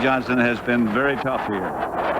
Johnson has been very tough here.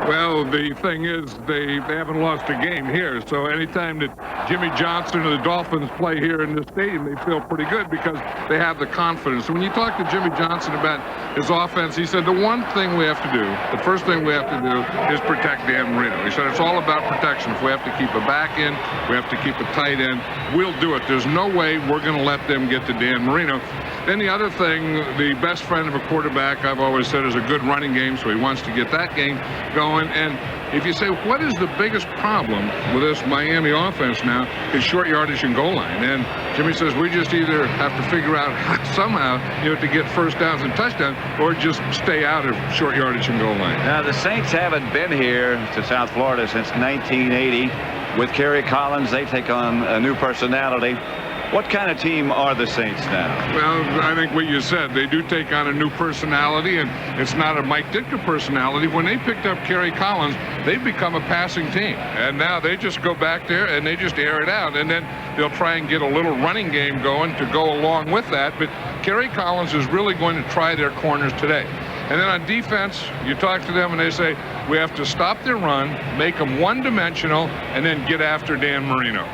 Well, the thing is, they haven't lost a game here. So anytime that Jimmy Johnson or the Dolphins play here in this stadium, they feel pretty good because they have the confidence. When you talk to Jimmy Johnson about his offense, he said the one thing we have to do, the first thing we have to do is protect Dan Marino. He said it's all about protection. If we have to keep a back end, we have to keep a tight end, we'll do it. There's no way we're going to let them get to Dan Marino. Then the other thing, the best friend of a quarterback, I've always said, is a good running game, so he wants to get that game going. And if you say, what is the biggest problem with this Miami offense now, is short yardage and goal line. And Jimmy says we just either have to figure out how, somehow, to get first downs and touchdowns, or just stay out of short yardage and goal line. Now, the Saints haven't been here to South Florida since 1980. With Kerry Collins, they take on a new personality. What kind of team are the Saints now? Well, I think what you said, they do take on a new personality, and it's not a Mike Ditka personality. When they picked up Kerry Collins, they've become a passing team. And now they just go back there and they just air it out. And then they'll try and get a little running game going to go along with that. But Kerry Collins is really going to try their corners today. And then on defense, you talk to them and they say, we have to stop their run, make them one-dimensional, and then get after Dan Marino.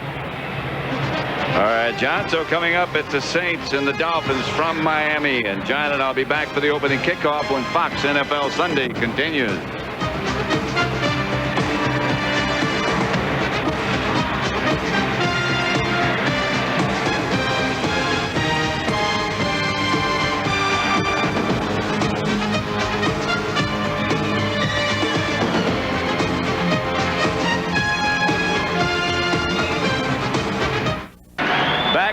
All right, John, so coming up, it's the Saints and the Dolphins from Miami. And John and I'll be back for the opening kickoff when Fox NFL Sunday continues.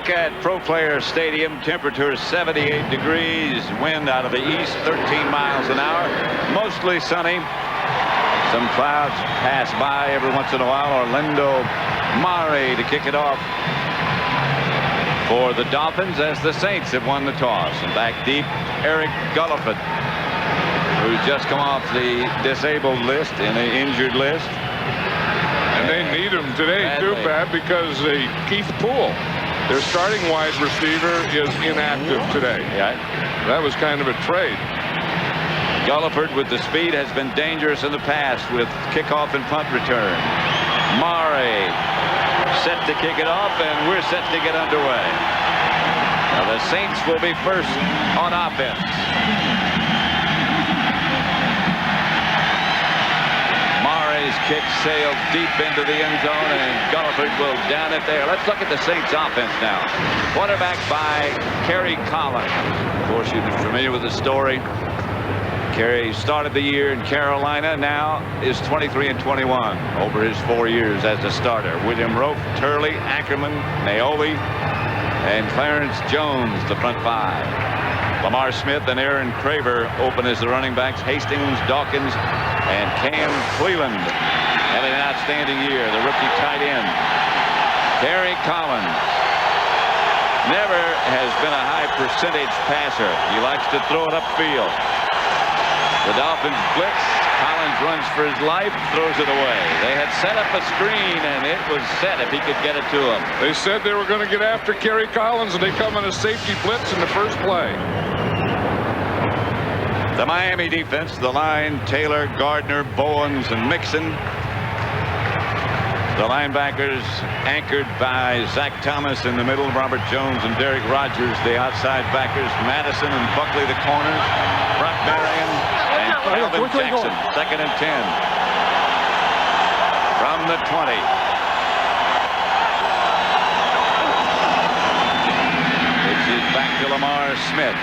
At Pro Player Stadium, temperature 78 degrees, wind out of the east 13 miles an hour, mostly sunny. Some clouds pass by every once in a while. Orlando Mare to kick it off for the Dolphins as the Saints have won the toss. And back deep, Eric Gulliford, who's just come off the disabled list in the injured list. And they need him today too, Pat, because Keith Poole, their starting wide receiver, is inactive today. Yeah. That was kind of a trade. Gulliford with the speed has been dangerous in the past with kickoff and punt return. Mare set to kick it off, and we're set to get underway. Now the Saints will be first on offense. Mare's kick sailed deep into the end zone, and Gulliford will down it there. Let's look at the Saints offense now. Quarterback by Kerry Collins. Of course, you're familiar with the story. Kerry started the year in Carolina, now is 23-21 over his 4 years as a starter. William Rofe, Turley, Ackerman, Naoli, and Clarence Jones, the front five. Lamar Smith and Aaron Craver open as the running backs. Hastings, Dawkins, and Cam Cleland having an outstanding year. The rookie tight end. Kerry Collins never has been a high percentage passer. He likes to throw it upfield. The Dolphins blitz. Collins runs for his life, throws it away. They had set up a screen, and it was set if he could get it to him. They said they were going to get after Kerry Collins, and they come on a safety blitz in the first play. The Miami defense, the line, Taylor, Gardner, Bowens, and Mixon. The linebackers anchored by Zach Thomas in the middle, Robert Jones and Derek Rogers, the outside backers, Madison and Buckley, the corners, Brock Marion and Calvin Jackson, 2nd and 10. From the 20. Which is back to Lamar Smith.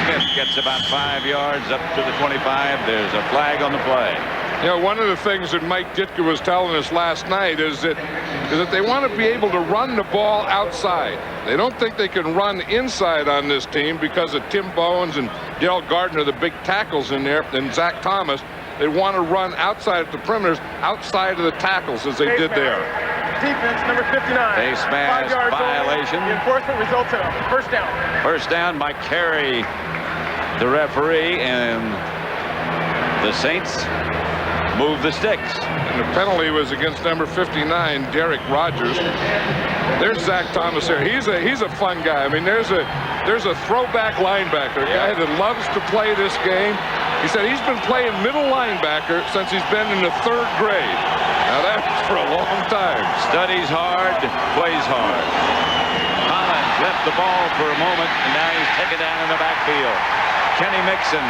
Smith gets about 5 yards up to the 25. There's a flag on the play. You know, one of the things that Mike Ditka was telling us last night is that they want to be able to run the ball outside. They don't think they can run inside on this team because of Tim Bowens and Dale Gardner, the big tackles in there, and Zach Thomas. They want to run outside at the perimeters, outside of the tackles as they did there. Defense, number 59. Face mask violation. The enforcement results in a first down. First down by Kerry, the referee, and the Saints move the sticks. And the penalty was against number 59, Derek Rogers. There's Zach Thomas there. He's a fun guy. I mean, there's a throwback linebacker, a guy that loves to play this game. He said he's been playing middle linebacker since he's been in the 3rd grade. Now that's for a long time. Studies hard, plays hard. Collins left the ball for a moment, and now he's taken down in the backfield. Kenny Mixon,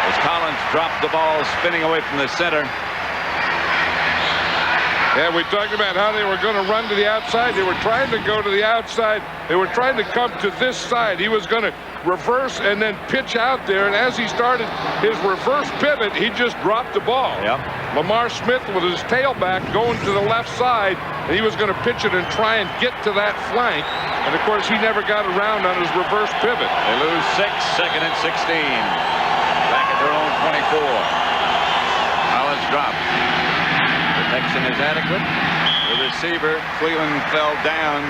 as Collins dropped the ball, spinning away from the center. Yeah, we talked about how they were going to run to the outside. They were trying to go to the outside. They were trying to come to this side. He was going to reverse and then pitch out there. And as he started his reverse pivot, he just dropped the ball. Yep. Lamar Smith with his tailback going to the left side. And he was going to pitch it and try and get to that flank. And, of course, he never got around on his reverse pivot. They lose 6, 2nd and 16. Back at their own 24. Collins dropped. Protection is adequate. The receiver, Cleveland, fell down.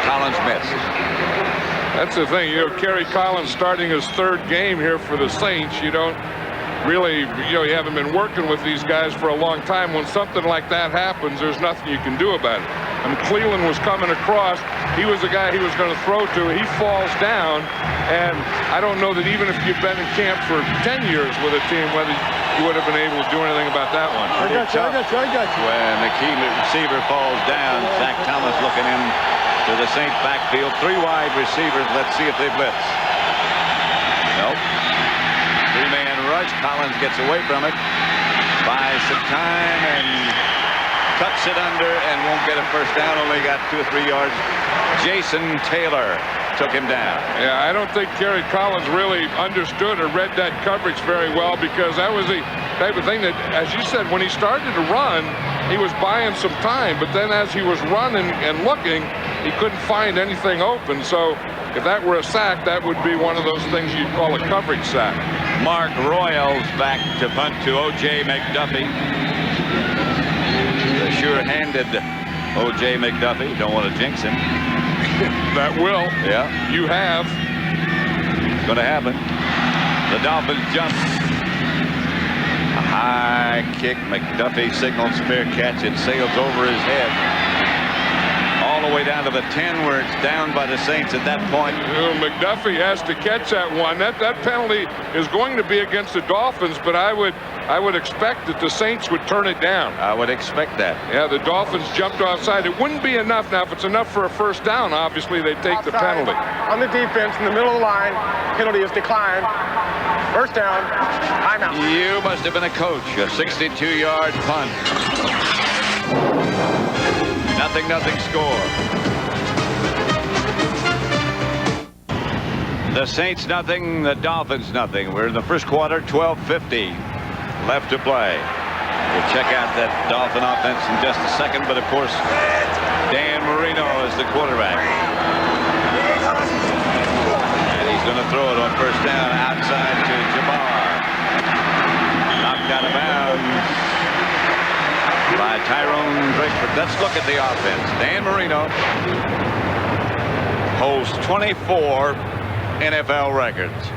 Collins missed. That's the thing. You know, Kerry Collins starting his 3rd game here for the Saints. You don't really, you haven't been working with these guys for a long time. When something like that happens, there's nothing you can do about it. I mean, Cleveland was coming across. He was the guy he was going to throw to. He falls down. And I don't know that even if you've been in camp for 10 years with a team, whether you would have been able to do anything about that one. I got you. When the key receiver falls down, Zach Thomas looking in to the Saints backfield. 3 wide receivers. Let's see if they blitz. Nope. 3-man rush. Collins gets away from it. Buys some time and tucks it under and won't get a first down. Only got 2 or 3 yards. Jason Taylor took him down. Yeah, I don't think Kerry Collins really understood or read that coverage very well, because that was the type of thing that, as you said, when he started to run, he was buying some time. But then as he was running and looking, he couldn't find anything open. So if that were a sack, that would be one of those things you'd call a coverage sack. Mark Royals back to punt to O.J. McDuffie. The sure-handed O.J. McDuffie. Don't want to jinx him. That will. Yeah. You have. It's going to happen. The Dolphins jump. A high kick. McDuffie signals fair catch. It sails over his head. All the way down to the 10, where it's down by the Saints at that point. McDuffie has to catch that one. That penalty is going to be against the Dolphins, but I would expect that the Saints would turn it down. I would expect that. Yeah, the Dolphins jumped offside. It wouldn't be enough. Now, if it's enough for a first down, obviously they take the penalty. On the defense, in the middle of the line, penalty is declined. First down, timeout. You must have been a coach. A 62-yard punt. Nothing score. The Saints nothing, the Dolphins nothing. We're in the first quarter, 12:50 left to play. We'll check out that Dolphin offense in just a second, but of course, Dan Marino is the quarterback. And he's going to throw it on first down outside to Jabbar. Knocked out of bounds by Tyrone Drakeford. Let's look at the offense. Dan Marino holds 24 NFL records.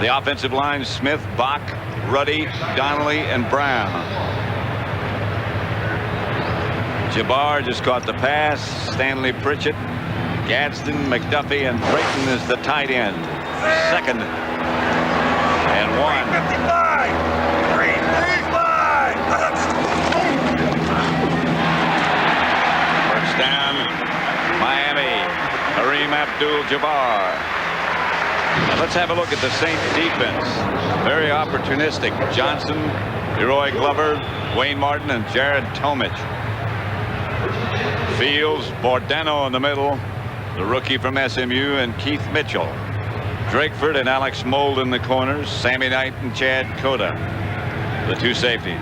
The offensive line: Smith, Bach, Ruddy, Donnelly, and Brown. Jabbar just caught the pass. Stanley Pritchett, Gadsden, McDuffie, and Drayton is the tight end. 2nd and 1. Down, Miami, Kareem Abdul-Jabbar. Now let's have a look at the Saints defense. Very opportunistic. Johnson, Leroy Glover, Wayne Martin, and Jared Tomich. Fields, Bordano in the middle, the rookie from SMU, and Keith Mitchell. Drakeford and Alex Mold in the corners. Sammy Knight and Chad Cota, the 2 safeties.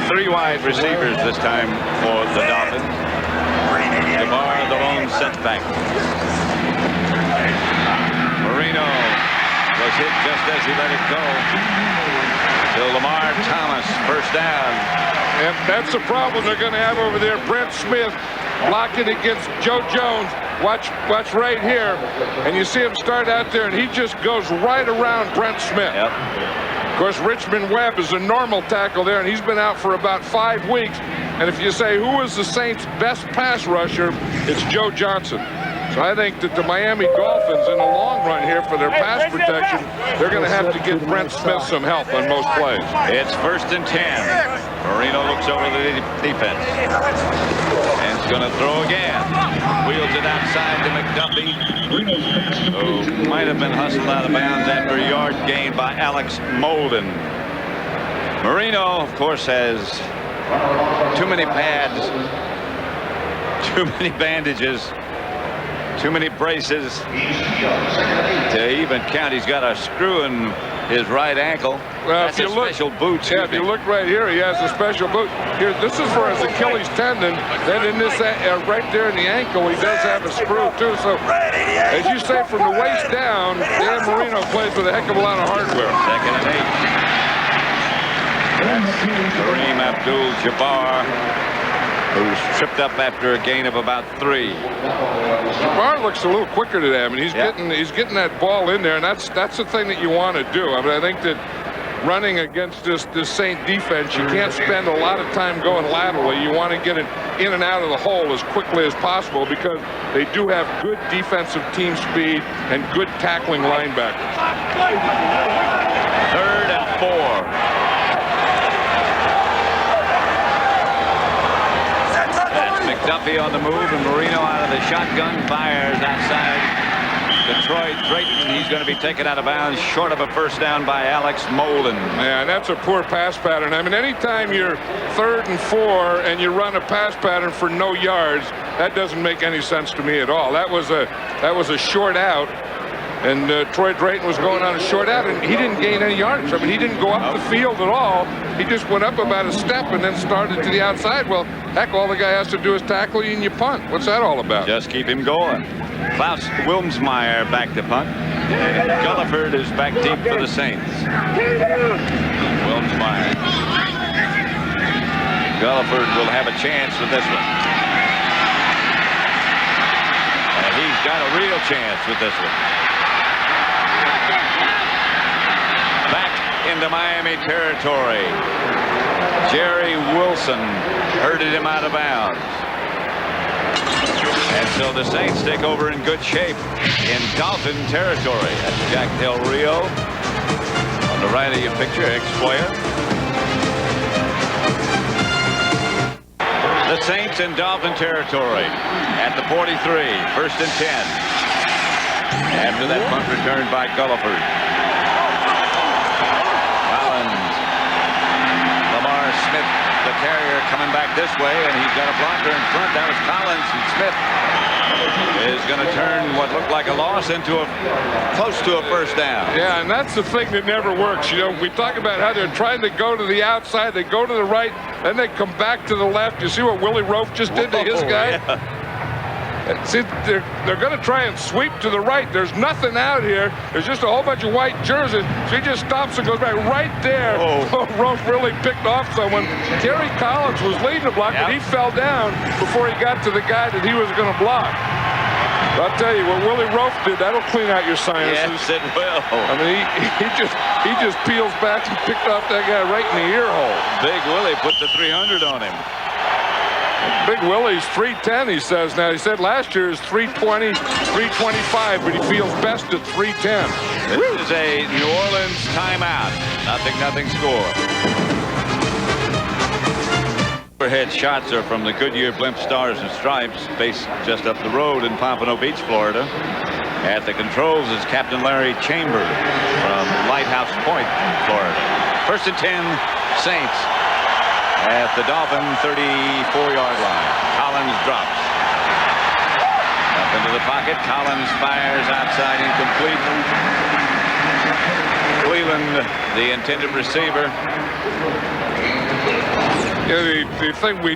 3 wide receivers this time for the Dolphins. Jabbar, the lone setback. Marino was hit just as he let it go. To Lamar Thomas, first down. And that's the problem they're going to have over there. Brent Smith blocking against Joe Jones. Watch right here. And you see him start out there, and he just goes right around Brent Smith. Yep. Of course, Richmond Webb is a normal tackle there, and he's been out for about 5 weeks. And if you say who is the Saints' best pass rusher, it's Joe Johnson. So I think that the Miami Dolphins, in the long run here for their pass protection, they're going to have to get Brent Smith some help on most plays. It's 1st and 10. Marino looks over the defense. And he's going to throw again. Wheels it outside to McDuffie, who might have been hustled out of bounds after a yard gain by Alex Molden. Marino, of course, has too many pads, too many bandages, too many braces to even count. He's got a screw in his right ankle. Well, that's a special boot. Yeah, if you look right here, he has a special boot. Here, this is for his Achilles tendon. Then in this, right there in the ankle, he does have a screw too. So, as you say, from the waist down, Dan Marino plays with a heck of a lot of hardware. 2nd and 8. That's Kareem Abdul-Jabbar, who's tripped up after a gain of about 3. Jabbar looks a little quicker to that. I mean, he's getting that ball in there, and that's the thing that you want to do. I mean, I think that running against this Saint defense, you can't spend a lot of time going laterally. You want to get it in and out of the hole as quickly as possible because they do have good defensive team speed and good tackling linebackers. 3rd and 4. McDuffie on the move, and Marino out of the shotgun, fires outside Detroit. Drayton, he's going to be taken out of bounds short of a first down by Alex Molden. Yeah, and that's a poor pass pattern. I mean, anytime you're 3rd and 4 and you run a pass pattern for no yards, that doesn't make any sense to me at all. That was a short out. And Troy Drayton was going on a short out, and he didn't gain any yardage. I mean, he didn't go up the field at all. He just went up about a step and then started to the outside. Well, heck, all the guy has to do is tackle you and you punt. What's that all about? Just keep him going. Klaus Wilmsmeyer back to punt. And Gulliford is back deep for the Saints. Wilmsmeyer. Gulliford will have a chance with this one. And he's got a real chance with this one. Back into Miami territory. Jerry Wilson herded him out of bounds. And so the Saints take over in good shape in Dolphin territory. That's Jack Del Rio on the right of your picture, ex-player. The Saints in Dolphin territory at the 43, 1st and 10. After that punt returned by Gulliford. Collins. Lamar Smith, the carrier, coming back this way, and he's got a blocker in front. That was Collins, and Smith is going to turn what looked like a loss into close to a first down. Yeah, and that's the thing that never works. You know, we talk about how they're trying to go to the outside, they go to the right, then they come back to the left. You see what Willie Rofe just did to his guy? Yeah. See, they're going to try and sweep to the right. There's nothing out here. There's just a whole bunch of white jerseys. So he just stops and goes back right there. Oh, Rofe really picked off someone. Terry Collins was leading the block, but he fell down before he got to the guy that he was going to block. But I'll tell you, what Willie Rofe did, that'll clean out your sinuses. Yes, it will. I mean, he just peels back and picked off that guy right in the ear hole. Big Willie put the 300 on him. Big Willie's 310, he says now. He said last year is 320, 325, but he feels best at 310. This is a New Orleans timeout. 0-0 score. Overhead shots are from the Goodyear Blimp Stars and Stripes, based just up the road in Pompano Beach, Florida. At the controls is Captain Larry Chambers from Lighthouse Point, Florida. 1st and 10, Saints. At the Dolphin 34-yard line. Collins drops. Up into the pocket. Collins fires outside, incomplete. Cleveland, the intended receiver. The thing we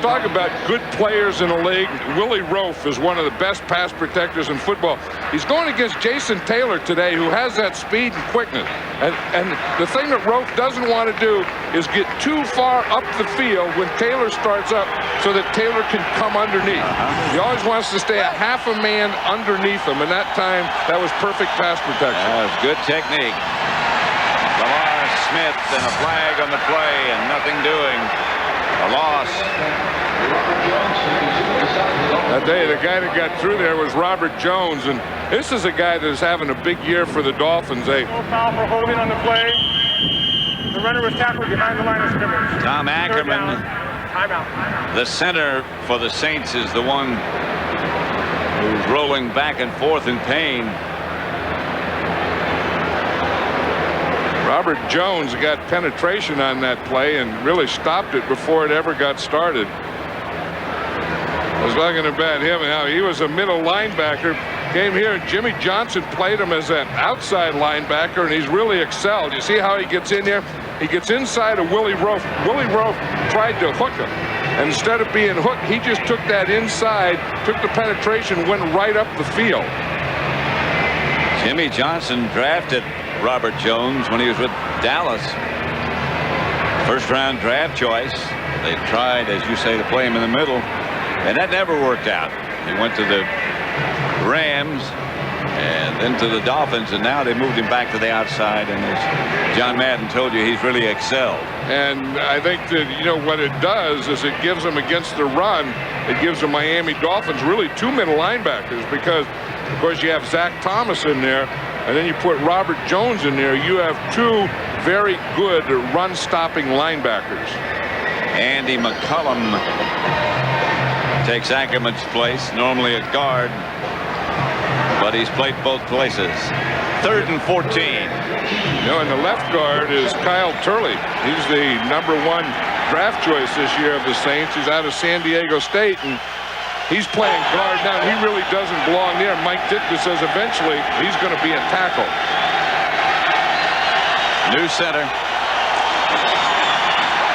talk about good players in the league. Willie Rofe is one of the best pass protectors in football. He's going against Jason Taylor today, who has that speed and quickness. And the thing that Rofe doesn't want to do is get too far up the field when Taylor starts up so that Taylor can come underneath. He always wants to stay a half a man underneath him, and that time, that was perfect pass protection. That was good technique. Smith and a flag on the play and nothing doing. A loss. That day, the guy that got through there was Robert Jones, and this is a guy that is having a big year for the Dolphins. No foul for holding on the play. The runner was tackled behind the line of scrimmage. Tom Ackerman, timeout. the center for the Saints, is the one who's rolling back and forth in pain. Robert Jones got penetration on that play and really stopped it before it ever got started. I was talking about him and how he was a middle linebacker. Came here and Jimmy Johnson played him as an outside linebacker, and he's really excelled. You see how he gets in there? He gets inside of Willie Rofe. Willie Rofe tried to hook him. And instead of being hooked, he just took that inside, took the penetration, went right up the field. Jimmy Johnson drafted Robert Jones when he was with Dallas. First-round draft choice. They tried, as you say, to play him in the middle, and that never worked out. He went to the Rams and then to the Dolphins, and now they moved him back to the outside, and as John Madden told you, he's really excelled. And I think that, you know, what it does is it gives them against the run, it gives the Miami Dolphins really two middle linebackers, because, of course, you have Zach Thomas in there, and then you put Robert Jones in there. You have two very good run-stopping linebackers. Andy McCullum takes Ackerman's place, normally a guard, but he's played both places. 3rd and 14. You know, and the left guard is Kyle Turley. He's the #1 draft choice this year of the Saints. He's out of San Diego State, and he's playing guard now. He really doesn't belong there. Mike Ditka says eventually he's going to be a tackle. New center.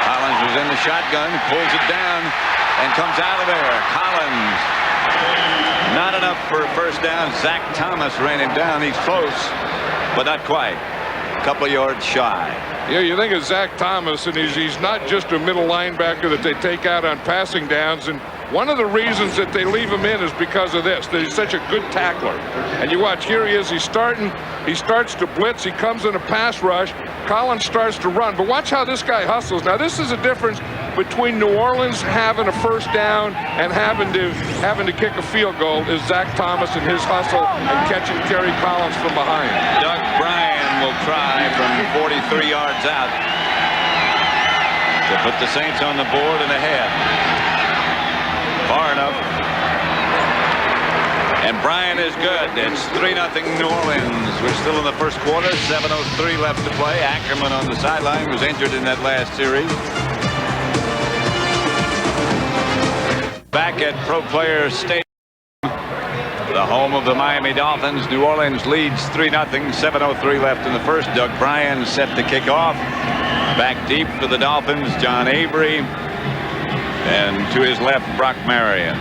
Collins was in the shotgun, pulls it down, and comes out of there. Collins, not enough for a first down. Zach Thomas ran him down. He's close, but not quite. A couple of yards shy. Yeah, you think of Zach Thomas, and he's not just a middle linebacker that they take out on passing downs. And one of the reasons that they leave him in is because of this, that he's such a good tackler. And you watch, here he is, he starts to blitz, he comes in a pass rush, Collins starts to run, but watch how this guy hustles. Now this is a difference between New Orleans having a first down and having to kick a field goal, is Zach Thomas and his hustle and catching Kerry Collins from behind. Doug Bryan will try from 43 yards out to put the Saints on the board and ahead. Far enough. And Bryan is good. It's 3-0 New Orleans. We're still in the first quarter. 7:03 left to play. Ackerman on the sideline was injured in that last series. Back at Pro Players Stadium, the home of the Miami Dolphins. New Orleans leads 3-0. 7:03 left in the first. Doug Bryan set to kick off. Back deep for the Dolphins, John Avery. And to his left, Brock Marion.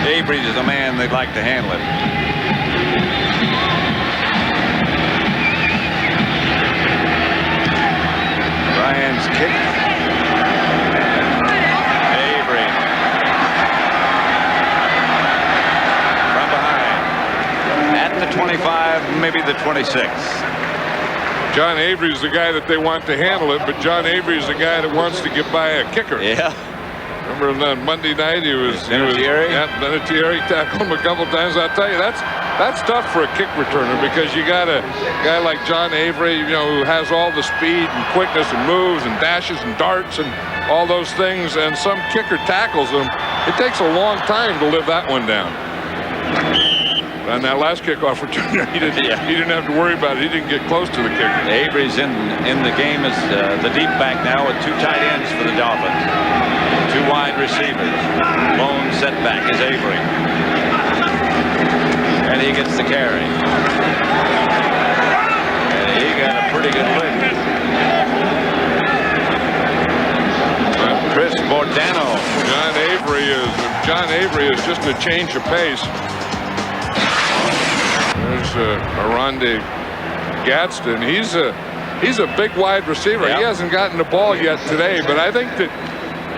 Avery is the man they'd like to handle it. Bryan's kick. Avery. From behind. At the 25, maybe the 26. John Avery's the guy that they want to handle it, but John Avery's the guy that wants to get by a kicker. Yeah. Remember on Monday night Vinatieri tackled him a couple times. I'll tell you, that's tough for a kick returner, because you got a guy like John Avery, you know, who has all the speed and quickness and moves and dashes and darts and all those things, and some kicker tackles him. It takes a long time to live that one down. On that last kickoff return, he didn't have to worry about it. He didn't get close to the kicker. Avery's in the game as the deep back now with two tight ends for the Dolphins. Two wide receivers. Lone setback is Avery. And he gets the carry. And he got a pretty good lick. John Avery is just a change of pace. There's Aronde Gadsden. He's a big wide receiver. Yep. He hasn't gotten the ball yet today, but I think that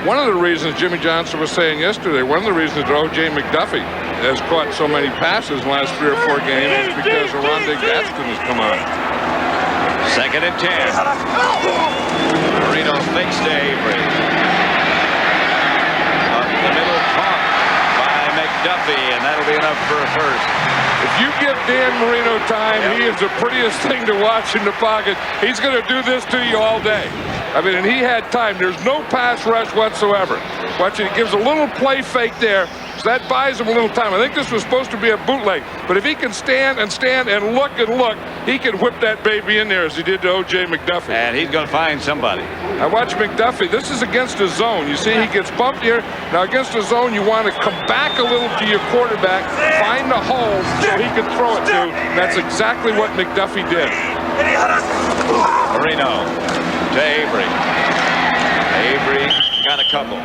one of the reasons Jimmy Johnson was saying yesterday, one of the reasons that O.J. McDuffie has caught so many passes in the last 3 or 4 games is because Aronde Gadsden has come on. 2nd and 10. Marino fakes to Avery. Up the middle, caught by McDuffie, and that'll be enough for a first. If you give Dan Marino time, he is the prettiest thing to watch in the pocket. He's going to do this to you all day. I mean, and he had time. There's no pass rush whatsoever. Watch it. He gives a little play fake there, so that buys him a little time. I think this was supposed to be a bootleg, but if he can stand and look, he can whip that baby in there as he did to O.J. McDuffie. And he's going to find somebody. I watch McDuffie. This is against the zone. You see he gets bumped here. Now against the zone, you want to come back a little to your quarterback, find the hole so he can throw it to. That's exactly what McDuffie did. Marino to Avery. Avery got a couple.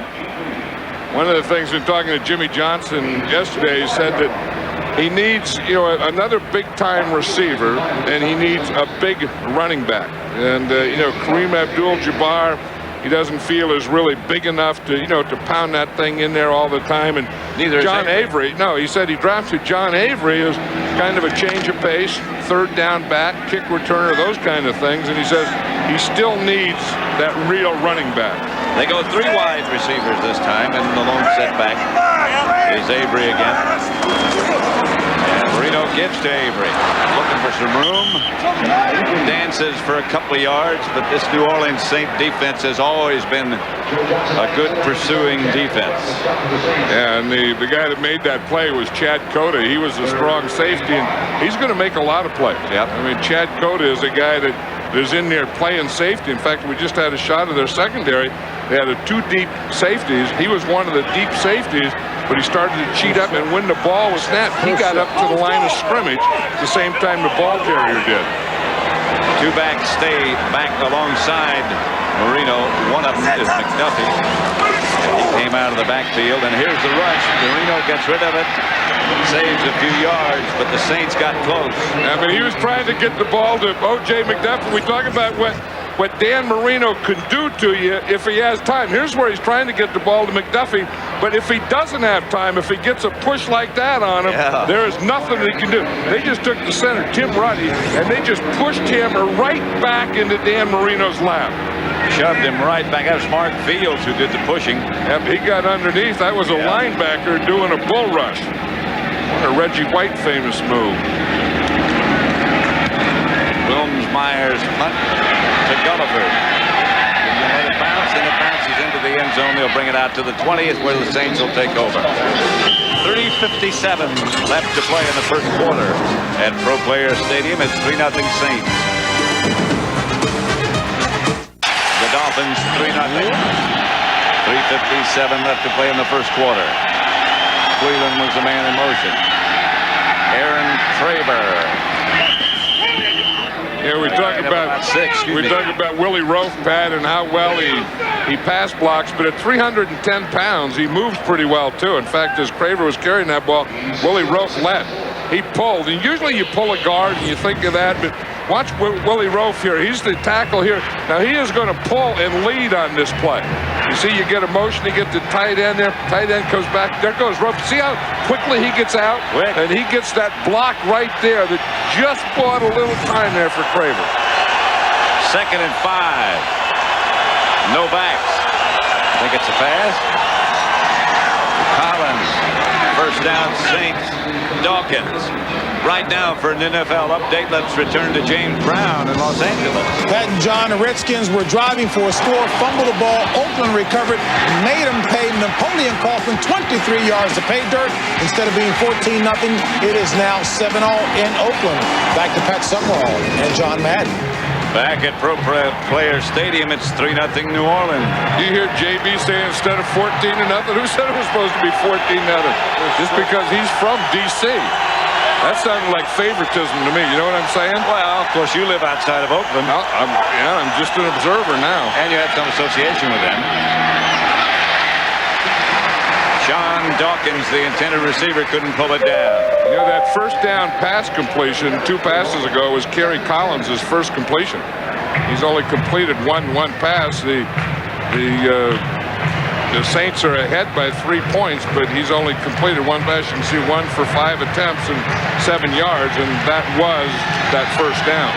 One of the things in talking to Jimmy Johnson yesterday, he said that he needs, another big-time receiver, and he needs a big running back. And Kareem Abdul-Jabbar, he doesn't feel is really big enough to, to pound that thing in there all the time. And neither John Avery, no, he said he drafted John Avery as kind of a change of pace, 3rd down back, kick returner, those kind of things. And he says he still needs that real running back. They go 3 wide receivers this time, and the lone setback is Avery again. And Marino gives to Avery, looking for some room. Dances for a couple of yards, but this New Orleans Saint defense has always been a good pursuing defense. Yeah, and the guy that made that play was Chad Cota. He was a strong safety, and he's going to make a lot of plays. Yep. I mean, Chad Cota is a guy that is in there playing safety. In fact, we just had a shot of their secondary. They had 2 deep safeties. He was one of the deep safeties, but he started to cheat up, and when the ball was snapped, he got up to the line of scrimmage at the same time the ball carrier did. 2 backs stay back alongside Marino. One of them is McDuffie. He came out of the backfield, and here's the rush. Marino gets rid of it, saves a few yards, but the Saints got close. I mean, he was trying to get the ball to O.J. McDuffie. We talk about what Dan Marino can do to you if he has time. Here's where he's trying to get the ball to McDuffie, but if he doesn't have time, if he gets a push like that on him, there is nothing that he can do. They just took the center, Tim Ruddy, and they just pushed him right back into Dan Marino's lap. Shoved him right back. That was Mark Fields who did the pushing. Yep, he got underneath. That was a linebacker doing a bull rush. What a Reggie White famous move. Myers punt to Gulliver. Let it bounce, and it bounces into the end zone. They'll bring it out to the 20th, where the Saints will take over. 3:57 left to play in the first quarter at Pro Player Stadium. It's 3-0 Saints. The Dolphins 3-0. 3:57 left to play in the first quarter. Cleveland was the man in motion. Aaron Traber. Yeah, we talk about Willie Rofe, Pat, and how well he pass blocks, but at 310 pounds, he moves pretty well too. In fact, as Craver was carrying that ball, Willie Rofe led. He pulled, and usually you pull a guard and you think of that, but watch Willie Rofe here. He's the tackle here. Now he is going to pull and lead on this play. You see, you get a motion to get the tight end there. Tight end goes back. There goes Rofe. See how quickly he gets out? Quick. And he gets that block right there that just bought a little time there for Craver. 2nd and 5. No backs. I think it's a pass. Collins. First down, Saints. Dawkins. Right now for an NFL update, let's return to James Brown in Los Angeles. Pat and John, the Redskins were driving for a score, fumbled the ball, Oakland recovered, made them pay Napoleon Kaufman 23 yards to pay dirt. Instead of being 14-0, it is now 7-0 in Oakland. Back to Pat Summerall and John Madden. Back at Pro Player Stadium, it's 3-0 New Orleans. You hear JB say instead of 14-0? Who said it was supposed to be 14-0? Just because he's from D.C. That sounded like favoritism to me. You know what I'm saying? Well, of course, you live outside of Oakland. No, I'm just an observer now. And you have some association with them. Sean Dawkins, the intended receiver, couldn't pull it down. You know, that first down pass completion 2 passes ago was Kerry Collins' first completion. He's only completed one pass. The Saints are ahead by 3 points, but he's only completed one pass. You can see 1 for 5 attempts and 7 yards, and that was that first down.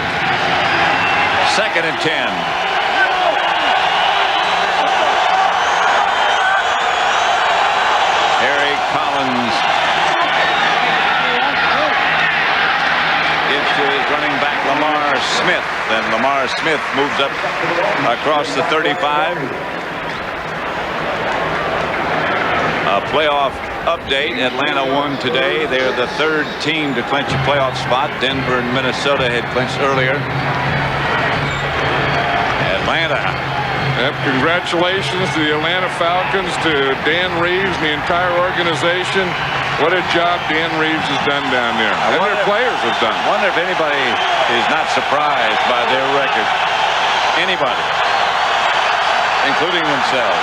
2nd and 10. Harry Collins gives to his running back Lamar Smith. Then Lamar Smith moves up across the 35. A playoff update. Atlanta won today. They're the 3rd team to clinch a playoff spot. Denver and Minnesota had clinched earlier. Atlanta. Yep, congratulations to the Atlanta Falcons, to Dan Reeves and the entire organization. What a job Dan Reeves has done down there. And their players have done. I wonder if anybody is not surprised by their record. Anybody. Including themselves.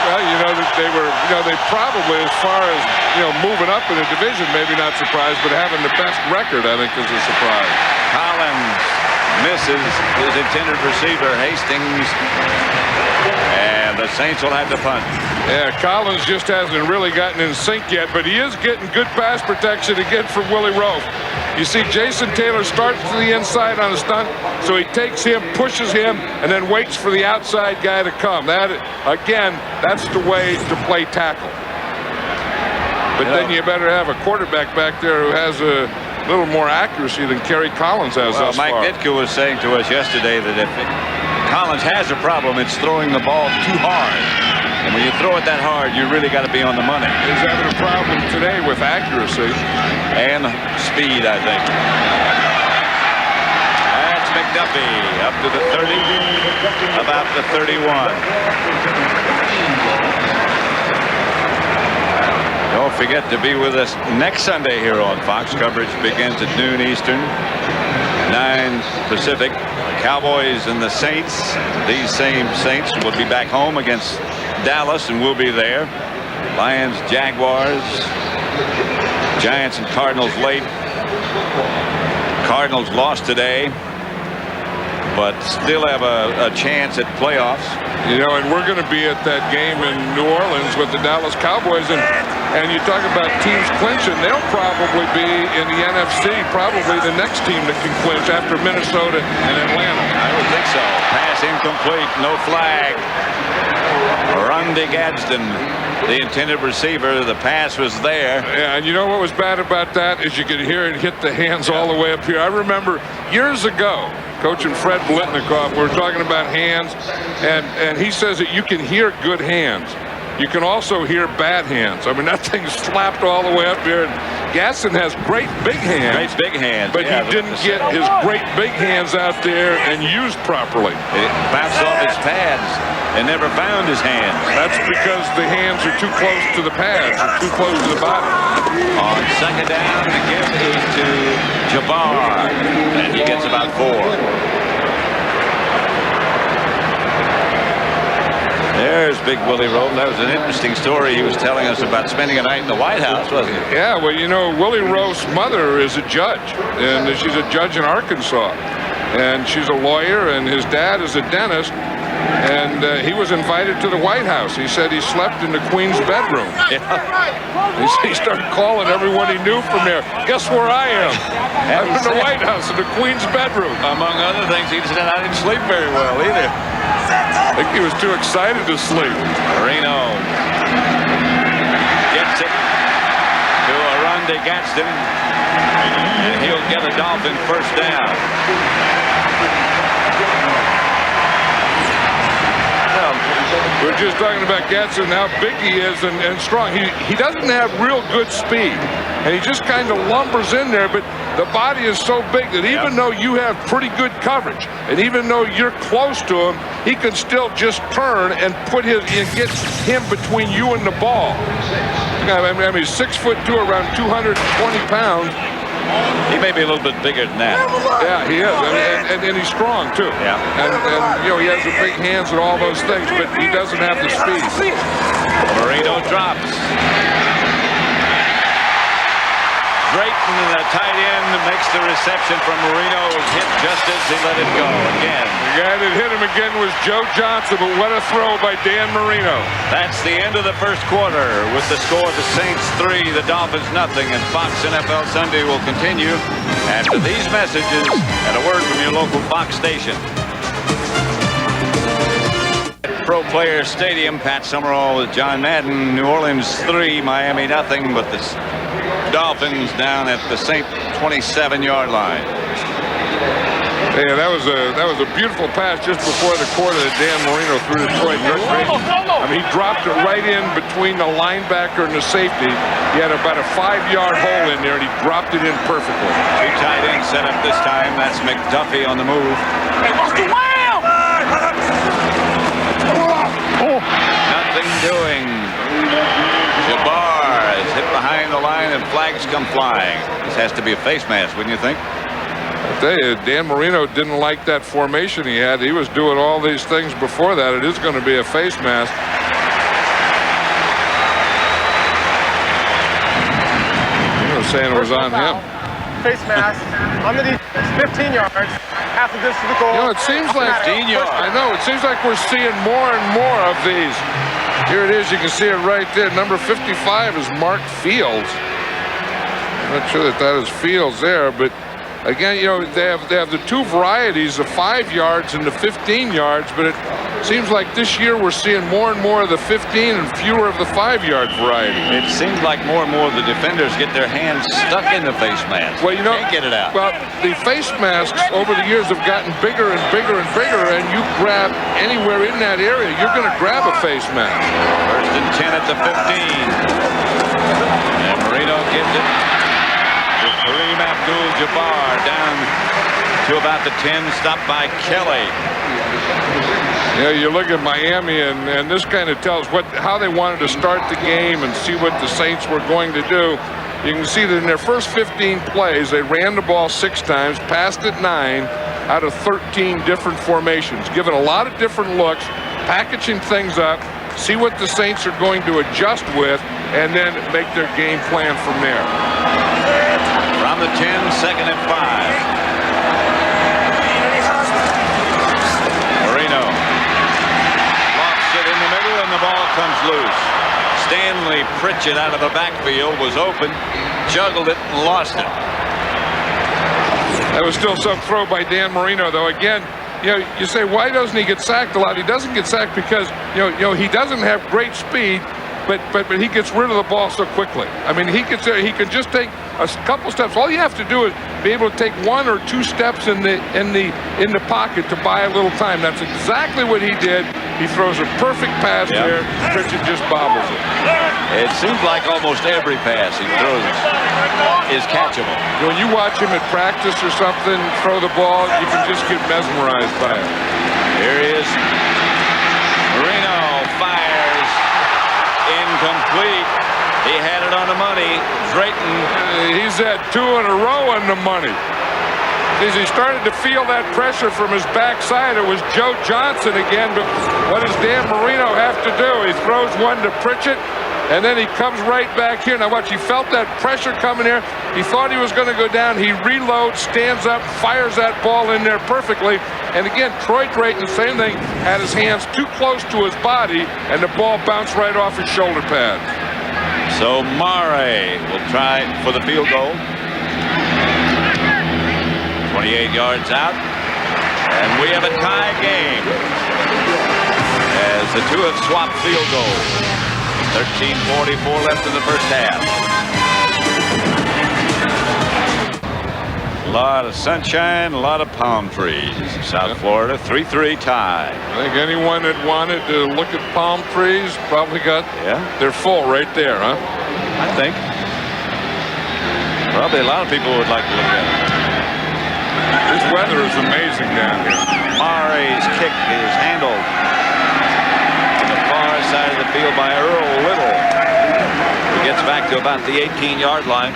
Well, you know, that they were, you know, they probably, as far as, you know, moving up in the division, maybe not surprised, but having the best record, I think, is a surprise. Collins misses his intended receiver, Hastings, and the Saints will have to punt. Yeah, Collins just hasn't really gotten in sync yet, but he is getting good pass protection again from Willie Rowe. You see Jason Taylor starts to the inside on a stunt, so he takes him, pushes him, and then waits for the outside guy to come. That, again, that's the way to play tackle. But then you better have a quarterback back there who has a little more accuracy than Kerry Collins has thus far. Mike Ditka was saying to us yesterday that if Collins has a problem, it's throwing the ball too hard. And when you throw it that hard, you really got to be on the money. He's having a problem today with accuracy. And speed, I think. That's McDuffie up to the 30, about the 31. Don't forget to be with us next Sunday here on Fox. Coverage begins at noon Eastern, 9 Pacific. Cowboys and the Saints. These same Saints will be back home against Dallas, and we'll be there. Lions, Jaguars, Giants and Cardinals late. Cardinals lost today, but still have a chance at playoffs. You know, and we're going to be at that game in New Orleans with the Dallas Cowboys, and you talk about teams clinching, they'll probably be in the NFC, probably the next team that can clinch after Minnesota and Atlanta. I would think so. Pass incomplete, no flag. Randy Gadsden, the intended receiver. The pass was there. Yeah, and you know what was bad about that is you could hear it hit the hands all the way up here. I remember years ago, coaching Fred Blitnikoff, we were talking about hands, and he says that you can hear good hands. You can also hear bad hands. I mean, that thing slapped all the way up here. And Gadsden has great big hands. Great big hands. But he didn't get his great big hands out there and used properly. It bounced off his pads and never found his hands. That's because the hands are too close to the pads, or too close to the body. On 2nd down, the give is to Jabbar, and he gets about 4. There's Big Willie Rowe. That was an interesting story he was telling us about spending a night in the White House, wasn't it? Yeah, well, you know, Willie Rowe's mother is a judge, and she's a judge in Arkansas. And she's a lawyer, and his dad is a dentist. And he was invited to the White House. He said he slept in the Queen's bedroom. Yeah. He started calling everyone he knew from there. Guess where I am? I'm in the White House, in the Queen's bedroom. Among other things, he said, I didn't sleep very well either. I think he was too excited to sleep. Marino gets it to Randy Gadsden, and he'll get a Dolphin first down. We're just talking about Gadsden, how big he is and strong. He doesn't have real good speed, and he just kind of lumbers in there, but the body is so big that even though you have pretty good coverage, and even though you're close to him, he can still just turn and get him between you and the ball. I mean, he's 6'2", around 220 pounds. He may be a little bit bigger than that. Yeah, he is, and he's strong too. Yeah. And you know, he has the big hands and all those things, but he doesn't have the speed. Marino drops. Drayton, the tight end, makes the reception from Marino. Was hit just as he let it go again. The guy that hit him again was Joe Johnson, but what a throw by Dan Marino. That's the end of the first quarter with the score: the Saints 3, the Dolphins nothing. And Fox NFL Sunday will continue after these messages and a word from your local Fox station. Pro Players Stadium, Pat Summerall with John Madden. New Orleans 3, Miami nothing, but the Dolphins down at the Saint 27-yard line. Yeah, that was a beautiful pass just before the quarter that Dan Marino threw to Troy Drayton. I mean, he dropped it right in between the linebacker and the safety. He had about a 5-yard hole in there, and he dropped it in perfectly. Two tight ends set up this time. That's McDuffie on the move. Nothing doing. Jabbar is hit behind the line and flags come flying. This has to be a face mask, wouldn't you think? I tell you, Dan Marino didn't like that formation he had. He was doing all these things before that. It is going to be a face mask. He was saying it was on him. Face mask on the defense, 15 yards. Half of this to the goal. You know, it seems like I know. It seems like we're seeing more and more of these. Here it is. You can see it right there. Number 55 is Mark Fields. I'm not sure that is Fields there, but again, you know, they have the two varieties, the 5 yards and the 15 yards, but it seems like this year we're seeing more and more of the 15 and fewer of the 5-yard variety. It seems like more and more of the defenders get their hands stuck in the face mask. Well, you know, can't get it out. Well, the face masks over the years have gotten bigger and bigger and bigger, and you grab anywhere in that area, you're going to grab a face mask. First and 10 at the 15. And Marino gives it to Kareem Abdul-Jabbar down to about the 10, stopped by Kelly. Yeah, you look at Miami, and this kind of tells how they wanted to start the game and see what the Saints were going to do. You can see that in their first 15 plays, they ran the ball 6 times, passed it 9 out of 13 different formations, given a lot of different looks, packaging things up, see what the Saints are going to adjust with, and then make their game plan from there. From the 10, second and 5. In the middle, and the ball comes loose. Stanley Pritchett out of the backfield was open, juggled it and lost it. That was still some throw by Dan Marino, though. Again, you know, you say, why doesn't he get sacked a lot? He doesn't get sacked because you know he doesn't have great speed, but he gets rid of the ball so quickly. I mean, he can just take a couple steps. All you have to do is be able to take 1 or 2 steps in the pocket to buy a little time. That's exactly what he did. He throws a perfect pass there. Pritchett just bobbles it. It seems like almost every pass he throws is catchable. When you watch him at practice or something throw the ball, you can just get mesmerized by it. Here he is. Marino fires. Incomplete. He had it on the money. Drayton. He's had 2 in a row on the money. As he started to feel that pressure from his backside, it was Joe Johnson again. But what does Dan Marino have to do? He throws one to Pritchett, and then he comes right back here. Now watch, he felt that pressure coming here. He thought he was going to go down. He reloads, stands up, fires that ball in there perfectly. And again, Troy Drayton, same thing, had his hands too close to his body, and the ball bounced right off his shoulder pads. So Mare will try for the field goal. 28 yards out, and we have a tie game as the two have swapped field goals. 13:44 left in the first half. A lot of sunshine, a lot of palm trees. South Florida, 3-3 tie. I think anyone that wanted to look at palm trees probably got they're full right there, huh? I think. Probably a lot of people would like to look at it. This weather is amazing down here. Mare's kick is handled on the far side of the field by Earl Little, who gets back to about the 18-yard line.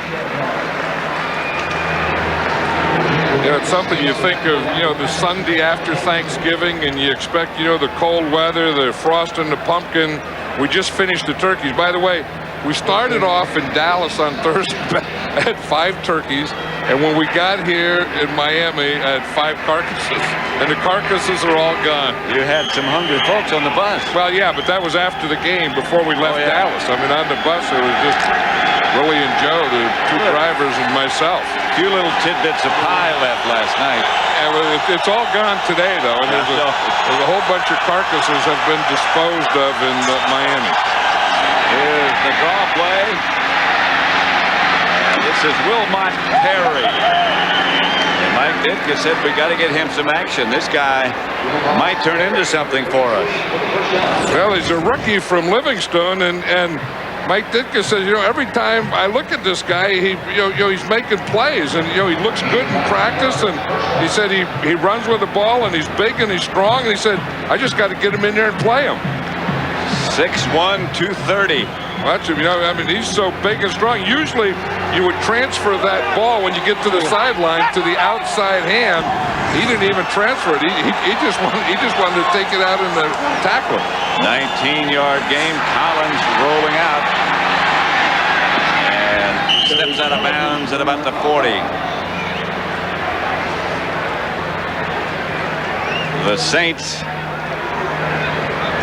You know, it's something you think of, you know, the Sunday after Thanksgiving, and you expect, you know, the cold weather, the frost and the pumpkin. We just finished the turkeys. By the way, we started off in Dallas on Thursday. I had 5 turkeys, and when we got here in Miami, I had 5 carcasses, and the carcasses are all gone. You had some hungry folks on the bus. Well, yeah, but that was after the game, before we left Dallas. I mean, on the bus, it was just Willie and Joe, the 2 drivers, and myself. A few little tidbits of pie left last night. And it's all gone today, though, and there's a whole bunch of carcasses have been disposed of in Miami. Here's the draw play. And this is Wilmot Perry. And Mike Ditka said we got to get him some action. This guy might turn into something for us. Well, he's a rookie from Livingstone, and Mike Ditka says, every time I look at this guy, he's making plays, and he looks good in practice. And he said he runs with the ball, and he's big and he's strong. And he said, I just got to get him in there and play him. 6'1", 230. Watch him, I mean, he's so big and strong. Usually, you would transfer that ball when you get to the sideline to the outside hand. He didn't even transfer it. He just wanted to take it out in the tackle. 19-yard game. Collins rolling out and steps out of bounds at about the 40. The Saints,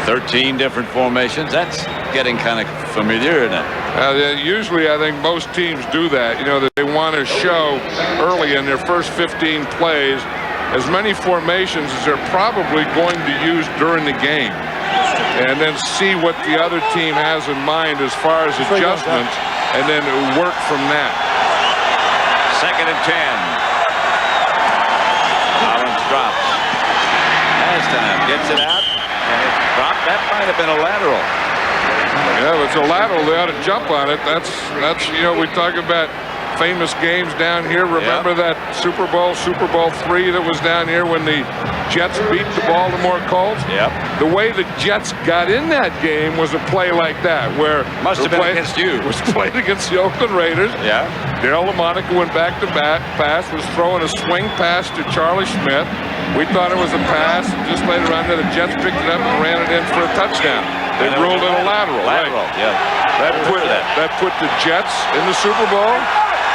13 different formations. That's getting kind of familiar, isn't it? Usually, I think most teams do that. That they want to show early in their first 15 plays as many formations as they're probably going to use during the game, and then see what the other team has in mind as far as adjustments, and then work from that. 2nd and 10. Collins drops. Last time gets it out, and it's dropped. That might have been a lateral. Yeah, if it's a lateral, they ought to jump on it. That's we talk about famous games down here. Remember that Super Bowl III that was down here when the Jets beat the Baltimore Colts? Yep. The way the Jets got in that game was a play like that, where must have been against you. Was played against the Oakland Raiders. Yeah. Darryl LaMonica went back to pass, was throwing a swing pass to Charlie Smith. We thought it was a pass, just later on the Jets picked it up and ran it in for a touchdown. They ruled it a lateral. Lateral, right? Yeah. That put the Jets in the Super Bowl,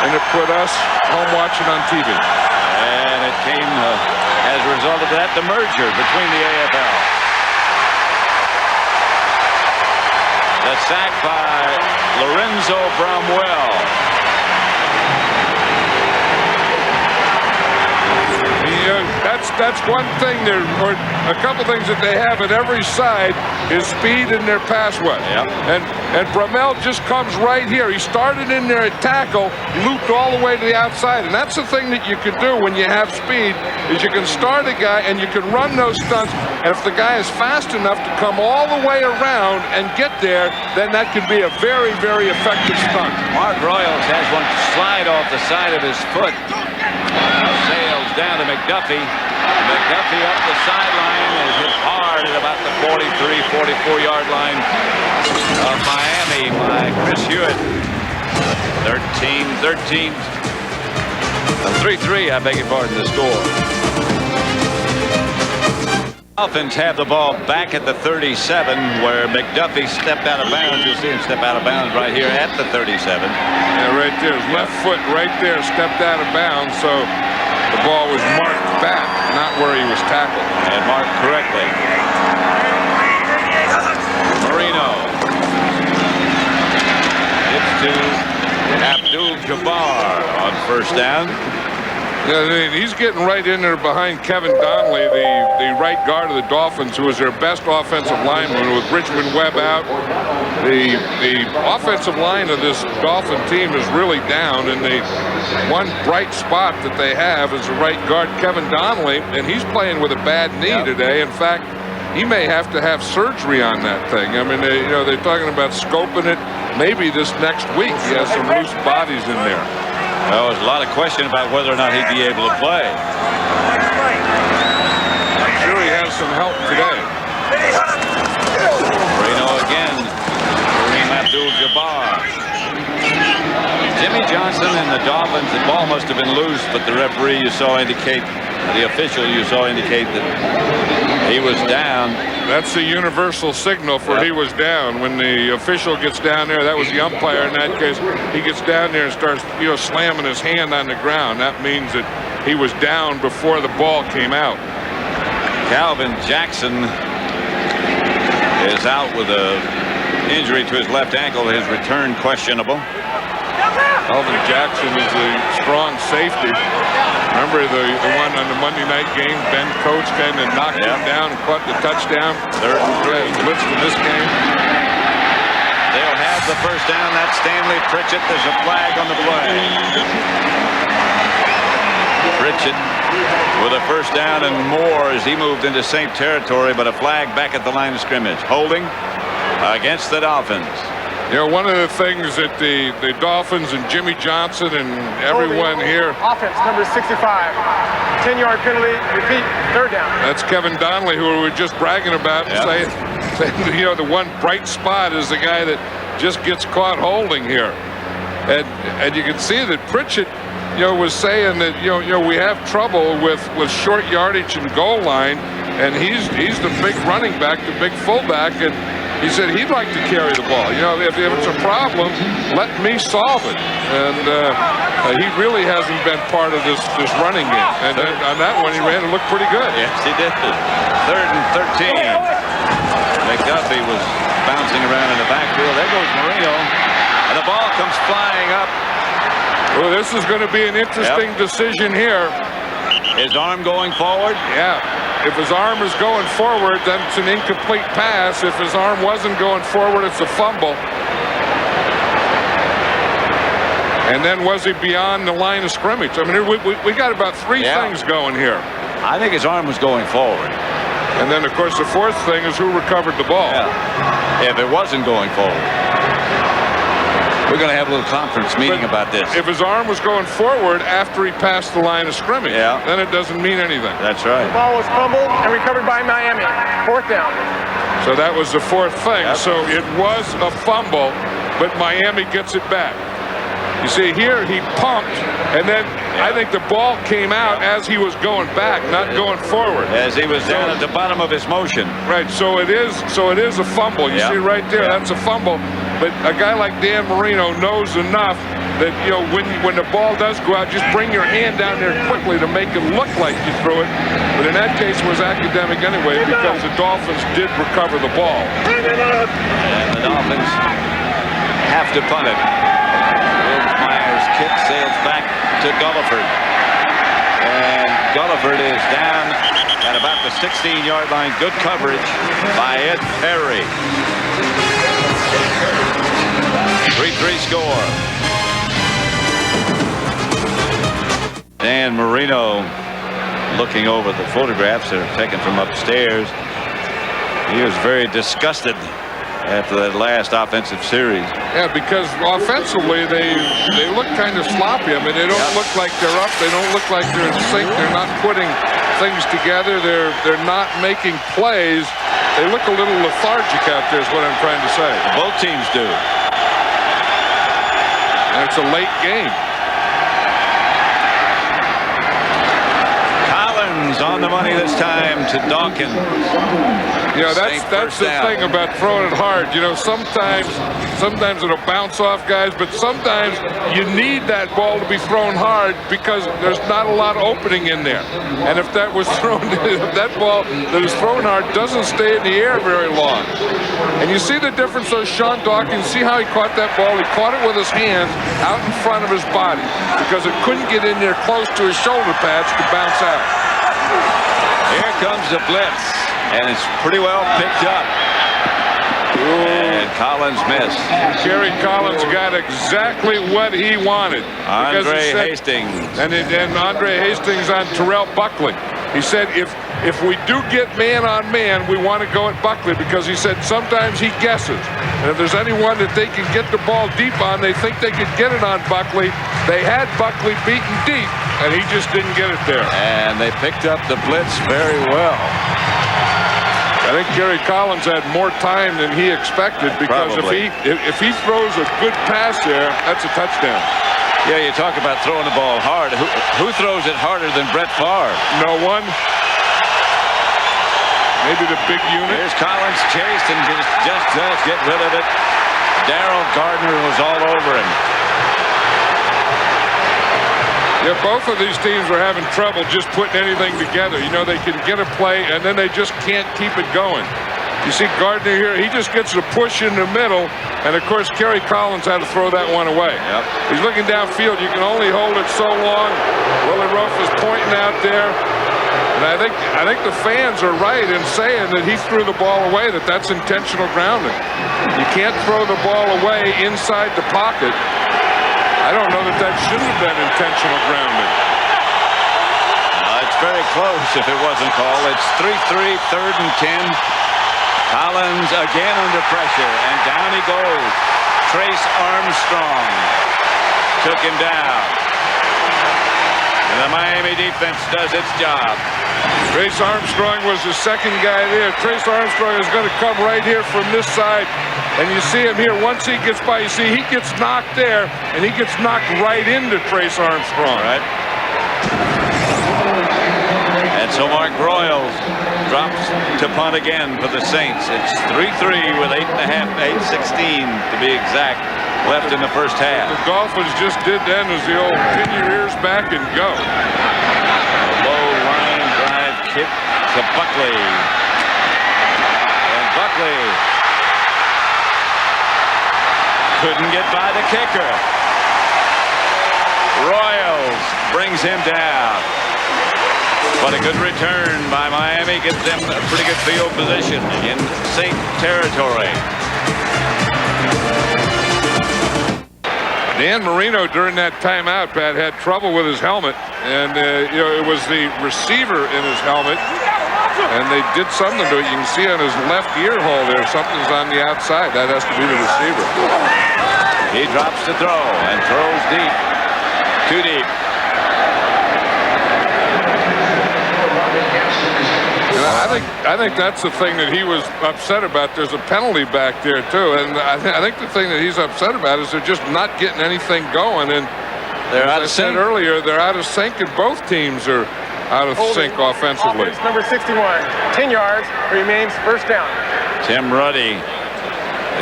and it put us home watching on TV. And it came as a result of that, the merger between the AFL. The sack by Lorenzo Bromwell. That's one thing there, or a couple things that they have at every side is speed in their pass rush. Yep. And Bromell just comes right here. He started in there at tackle, looped all the way to the outside, and that's the thing that you can do when you have speed, is you can start a guy and you can run those stunts, and if the guy is fast enough to come all the way around and get there, then that could be a very, very effective stunt. Mark Royals has one slide off the side of his foot. Sails down to McDuffie. McDuffie up the sideline is hit hard at about the 43, 44-yard line of Miami by Chris Hewitt. 3-3, I beg your pardon, the score. Dolphins have the ball back at the 37, where McDuffie stepped out of bounds. You'll see him step out of bounds right here at the 37. Yeah, right there. His left foot right there stepped out of bounds, so the ball was marked back, not where he was tackled. And marked correctly. Marino. It's to Abdul-Jabbar on first down. Yeah, he's getting right in there behind Kevin Donnelly, the right guard of the Dolphins, who was their best offensive lineman. With Richmond Webb out, the offensive line of this Dolphin team is really down, and the one bright spot that they have is the right guard, Kevin Donnelly, and he's playing with a bad knee today. In fact, he may have to have surgery on that thing. I mean, they're talking about scoping it maybe this next week. He has some loose bodies in there. Well, there's a lot of question about whether or not he'd be able to play. I'm sure he has some help today. Marino again. Kareem Abdul-Jabbar. Jimmy Johnson and the Dolphins, the ball must have been loose, but the referee you saw indicate, the official you saw indicate that he was down. That's the universal signal for he was down. When the official gets down there, that was the umpire in that case, he gets down there and starts, slamming his hand on the ground. That means that he was down before the ball came out. Calvin Jackson is out with an injury to his left ankle. His return questionable. Calvin Jackson is a strong safety. Remember the one on the Monday night game? Ben Coates kind of knocked him down and caught the touchdown. Third and three. Blitz in this game. They'll have the first down. That's Stanley Pritchett. There's a flag on the play. Pritchett with a first down and more as he moved into Saint territory, but a flag back at the line of scrimmage. Holding against the Dolphins. One of the things that the Dolphins and Jimmy Johnson and everyone here. Offense, number 65. 10-yard penalty. Repeat, third down. That's Kevin Donnelly, who we were just bragging about, saying, the one bright spot is the guy that just gets caught holding here. And you can see that Pritchett, was saying that, we have trouble with short yardage and goal line, and he's the big running back, the big fullback, and he said he'd like to carry the ball. If it's a problem, let me solve it. And he really hasn't been part of this running game. And on that one, he ran and looked pretty good. Yes, he did. Third and 13. McDuffie was bouncing around in the backfield. There goes Marino. And the ball comes flying up. Well, this is going to be an interesting decision here. His arm going forward? Yeah. If his arm is going forward, then it's an incomplete pass. If his arm wasn't going forward, it's a fumble. And then was he beyond the line of scrimmage? I mean, we got about three things going here. I think his arm was going forward. And then, of course, the fourth thing is who recovered the ball. Yeah. If it wasn't going forward. We're going to have a little conference meeting about this. If his arm was going forward after he passed the line of scrimmage, then it doesn't mean anything. That's right. The ball was fumbled and recovered by Miami. Fourth down. So that was the fourth thing. So it was a fumble, but Miami gets it back. You see here, he pumped, and then I think the ball came out as he was going back, not going forward. As he was down at the bottom of his motion. Right, so it is a fumble. You see right there, that's a fumble. But a guy like Dan Marino knows enough that, when the ball does go out, just bring your hand down there quickly to make it look like you threw it. But in that case, it was academic anyway, because the Dolphins did recover the ball. And the Dolphins have to punt it. Myers' kick sails back to Gulliford. And Gulliford is down at about the 16-yard line. Good coverage by Ed Perry. 3-3 score. Dan Marino looking over the photographs that are taken from upstairs. He was very disgusted after that last offensive series. Yeah, because offensively they look kind of sloppy. I mean, they don't look like they're up. They don't look like they're in sync. They're not putting things together. They're not making plays. They look a little lethargic out there is what I'm trying to say. Both teams do. And it's a late game. Collins on the money this time to Dawkins. That's the thing about throwing it hard. Sometimes it'll bounce off guys, but sometimes you need that ball to be thrown hard because there's not a lot of opening in there. And if that was thrown, if that ball that is thrown hard doesn't stay in the air very long. And you see the difference of Sean Dawkins. See how he caught that ball? He caught it with his hands out in front of his body because it couldn't get in there close to his shoulder pads to bounce out. Here comes the blitz. And it's pretty well picked up. And Collins missed. Kerry Collins got exactly what he wanted. Andre Hastings. And Andre Hastings on Terrell Buckley. He said if we do get man-on-man, we want to go at Buckley because he said sometimes he guesses. And if there's anyone that they can get the ball deep on, they think they could get it on Buckley. They had Buckley beaten deep, and he just didn't get it there. And they picked up the blitz very well. I think Gary Collins had more time than he expected, because if he throws a good pass there, that's a touchdown. Yeah, you talk about throwing the ball hard. Who throws it harder than Brett Favre? No one. Maybe the big unit. Here's Collins chased and just does get rid of it. Darrell Gardner was all over him. Yeah, both of these teams were having trouble just putting anything together. You know, they can get a play, and then they just can't keep it going. You see Gardner here, he just gets a push in the middle, and of course, Kerry Collins had to throw that one away. Yep. He's looking downfield. You can only hold it so long. Willie Roaf is pointing out there. And I think the fans are right in saying that he threw the ball away, that's intentional grounding. You can't throw the ball away inside the pocket. I don't know that shouldn't have been intentional grounding. It's very close if it wasn't called. It's 3-3, 3rd and 10. Collins again under pressure, and down he goes. Trace Armstrong took him down. And the Miami defense does its job. Trace Armstrong was the second guy there. Trace Armstrong is going to come right here from this side. And you see him here. Once he gets by, you see he gets knocked there, and he gets knocked right into Trace Armstrong. Right. And so Mark Broyles drops to punt again for the Saints. It's 3-3 with 8:16 to be exact left in the first half. The Dolphins just did then as the old pin your ears back and go. Low line drive kick to Buckley. And Buckley couldn't get by the kicker. Royals brings him down. But a good return by Miami gets them a pretty good field position in Saint territory. Dan Marino during that timeout, Pat, had trouble with his helmet, and you know, it was the receiver in his helmet, and they did something to it. You can see on his left ear hole there, something's on the outside. That has to be the receiver. He drops to throw and throws deep. Too deep. I think that's the thing that he was upset about. There's a penalty back there too, and I think the thing that he's upset about is they're just not getting anything going. And they're out of sync. Earlier, they're out of sync, and both teams are out of sync offensively. Offense number 61, 10 yards, remains first down. Tim Ruddy,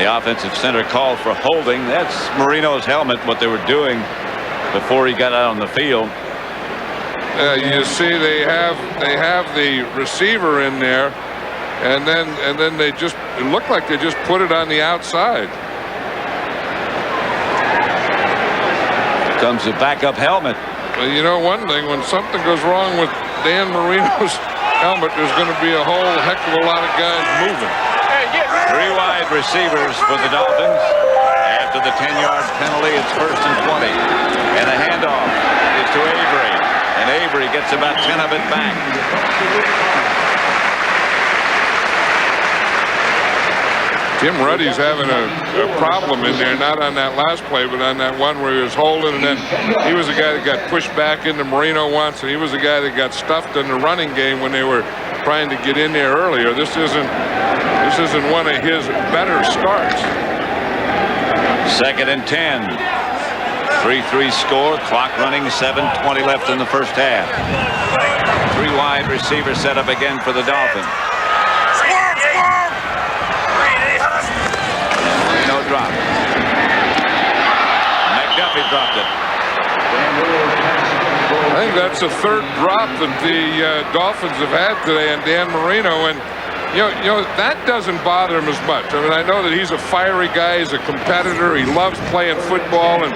the offensive center, called for holding. That's Marino's helmet, what they were doing before he got out on the field. You see, they have the receiver in there, and then they just, it looked like they just put it on the outside. Comes the backup helmet. Well, you know one thing, when something goes wrong with Dan Marino's helmet, there's going to be a whole heck of a lot of guys moving. 3 wide receivers for the Dolphins. After the 10-yard penalty, it's 1st and 20. And the handoff is to Avery. And Avery gets about 10 of it back. Tim Ruddy's having a problem in there, not on that last play, but on that one where he was holding, and then he was the guy that got pushed back into Marino once, and he was the guy that got stuffed in the running game when they were trying to get in there earlier. This isn't one of his better starts. 2nd and 10. 3-3 score. Clock running. 7:20 left in the first half. 3 wide receiver set up again for the Dolphins. Marino dropped. McDuffie dropped it. I think that's the 3rd drop that the Dolphins have had today on Dan Marino, and you know that doesn't bother him as much. I mean, I know that he's a fiery guy, he's a competitor, he loves playing football, and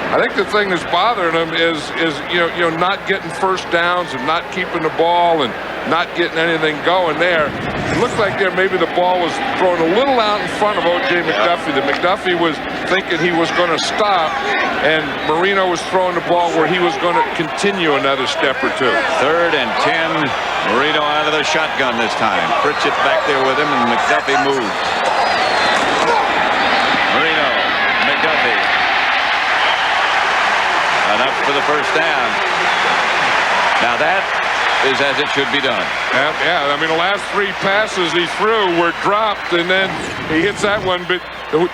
I think the thing that's bothering him is you know not getting first downs and not keeping the ball and not getting anything going there. It looked like there maybe the ball was thrown a little out in front of O.J. McDuffie. The McDuffie was thinking he was going to stop, and Marino was throwing the ball where he was going to continue another step or two. 3rd and 10. Marino out of the shotgun this time. Pritchett back there with him, and McDuffie moves. Marino, McDuffie. Enough for the first down. Now that is as it should be done. Yeah, I mean, the last 3 passes he threw were dropped, and then he hits that one. But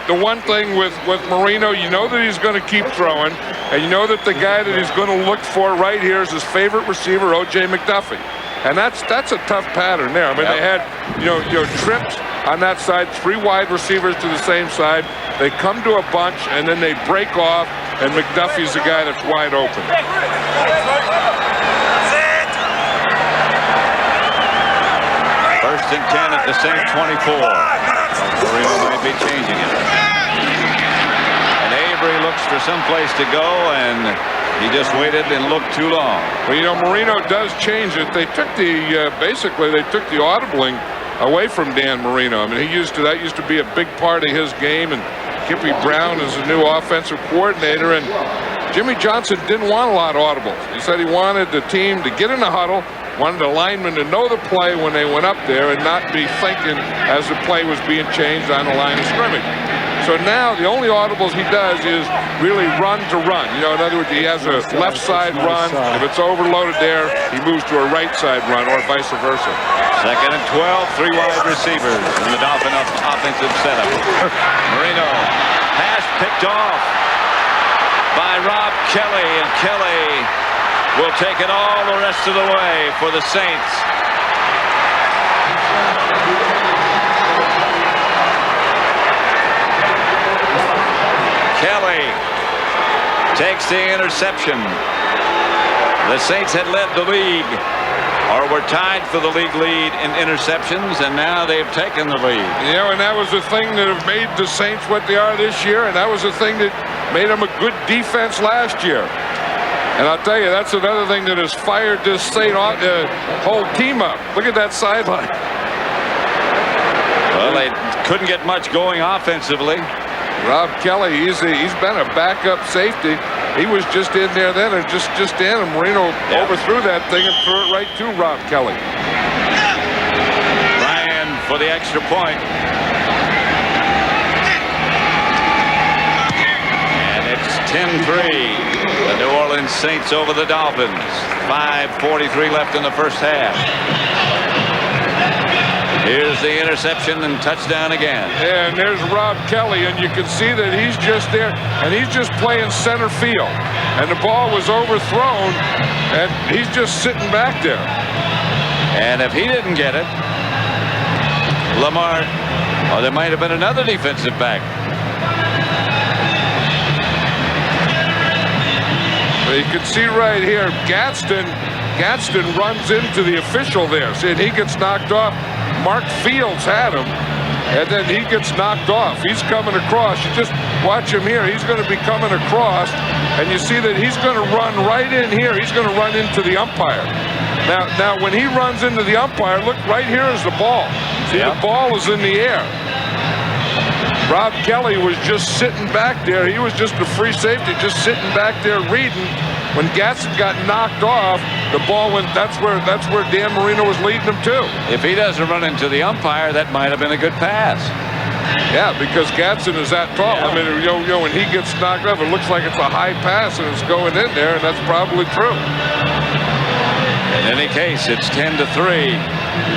the one thing with Marino, you know that he's going to keep throwing, and you know that the guy that he's going to look for right here is his favorite receiver, O.J. McDuffie. And that's a tough pattern there. I mean, they had, you know, trips on that side, 3 wide receivers to the same side. They come to a bunch, and then they break off, and McDuffie's the guy that's wide open. First and 10 at the Saints 24. Marino might be changing it. And Avery looks for some place to go, and he just waited and looked too long. Well, you know, Marino does change it. They took the basically they took the audibling away from Dan Marino. I mean, that used to be a big part of his game, and Kippy Brown is the new offensive coordinator, and Jimmy Johnson didn't want a lot of audibles. He said he wanted the team to get in the huddle, wanted the linemen to know the play when they went up there and not be thinking as the play was being changed on the line of scrimmage. So now the only audibles he does is really run to run. You know, in other words, he has a left side run. If it's overloaded there, he moves to a right side run, or vice versa. Second and 12, 3 wide receivers in the Dolphin offensive setup. Marino, pass picked off by Rob Kelly, and Kelly will take it all the rest of the way for the Saints. Kelly takes the interception. The Saints had led the league, or were tied for the league lead in interceptions, and now they've taken the lead. You know, and that was the thing that have made the Saints what they are this year, and that was the thing that made them a good defense last year. And I'll tell you, that's another thing that has fired this Saint whole team up. Look at that sideline. Well, they couldn't get much going offensively. Rob Kelly, he's been a backup safety. He was just in there then, and just in, and Marino overthrew that thing and threw it right to Rob Kelly. Ryan for the extra point. And it's 10-3. The New Orleans Saints over the Dolphins. 5:43 left in the first half. Here's the interception and touchdown again. And there's Rob Kelly, and you can see that he's just there, and he's just playing center field. And the ball was overthrown, and he's just sitting back there. And if he didn't get it, Lamar, oh, there might have been another defensive back. But you can see right here, Gadsden runs into the official there. See, and he gets knocked off. Mark Fields had him, and then he gets knocked off. He's coming across. You just watch him here. He's going to be coming across, and you see that he's going to run right in here. He's going to run into the umpire. Now, when he runs into the umpire, look, right here is the ball. See, the ball is in the air. Rob Kelly was just sitting back there. He was just a free safety, just sitting back there reading. When Gadsden got knocked off, the ball went. That's where Dan Marino was leading him to. If he doesn't run into the umpire, that might have been a good pass. Yeah, because Gadsden is that tall. I mean, you know, when he gets knocked off, it looks like it's a high pass and it's going in there, and that's probably true. In any case, it's 10-3.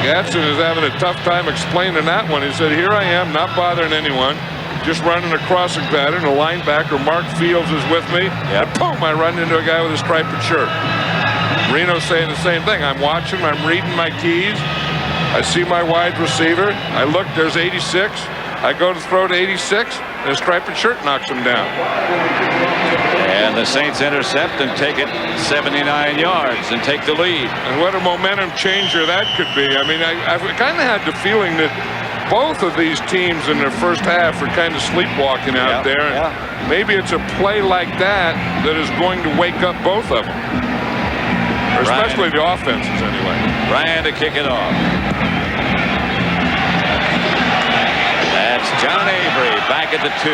Gadsden is having a tough time explaining that one. He said, "Here I am, not bothering anyone. Just running a crossing pattern. A linebacker, Mark Fields, is with me. And boom, I run into a guy with a striped shirt." Marino's saying the same thing. I'm watching, I'm reading my keys. I see my wide receiver. I look, there's 86. I go to throw to 86, and a striped shirt knocks him down. And the Saints intercept and take it 79 yards and take the lead. And what a momentum changer that could be. I mean, I kind of had the feeling that both of these teams in their first half are kind of sleepwalking out there. And maybe it's a play like that that is going to wake up both of them. Or especially the offenses, anyway. Ryan to kick it off. That's John Avery back at the 2.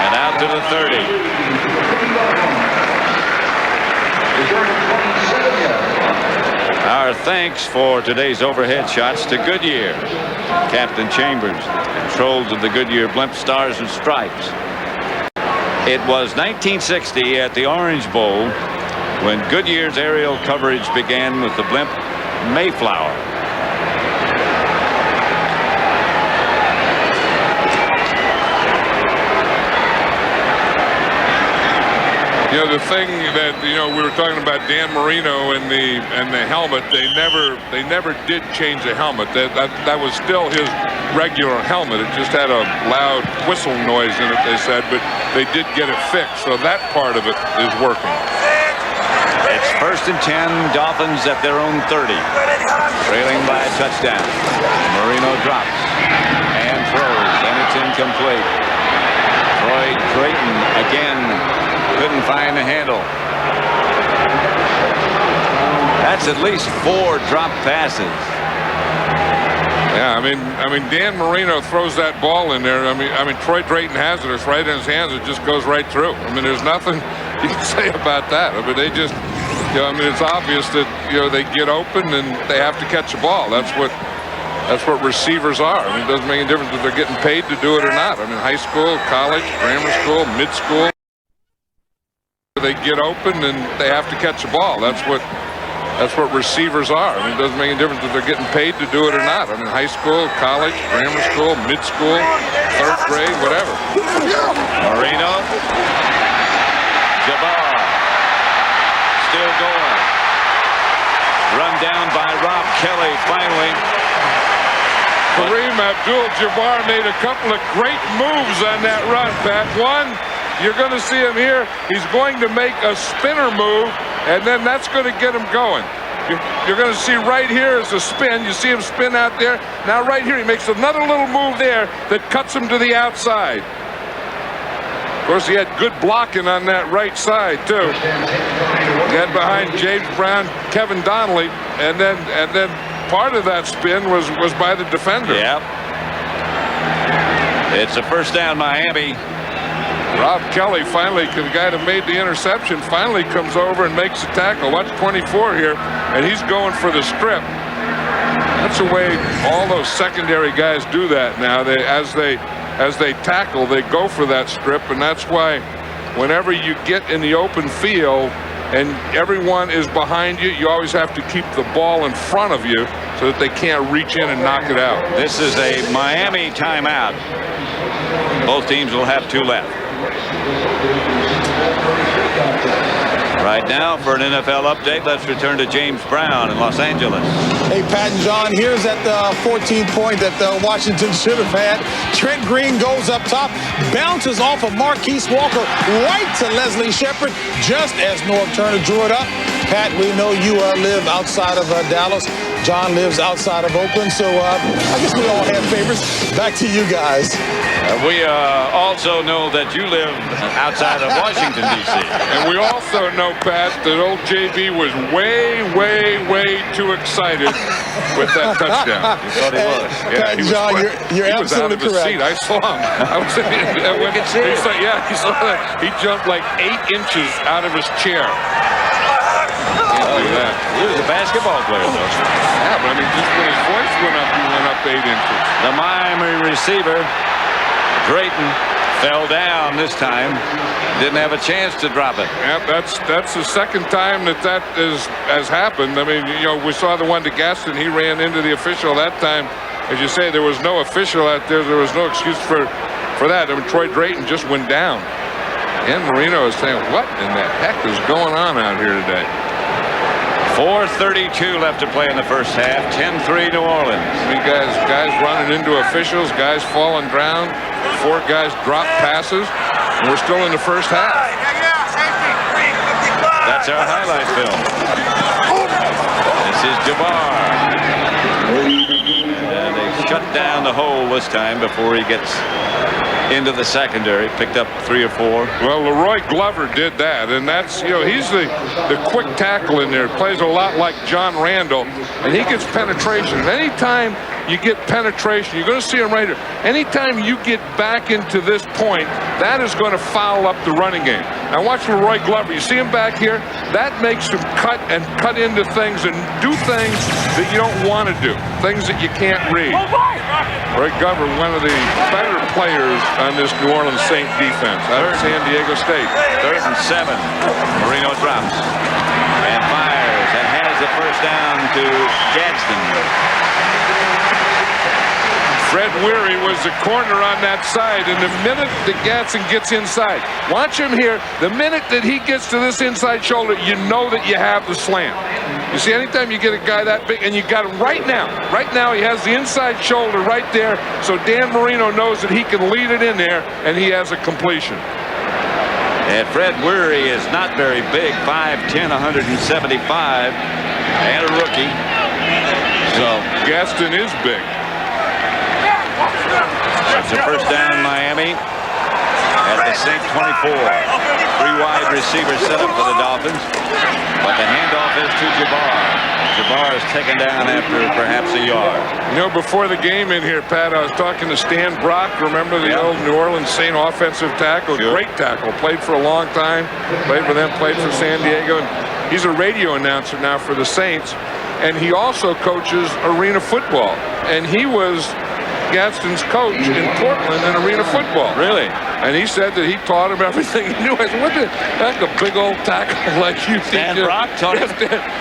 And out to the 30. Our thanks for today's overhead shots to Goodyear. Captain Chambers, controls of the Goodyear Blimp Stars and Stripes. It was 1960 at the Orange Bowl when Goodyear's aerial coverage began with the blimp Mayflower. You know, the thing that, you know, we were talking about Dan Marino and the helmet. They never did change the helmet. That was still his regular helmet. It just had a loud whistle noise in it, they said, but they did get it fixed. So that part of it is working. It's 1st and 10. Dolphins at their own 30, trailing by a touchdown. Marino drops and throws, and it's incomplete. Troy Drayton again couldn't find the handle. That's at least 4 drop passes. Yeah, I mean, Dan Marino throws that ball in there. I mean, Troy Drayton has it. It's right in his hands. It just goes right through. I mean, there's nothing you can say about that. I mean, they just, you know, I mean, it's obvious that, you know, they get open and they have to catch the ball. That's what receivers are. I mean, it doesn't make any difference if they're getting paid to do it or not. I mean, high school, college, grammar school, mid school. They get open and they have to catch the ball. That's what receivers are. I mean, it doesn't make any difference if they're getting paid to do it or not. I mean, high school, college, grammar school, mid school, 3rd grade, whatever. Marino. Jabbar. Still going. Run down by Rob Kelly finally. Kareem Abdul-Jabbar made a couple of great moves on that run, Pat. One, you're going to see him here. He's going to make a spinner move, and then that's going to get him going. You're going to see right here is a spin. You see him spin out there. Now right here, he makes another little move there that cuts him to the outside. Of course, he had good blocking on that right side, too. He had behind James Brown, Kevin Donnelly, and then part of that spin was by the defender. Yep. It's a 1st down, Miami. Rob Kelly finally, the guy that made the interception, finally comes over and makes a tackle. Watch 24 here, and he's going for the strip. That's the way all those secondary guys do that now. As they tackle, they go for that strip, and that's why whenever you get in the open field and everyone is behind you, you always have to keep the ball in front of you so that they can't reach in and knock it out. This is a Miami timeout. Both teams will have 2 left. Right now, for an NFL update, let's return to James Brown in Los Angeles. Hey, Pat and John, here's at the 14th point that Washington should have had. Trent Green goes up top, bounces off of Marquise Walker right to Leslie Shepard, just as Norv Turner drew it up. Pat, we know you live outside of Dallas. John lives outside of Oakland, so I guess we all have favorites. Back to you guys. We also know that you live outside of Washington, D.C. And we also know, Pat, that old JB was way, way, way too excited with that touchdown. You thought he was. Yeah, Pat and John, you're absolutely correct. I saw him. You can see it. He saw that. He jumped like 8 inches out of his chair. He was a basketball player, though. Yeah, but I mean, just when his voice went up, he went up 8 inches. The Miami receiver, Drayton, fell down this time. Didn't have a chance to drop it. Yeah, that's the 2nd time that has happened. I mean, you know, we saw the one to Gaston. He ran into the official that time. As you say, there was no official out there. There was no excuse for that. I mean, Troy Drayton just went down. And Marino is saying, what in the heck is going on out here today? 4:32 left to play in the first half. 10-3 New Orleans. I mean, guys running into officials, guys falling down, 4 guys drop passes, and we're still in the first half. That's our highlight film. This is Jabbar. And they shut down the hole this time before he gets into the secondary. Picked up 3 or 4. Well, Leroy Glover did that, and that's, you know, he's the quick tackle in there. Plays a lot like John Randall, and he gets penetration. Anytime you get penetration, you're going to see him right here. Anytime you get back into this point, that is going to foul up the running game. Now watch Roy Glover. You see him back here? That makes him cut into things and do things that you don't want to do, things that you can't read. Roy Glover, one of the better players on this New Orleans Saint defense out of San Diego State. 3rd and 7. Marino drops and fires and has the first down to Gadsden. Fred Weary was the corner on that side, and the minute that Gadsden gets inside, watch him here, the minute that he gets to this inside shoulder, you know that you have the slant. You see, anytime you get a guy that big, and you got him right now he has the inside shoulder right there, so Dan Marino knows that he can lead it in there, and he has a completion. And Fred Weary is not very big, 5'10", 175, and a rookie. So Gadsden is big. It's a first down, Miami, at the Saint 24. 3 wide receivers set up for the Dolphins, but the handoff is to Jabbar. Jabbar is taken down after perhaps a yard. You know, before the game in here, Pat, I was talking to Stan Brock. Remember the old New Orleans Saint offensive tackle? Sure. Great tackle. Played for a long time. Played for them, played for San Diego. And he's a radio announcer now for the Saints. And he also coaches arena football. And he was Gadsden's coach in Portland in arena football. Really? And he said that he taught him everything he knew. I said, what the heck, a big old tackle like you Stan Brock taught him?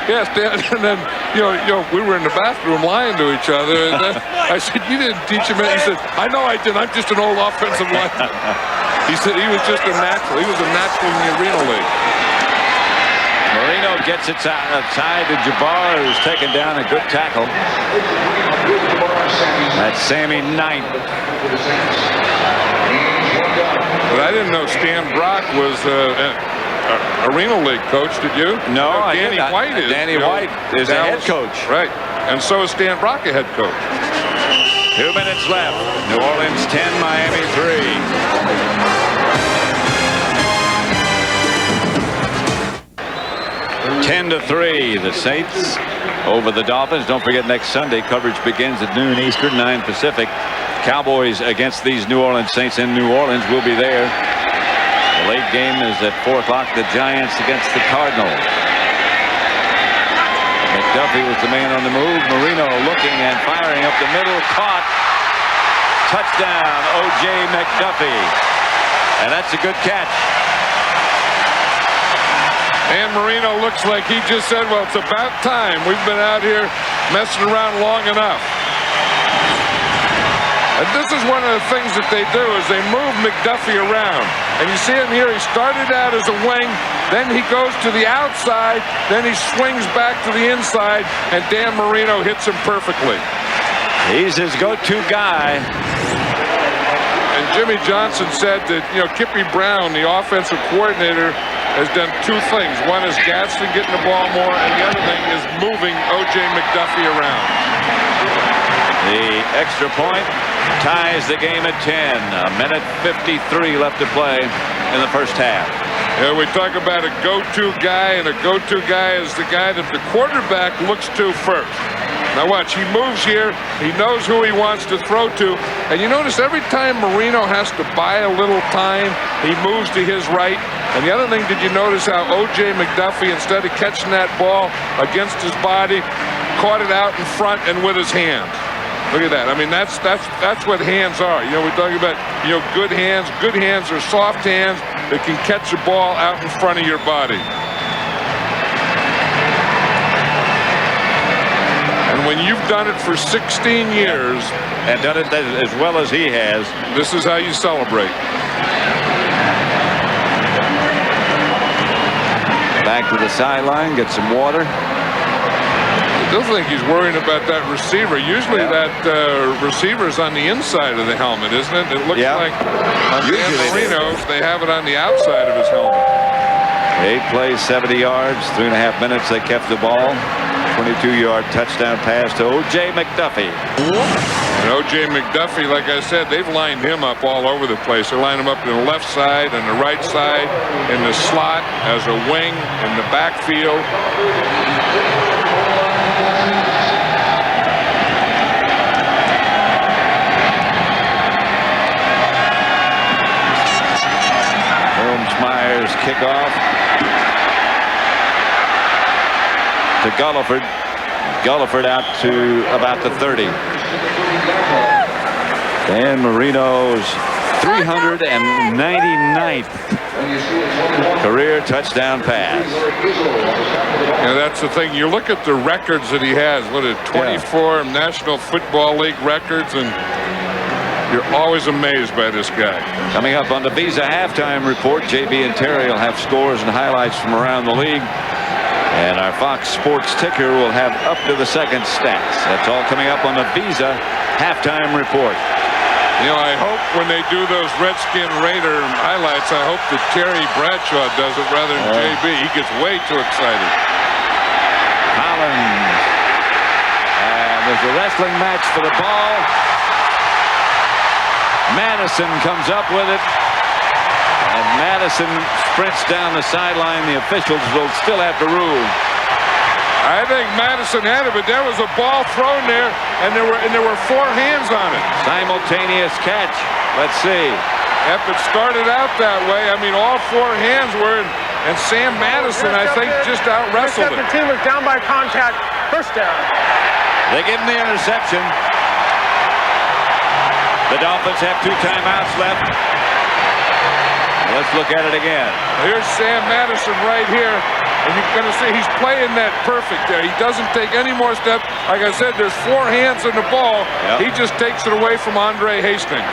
Yes, Stan. And then, you know, we were in the bathroom lying to each other. And then I said, you didn't teach him it. He said, I know I didn't. I'm just an old offensive lineman. He said he was just a natural. He was a natural in the arena league. Marino gets it outside to Jabbar, who's taken down. A good tackle. That's Sammy Knight. But I didn't know Stan Brock was arena league coach. Did you? No, I Danny didn't. White is. Danny White is the head coach. Right. And so is Stan Brock a head coach. 2 minutes left. New Orleans 10, Miami 3. 10-3, the Saints over the Dolphins. Don't forget, next Sunday, coverage begins at noon Eastern, 9 Pacific. Cowboys against these New Orleans Saints in New Orleans. We'll be there. The late game is at 4 o'clock. The Giants against the Cardinals. McDuffie was the man on the move. Marino looking and firing up the middle. Caught. Touchdown, O.J. McDuffie. And that's a good catch. And Marino looks like he just said, well, it's about time. We've been out here messing around long enough. And this is one of the things that they do is they move McDuffie around. And you see him here, he started out as a wing, then he goes to the outside, then he swings back to the inside, and Dan Marino hits him perfectly. He's his go-to guy. And Jimmy Johnson said that, you know, Kippy Brown, the offensive coordinator, has done 2 things. One is Gadsden getting the ball more, and the other thing is moving O.J. McDuffie around. The extra point ties the game at 10. A minute 53 left to play in the first half. Yeah, we talk about a go-to guy, and a go-to guy is the guy that the quarterback looks to first. Now watch, he moves here, he knows who he wants to throw to, and you notice every time Marino has to buy a little time, he moves to his right. And the other thing, did you notice how O.J. McDuffie, instead of catching that ball against his body, caught it out in front and with his hands? Look at that. I mean, that's what hands are. You know, we're talking about, you know, good hands. Good hands are soft hands that can catch a ball out in front of your body. And when you've done it for 16 years, and done it as well as he has, this is how you celebrate. Back to the sideline, get some water. I still think he's worrying about that receiver. Usually that receiver's on the inside of the helmet, isn't it? It looks like on Dan Marino, they have it on the outside of his helmet. 8 plays, 70 yards, 3.5 minutes they kept the ball. 22-yard touchdown pass to O.J. McDuffie. And O.J. McDuffie, like I said, they've lined him up all over the place. They line him up in the left side and the right side, in the slot, as a wing, in the backfield. kickoff to Gulliford. Gulliford out to about the 30. Dan Marino's 399th career touchdown pass. And that's the thing. You look at the records that he has. What is 24 National Football League records, and you're always amazed by this guy. Coming up on the Visa halftime report, JB and Terry will have scores and highlights from around the league. And our Fox Sports ticker will have up to the second stats. That's all coming up on the Visa halftime report. You know, I hope when they do those Redskin Raider highlights, I hope that Terry Bradshaw does it rather than JB. He gets way too excited. Collins. And there's a wrestling match for the ball. Madison comes up with it. And Madison sprints down the sideline. The officials will still have to rule. I think Madison had it, but there was a ball thrown there, and there were 4 hands on it. Simultaneous catch. Let's see. If it started out that way, I mean, all 4 hands were in, and Sam Madison, I think, just out-wrestled it. The team was down by contact. First down. They give him the interception. The Dolphins have 2 timeouts left. Let's look at it again. Here's Sam Madison right here. And you're going to see he's playing that perfect there. He doesn't take any more steps. Like I said, there's 4 hands in the ball. Yep. He just takes it away from Andre Hastings.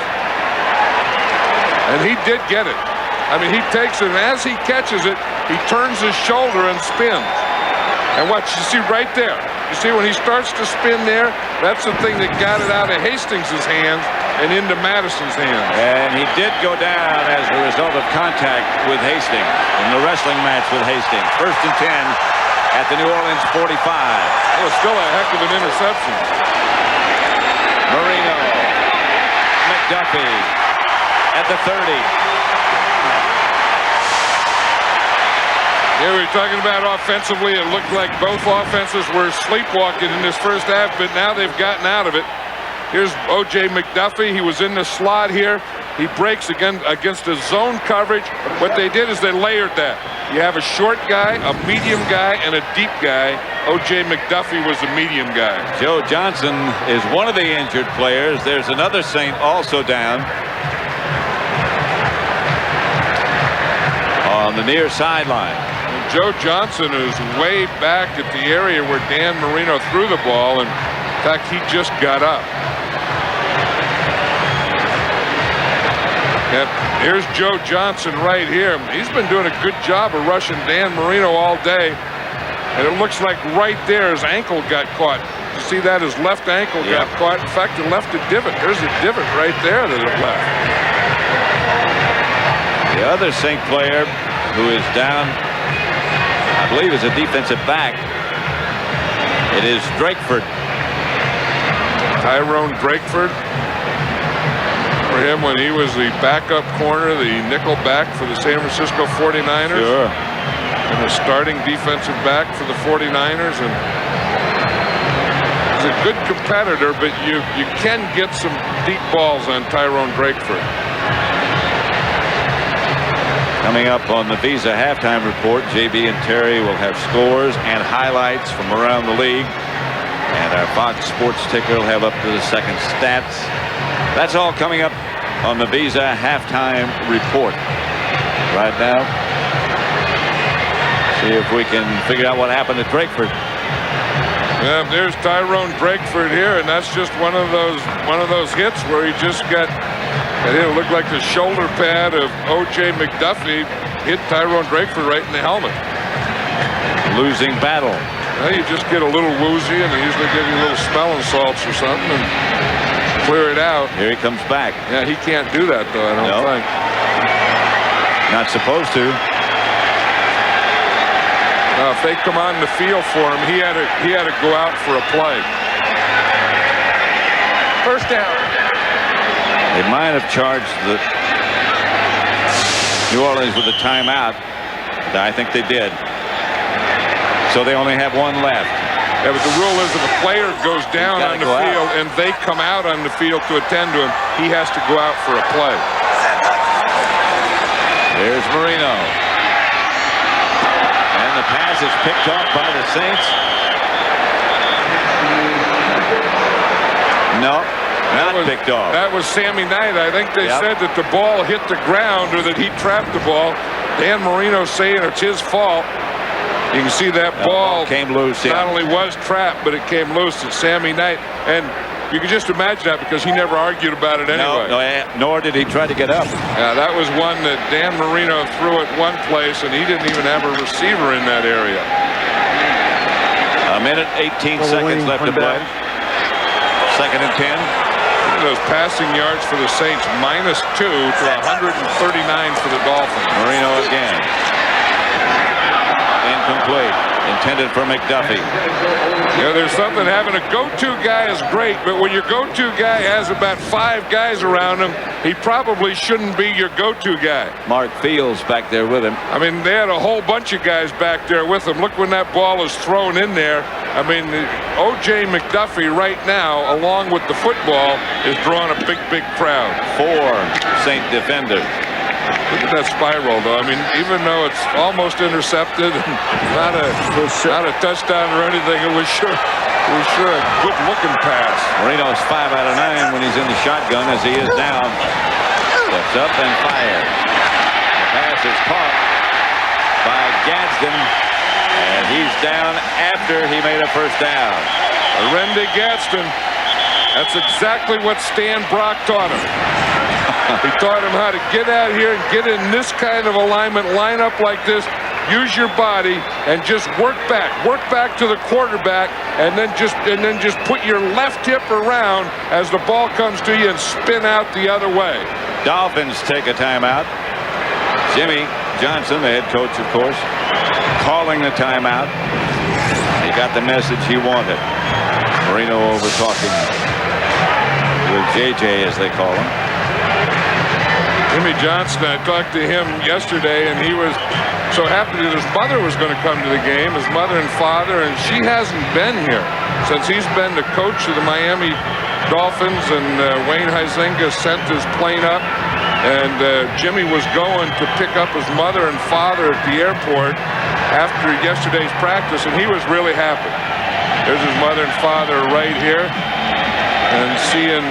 And he did get it. I mean, he takes it, and as he catches it, he turns his shoulder and spins. And what you see right there, you see when he starts to spin there, that's the thing that got it out of Hastings' hands and into Madison's hands. And he did go down as a result of contact with Hastings in the wrestling match with Hastings. 1st and 10 at the New Orleans 45. It was still a heck of an interception. Marino. McDuffie at the 30. Yeah, we were talking about offensively. It looked like both offenses were sleepwalking in this first half, but now they've gotten out of it. Here's O.J. McDuffie. He was in the slot here. He breaks again against the zone coverage. What they did is they layered that. You have a short guy, a medium guy, and a deep guy. O.J. McDuffie was the medium guy. Joe Johnson is one of the injured players. There's another Saint also down on the near sideline. Joe Johnson is way back at the area where Dan Marino threw the ball, and in fact, he just got up. And here's Joe Johnson right here. He's been doing a good job of rushing Dan Marino all day, and it looks like right there his ankle got caught. You see that? His left ankle got caught. In fact, it left a divot. There's a divot right there that it left. The other Saint player who is down, I believe, is a defensive back. It is Drakeford. Tyrone Drakeford. For him when he was the backup corner, the nickel back for the San Francisco 49ers. Sure. And the starting defensive back for the 49ers. And he's a good competitor, but you can get some deep balls on Tyrone Drakeford. Coming up on the Visa halftime report, JB and Terry will have scores and highlights from around the league. And our Fox Sports ticker will have up to the second stats. That's all coming up on the Visa halftime report. Right now, see if we can figure out what happened to Drakeford. Yeah, there's Tyrone Drakeford here, and that's just one of those hits where he just got. It looked like the shoulder pad of O.J. McDuffie hit Tyrone Drakeford right in the helmet. Losing battle. Well, you just get a little woozy, and they usually give you little smelling salts or something and clear it out. Here he comes back. Yeah, he can't do that, though, I don't think. Not supposed to. Now, if they come on the field for him, he had to go out for a play. First down. They might have charged the New Orleans with a timeout. I think they did. So they only have one left. Yeah, but the rule is if a player goes down on the field and they come out on the field to attend to him, he has to go out for a play. There's Marino. pass is picked off by the Saints. No, not picked off. That was Sammy Knight. I think they said that the ball hit the ground or that he trapped the ball. Dan Marino saying it's his fault. You can see that ball came loose. Not only was trapped, but it came loose at Sammy Knight. And you can just imagine that because he never argued about it anyway. No, nor did he try to get up. Yeah, that was one that Dan Marino threw at one place, and he didn't even have a receiver in that area. A minute, 18 seconds left to play. Second and 10. Look at those passing yards for the Saints, -2 to 139 for the Dolphins. Marino again. Incomplete. Intended for McDuffie. Yeah, there's something. Having a go-to guy is great, but when your go-to guy has about 5 guys around him, he probably shouldn't be your go-to guy. Mark Fields back there with him. I mean, they had a whole bunch of guys back there with him. Look when that ball is thrown in there. I mean, O.J. McDuffie right now, along with the football, is drawing a big, big crowd. 4 Saint defenders. Look at that spiral, though. I mean, even though it's almost intercepted and not a touchdown or anything, it was sure a good-looking pass. Marino's 5 out of 9 when he's in the shotgun, as he is now. Steps up and fires. The pass is caught by Gadsden, and he's down after he made a first down. Randy Gadsden. That's exactly what Stan Brock taught him. He taught him how to get out here and get in this kind of alignment, line up like this, use your body, and just work back to the quarterback, and then just put your left hip around as the ball comes to you and spin out the other way. Dolphins take a timeout. Jimmy Johnson, the head coach, of course, calling the timeout. He got the message he wanted. Marino over talking with JJ, as they call him. Jimmy Johnson, I talked to him yesterday, and he was so happy that his mother was going to come to the game, his mother and father, and she hasn't been here since he's been the coach of the Miami Dolphins, and Wayne Huizenga sent his plane up, and Jimmy was going to pick up his mother and father at the airport after yesterday's practice, and he was really happy. There's his mother and father right here, and seeing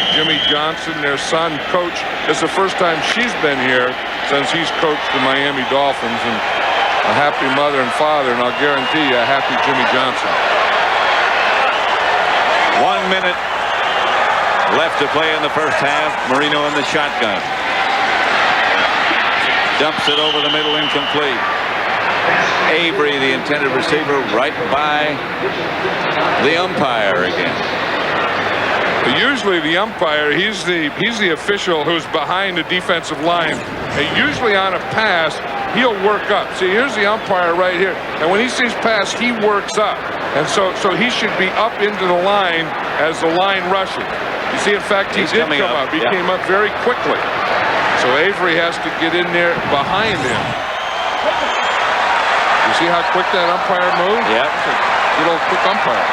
Jimmy Johnson, their son, coach. It's the first time she's been here since he's coached the Miami Dolphins, and a happy mother and father, and I'll guarantee you a happy Jimmy Johnson. 1 minute left to play in the first half. Marino in the shotgun. Dumps it over the middle, incomplete. Avery, the intended receiver, right by the umpire again. Usually the umpire, he's the official who's behind the defensive line, and usually on a pass he'll work up. See, here's the umpire right here, and when he sees pass, he works up, and so he should be up into the line as the line rushes. You see, in fact, he did come up. He came up very quickly, so Avery has to get in there behind him. You see how quick that umpire moved? Yeah. Good old quick umpire.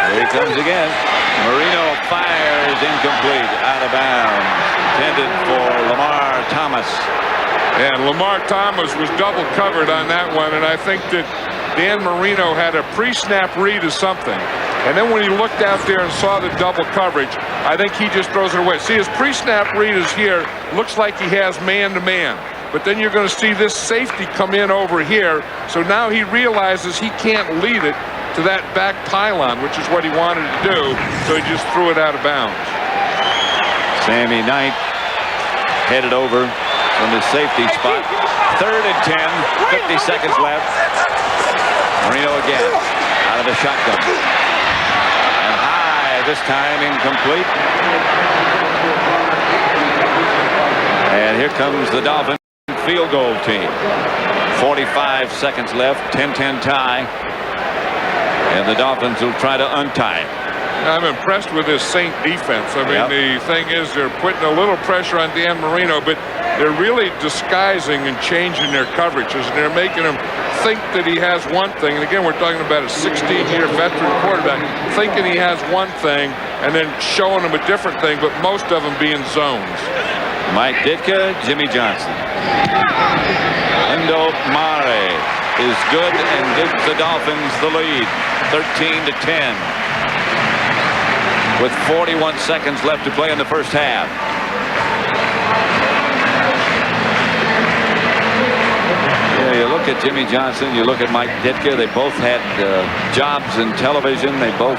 Here he comes again. Marino fires incomplete, out of bounds. Intended for Lamar Thomas. And Lamar Thomas was double covered on that one, and I think that Dan Marino had a pre-snap read of something. And then when he looked out there and saw the double coverage, I think he just throws it away. See, his pre-snap read is here. Looks like he has man-to-man. But then you're going to see this safety come in over here. So now he realizes he can't lead it to that back pylon, which is what he wanted to do. So he just threw it out of bounds. Sammy Knight headed over from his safety spot. 3rd and 10, 50 seconds left. Marino again, out of the shotgun. And high, this time incomplete. And here comes the Dolphins field goal team. 45 seconds left, 10-10 tie. And the Dolphins will try to untie it. I'm impressed with this Saint defense. I mean, the thing is, they're putting a little pressure on Dan Marino, but they're really disguising and changing their coverages, and they're making him think that he has one thing. And again, we're talking about a 16-year veteran quarterback thinking he has one thing and then showing him a different thing, but most of them being zones. Mike Ditka, Jimmy Johnson. Endo Mare is good and gives the Dolphins the lead, 13-10. With 41 seconds left to play in the first half. Yeah, you look at Jimmy Johnson, you look at Mike Ditka. They both had jobs in television. They both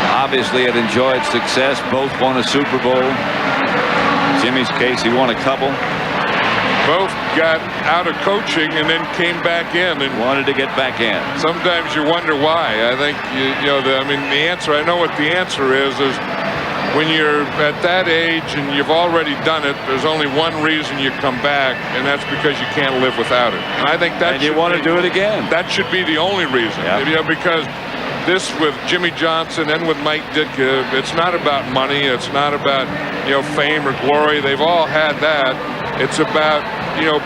obviously had enjoyed success. Both won a Super Bowl. In Jimmy's case, he won a couple. Both got out of coaching and then came back in and wanted to get back in. Sometimes you wonder why. I think the answer. I know what the answer is when you're at that age and you've already done it. There's only one reason you come back, and that's because you can't live without it. And I think that you want to do it again. That should be the only reason. Yep. Because this with Jimmy Johnson and with Mike Ditka, it's not about money. It's not about fame or glory. They've all had that. It's about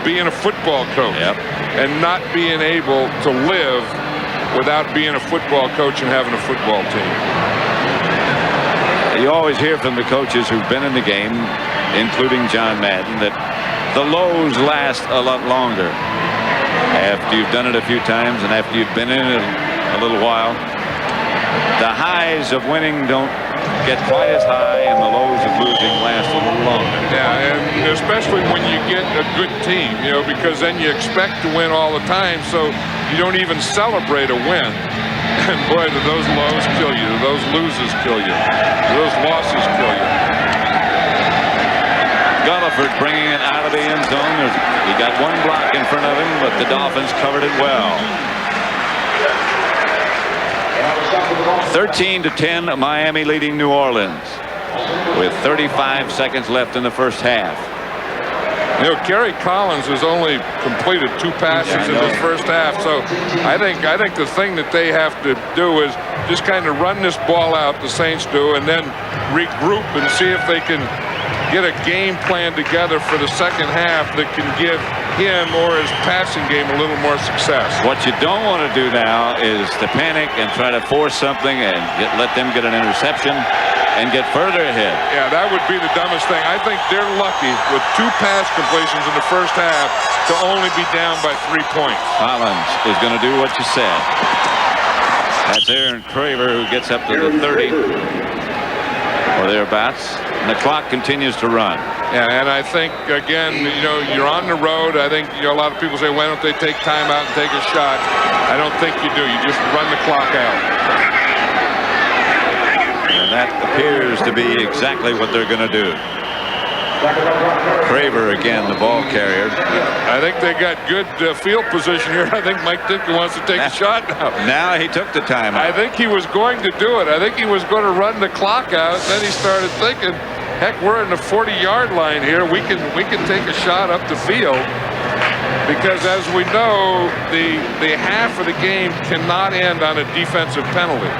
being a football coach and not being able to live without being a football coach and having a football team. You always hear from the coaches who've been in the game, including John Madden, that the lows last a lot longer after you've done it a few times and after you've been in it a little while. The highs of winning don't get quite as high, and the lows of losing last a little longer. Yeah, and especially when you get a good team, because then you expect to win all the time, so you don't even celebrate a win. And boy, do those lows kill you. Do those losses kill you. Do those losses kill you. Gulliford bringing it out of the end zone. He got one block in front of him, but the Dolphins covered it well. 13-10, Miami leading New Orleans with 35 seconds left in the first half. Gary Collins has only completed 2 passes in this first half, so I think the thing that they have to do is just kind of run this ball out, the Saints do, and then regroup and see if they can get a game plan together for the second half that can give him or his passing game a little more success. What you don't want to do now is to panic and try to force something and let them get an interception and get further ahead. Yeah, that would be the dumbest thing. I think they're lucky with 2 pass completions in the first half to only be down by 3 points. Collins is going to do what you said. That's Aaron Craver who gets up to the 30 or thereabouts. And the clock continues to run. Yeah, and I think, again, you're on the road. I think, a lot of people say, why don't they take time out and take a shot? I don't think you do. You just run the clock out. And that appears to be exactly what they're going to do. Craver again, the ball carrier. I think they got good field position here. I think Mike Ditka wants to take a shot now. Now he took the time out. I think he was going to do it. I think he was going to run the clock out. Then he started thinking, heck, we're in the 40-yard line here. We can take a shot up the field. Because as we know, the half of the game cannot end on a defensive penalty.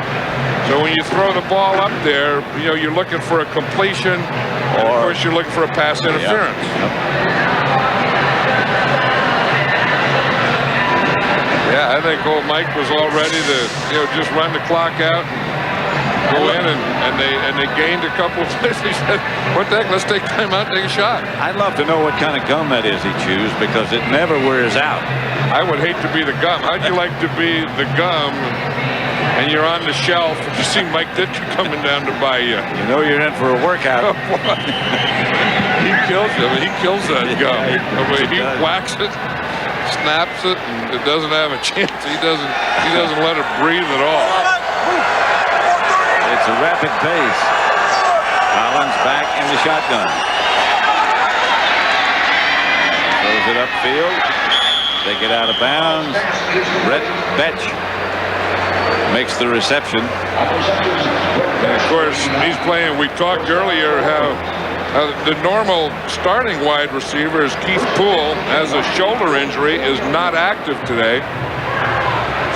So when you throw the ball up there, you're looking for a completion, and of course you're looking for a pass interference. Yeah, I think old Mike was all ready to just run the clock out and go in, and they gained a couple of plays. He said, what the heck, let's take time out and take a shot. I'd love to know what kind of gum that is he chews, because it never wears out. I would hate to be the gum. How'd you like to be the gum and you're on the shelf and you see Mike Ditka coming down to buy you? You know you're in for a workout. He kills you. I mean, he kills that gum. He whacks it, snaps it, and it doesn't have a chance. He doesn't let it breathe at all. It's a rapid pace. Collins back in the shotgun. Throws it upfield. They get out of bounds. Brett Betch makes the reception. And of course, he's playing. We talked earlier how the normal starting wide receiver is Keith Poole, has a shoulder injury, is not active today.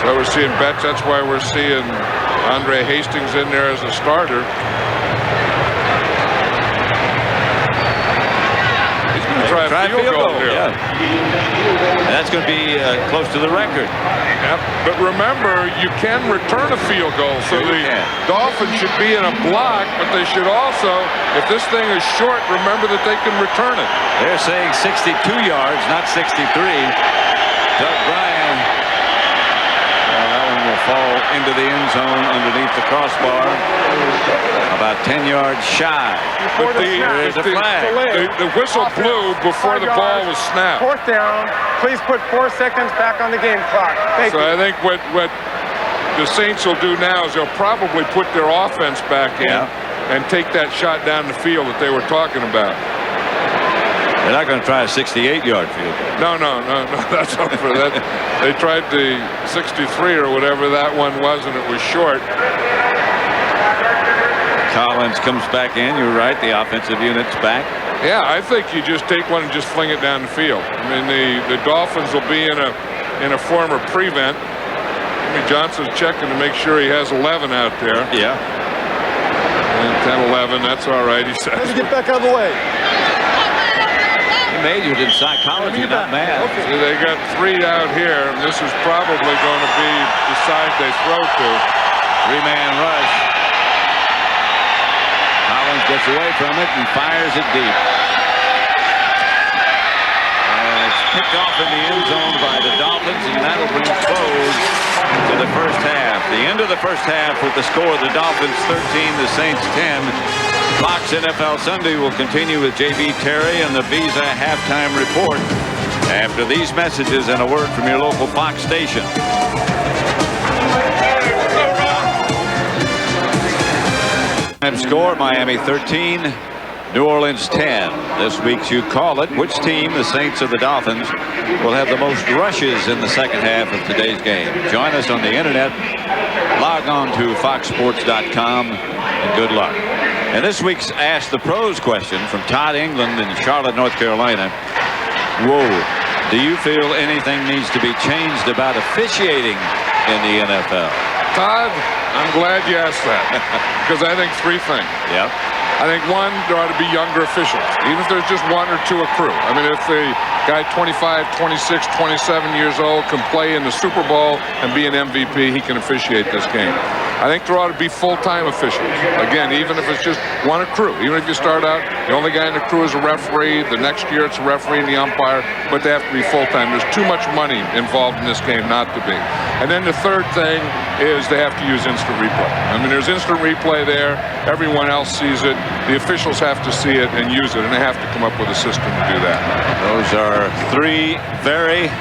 So we're seeing Betch. That's why we're seeing Andre Hastings in there as a starter. try a field goal here. Yeah. And that's going to be close to the record. Yep. But remember, you can return a field goal. So the Dolphins should be in a block, but they should also, if this thing is short, remember that they can return it. They're saying 62 yards, not 63. Doug Bryan. That one will fall into the end zone underneath the crossbar. About 10 yards shy. But there's a flag. The whistle blew before the ball was snapped. Fourth down. Please put 4 seconds back on the game clock. Thank you. I think what the Saints will do now is they'll probably put their offense back in and take that shot down the field that they were talking about. They're not going to try a 68-yard field. No. That's not for that. They tried the 63 or whatever that one was, and it was short. Collins comes back in. You're right. The offensive unit's back. Yeah, I think you just take one and just fling it down the field. I mean, the Dolphins will be in a form of prevent. Jimmy Johnson's checking to make sure he has 11 out there. Yeah. And 10-11. That's all right. He says. Let's get back out of the way. Majored in psychology, not math. So they got 3 out here, and this is probably going to be the side they throw to. 3-man rush. Collins gets away from it and fires it deep. It's picked off in the end zone by the Dolphins, and that'll bring close to the first half. The end of the first half with the score: the Dolphins 13, the Saints 10. Fox NFL Sunday will continue with J.B. Terry and the Visa halftime report after these messages and a word from your local Fox station. Score: Miami 13, New Orleans 10. This week's You Call It. Which team, the Saints or the Dolphins, will have the most rushes in the second half of today's game? Join us on the internet. Log on to foxsports.com and good luck. And this week's Ask the Pros question from Todd England in Charlotte, North Carolina. Whoa. Do you feel anything needs to be changed about officiating in the NFL? Todd, I'm glad you asked that, because I think 3 things. Yep. I think 1, there ought to be younger officials, even if there's just 1 or 2 a crew. I mean, if the guy 25, 26, 27 years old can play in the Super Bowl and be an MVP, he can officiate this game. I think there ought to be full-time officials. Again, even if it's just 1 a crew. Even if you start out, the only guy in the crew is a referee. The next year it's a referee and the umpire, but they have to be full-time. There's too much money involved in this game not to be. And then the third thing is they have to use instant replay. I mean, there's instant replay there. Everyone else sees it. The officials have to see it and use it, and they have to come up with a system to do that. Those are 3 very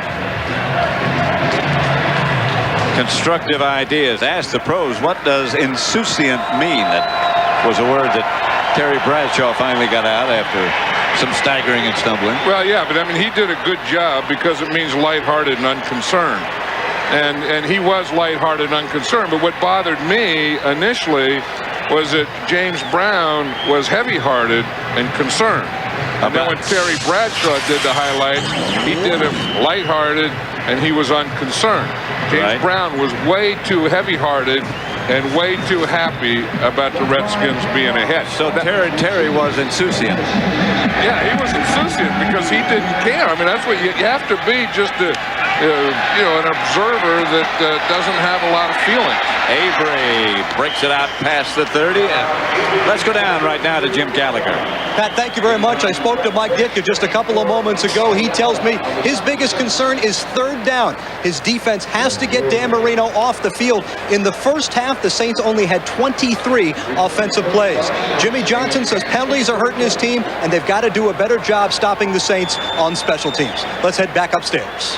constructive ideas. Ask the pros, what does insouciant mean? That was a word that Terry Bradshaw finally got out after some staggering and stumbling. Well, yeah, but I mean, he did a good job because it means lighthearted and unconcerned. And he was lighthearted and unconcerned. But what bothered me initially was that James Brown was heavy-hearted and concerned. And then when Terry Bradshaw did the highlight, he did him lighthearted and he was unconcerned. James Brown was way too heavy-hearted and way too happy about the Redskins being ahead. So Terry was insouciant. Yeah, he was insouciant because he didn't care. I mean, that's what you have to be, just a, an observer that doesn't have a lot of feelings. Avery breaks it out past the 30. Let's go down right now to Jim Gallagher. Pat, thank you very much. I spoke to Mike Ditka just a couple of moments ago. He tells me his biggest concern is 3rd down. His defense has to get Dan Marino off the field. In the first half, the Saints only had 23 offensive plays. Jimmy Johnson says penalties are hurting his team, and they've got to do a better job stopping the Saints on special teams. Let's head back upstairs.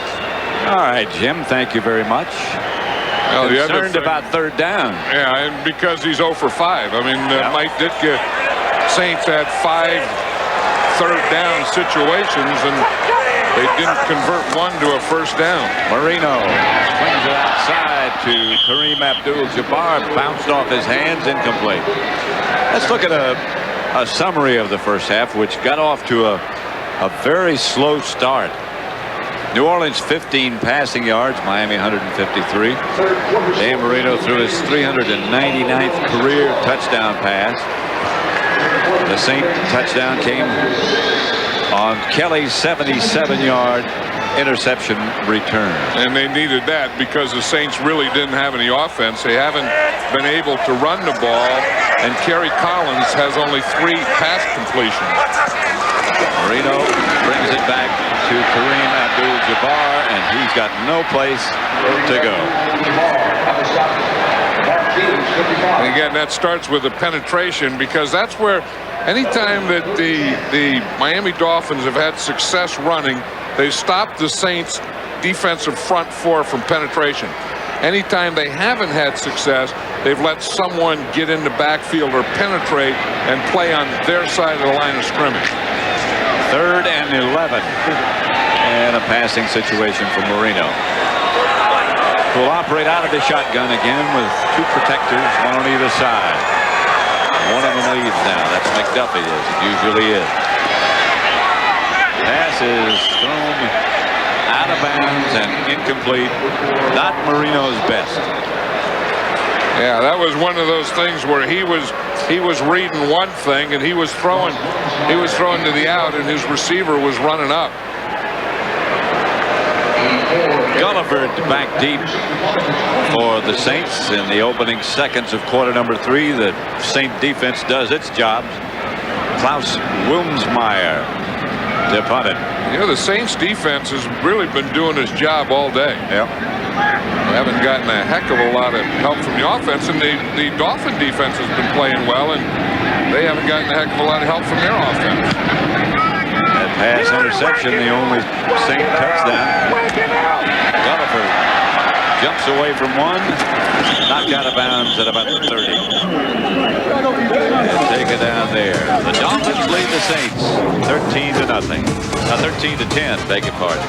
All right, Jim, thank you very much. Well, concerned about 3rd down. Yeah, and because he's 0 for 5. I mean, Mike Ditka, Saints had 5 3rd down situations, and they didn't convert 1 to a 1st down. Marino swings it outside to Kareem Abdul-Jabbar. Bounced off his hands, incomplete. Let's look at a summary of the first half, which got off to a very slow start. New Orleans 15 passing yards, Miami 153. Dan Marino threw his 399th career touchdown pass. The Saint touchdown came on Kelly's 77-yard interception return. And they needed that because the Saints really didn't have any offense. They haven't been able to run the ball, and Kerry Collins has only 3 pass completions. Marino brings it back to Kareem Abdul-Jabbar, and he's got no place to go. And again, that starts with the penetration, because that's where anytime that the Miami Dolphins have had success running, they stopped the Saints defensive front 4 from penetration. Anytime they haven't had success, they've let someone get in the backfield or penetrate and play on their side of the line of scrimmage. 3rd and 11, and a passing situation for Marino, who will operate out of the shotgun again with 2 protectors, 1 on either side. One of them leads now. That's McDuffie, as it usually is. Pass is thrown out of bounds and incomplete. Not Marino's best. Yeah, that was one of those things where he was reading one thing, and he was throwing to the out, and his receiver was running up. Gulliver back deep for the Saints in the opening seconds of quarter number 3. The Saint defense does its job. Klaus Wilmsmeyer to punt it. You know, the Saints defense has really been doing his job all day. Yep. They haven't gotten a heck of a lot of help from the offense, and the Dolphin defense has been playing well, and they haven't gotten a heck of a lot of help from their offense. That pass interception, the only Saint touchdown. Gulliver jumps away from one, knocked out of bounds at about the 30. And take it down there. The Dolphins lead the Saints 13-0. 13-10, beg your pardon.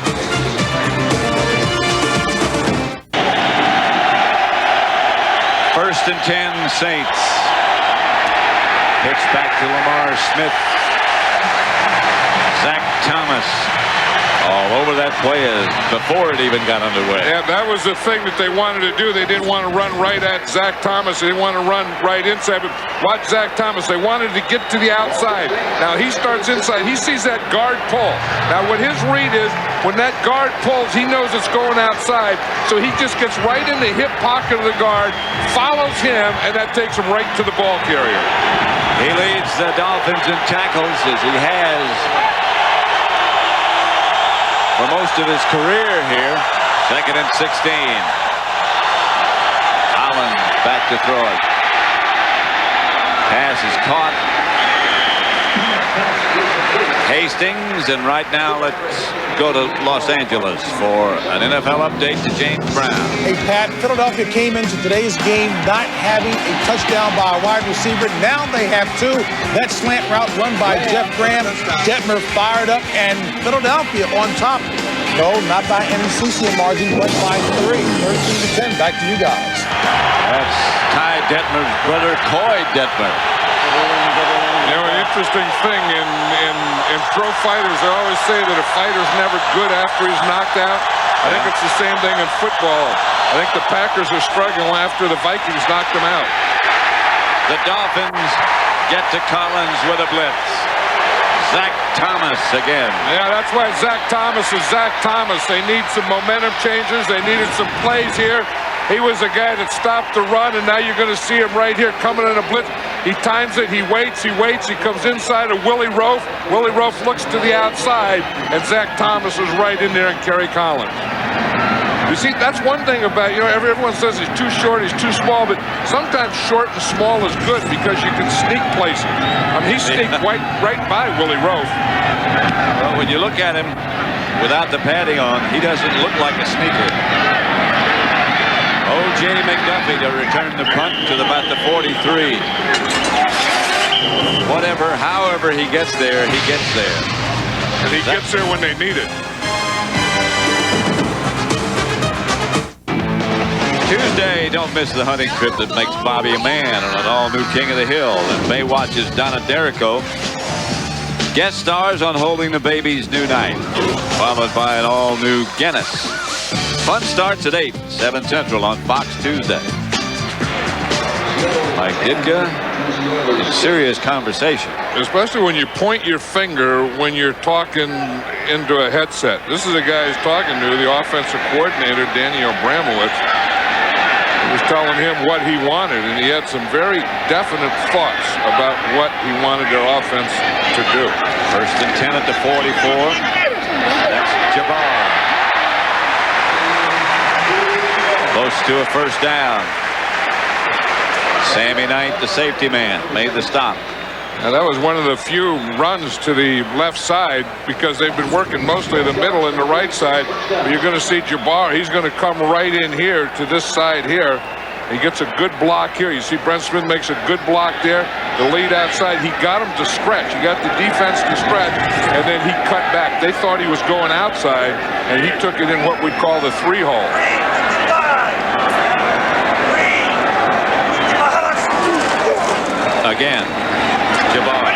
First and 10, Saints. Pitch back to Lamar Smith. Zach Thomas all over that play before it even got underway. Yeah, that was the thing that they wanted to do. They didn't want to run right at Zach Thomas. They didn't want to run right inside. But watch Zach Thomas. They wanted to get to the outside. Now he starts inside. He sees that guard pull. Now what his read is, when that guard pulls, he knows it's going outside. So he just gets right in the hip pocket of the guard, follows him, and that takes him right to the ball carrier. He leads the Dolphins in tackles, as he has for most of his career here. 2nd and 16. Allen back to throw it. Pass is caught. Hastings, and right now let's go to Los Angeles for an NFL update to James Brown. Hey, Pat, Philadelphia came into today's game not having a touchdown by a wide receiver. Now they have 2. That slant route run by Jeff Graham. Detmer fired up, and Philadelphia on top. No, not by any CC margin, but by 3. 13-10. Back to you guys. That's Ty Detmer's brother, Coy Detmer. You know, an interesting thing in pro fighters, they always say that a fighter's never good after he's knocked out. I think it's the same thing in football. I think the Packers are struggling after the Vikings knocked them out. The Dolphins get to Collins with a blitz. Zach Thomas again. Yeah, that's why Zach Thomas is Zach Thomas. They need some momentum changers. They needed some plays here. He was a guy that stopped the run, and now you're going to see him right here coming in a blitz. He times it, he waits, he comes inside of Willie Roaf. Willie Roaf looks to the outside, and Zach Thomas is right in there and Kerry Collins. You see, that's one thing about, you know, everyone says he's too short, he's too small, but sometimes short and small is good because you can sneak places. I mean, he sneaked right by Willie Roaf. Well, when you look at him without the padding on, he doesn't look like a sneaker. O.J. McDuffie to return the punt to about the 43. Whatever, however he gets there, he gets there. And he gets there when they need it. Tuesday, don't miss the hunting trip that makes Bobby a man on an all-new King of the Hill. And Baywatch's Donna Derrico guest stars on Holding the Baby's New Night, followed by an all-new Guinness. Fun starts at 8, 7 Central on Fox Tuesday. Mike Ditka in serious conversation. Especially when you point your finger when you're talking into a headset. This is a guy who's talking to the offensive coordinator, Danny Abramowitz. He was telling him what he wanted, and he had some very definite thoughts about what he wanted their offense to do. 1st and 10 at the 44. That's Jabbar. Close to a first down. Sammy Knight, the safety man, made the stop. Now that was one of the few runs to the left side because they've been working mostly the middle and the right side. But you're going to see Jabbar. He's going to come right in here to this side here. He gets a good block here. You see Brent Smith makes a good block there. The lead outside, he got him to stretch. He got the defense to stretch, and then he cut back. They thought he was going outside, and he took it in what we'd call the 3-hole. Again, Jabbar.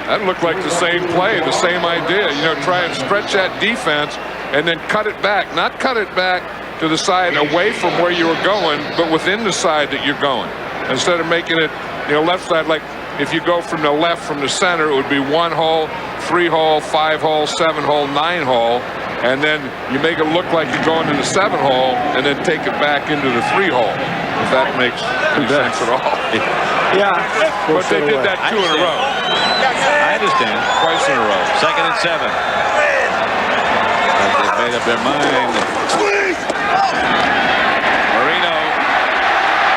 That looked like the same play, the same idea. You know, try and stretch that defense and then cut it back. Not cut it back to the side away from where you were going, but within the side that you're going. Instead of making it, you know, left side, like if you go from the left from the center, it would be 1-hole, 3-hole, 5-hole, 7-hole, 9-hole. And then you make it look like you're going to the 7-hole and then take it back into the 3-hole. If that makes any sense at all. Yeah. But they did that 2 in a row. I understand. Twice in a row. 2nd and 7. But they've made up their mind. Marino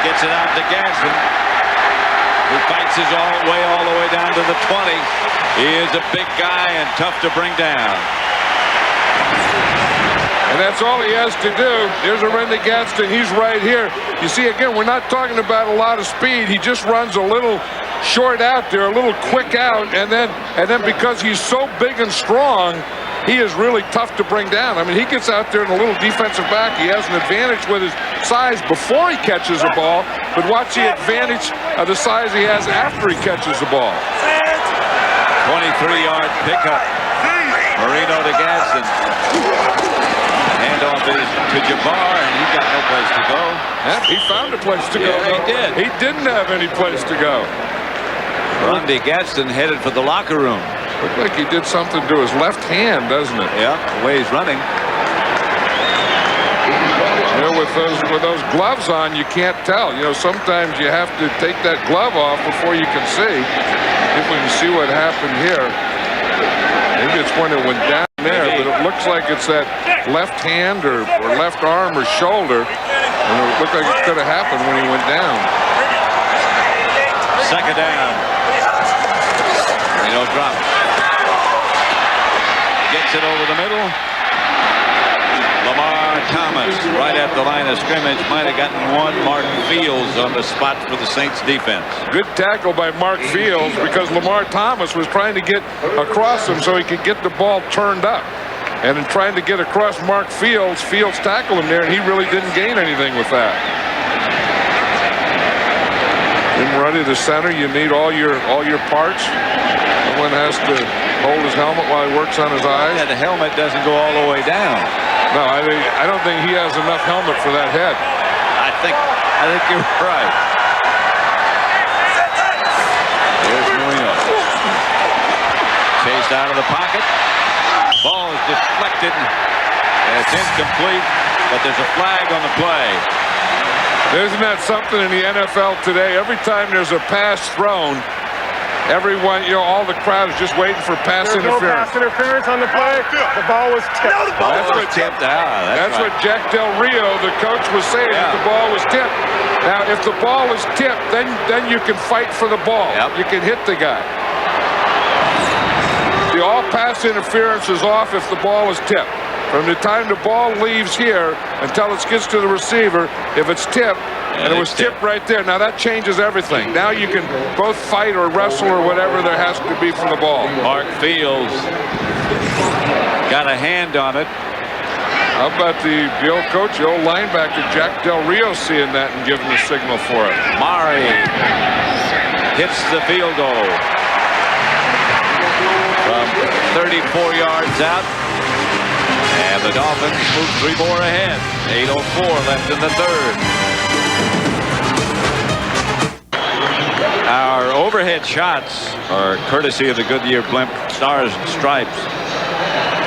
gets it out to Gadsden, who fights his way all the way down to the 20. He is a big guy and tough to bring down. And that's all he has to do. There's a Randy Gadsden. He's right here. You see, again, we're not talking about a lot of speed. He just runs a little short out there, a little quick out, and then because he's so big and strong, he is really tough to bring down. I mean, he gets out there in a little defensive back. He has an advantage with his size before he catches the ball, but watch the advantage of the size he has after he catches the ball. 23-yard pickup. Marino to Gadsden. Handoff is to Jabbar, and he's got no place to go. Yeah, he found a place to go. He did. He didn't have any place to go. Randy Gadsden headed for the locker room. Looked like he did something to his left hand, doesn't it? Yeah, the way he's running. You know, with those gloves on, you can't tell. You know, sometimes you have to take that glove off before you can see. If we can see what happened here. Maybe it's when it went down there, but it looks like it's that left hand or left arm or shoulder. And it looked like it could have happened when he went down. 2nd down. Marino drops. Gets it over the middle. Lamar Thomas right at the line of scrimmage. Might have gotten one. Mark Fields on the spot for the Saints defense. Good tackle by Mark Fields because Lamar Thomas was trying to get across him so he could get the ball turned up. And in trying to get across Mark Fields, Fields tackled him there, and he really didn't gain anything with that. In running to center, you need all your parts. Someone has to hold his helmet while he works on his eyes. Yeah, the helmet doesn't go all the way down. No, I don't think he has enough helmet for that head. I think you're right. Here's Marino. Chased out of the pocket. Ball is deflected. And it's incomplete, but there's a flag on the play. Isn't that something in the NFL today? Every time there's a pass thrown, everyone, you know, all the crowd is just waiting for pass interference. No pass interference on the play. The ball was tipped. That's what tipped out. That's what Jack Del Rio, the coach, was saying. Yeah. The ball was tipped. Now, if the ball is tipped, then you can fight for the ball. Yep. You can hit the guy. The all pass interference is off if the ball is tipped. From the time the ball leaves here until it gets to the receiver, if it's tipped, and it was tipped right there, now that changes everything. Now you can both fight or wrestle or whatever there has to be for the ball. Mark Fields got a hand on it. How about the old coach, the old linebacker, Jack Del Rio, seeing that and giving the signal for it? Mari hits the field goal from 34 yards out. And the Dolphins move 3 more ahead. 8:04 left in the third. overhead shots are courtesy of the Goodyear blimp Stars and Stripes.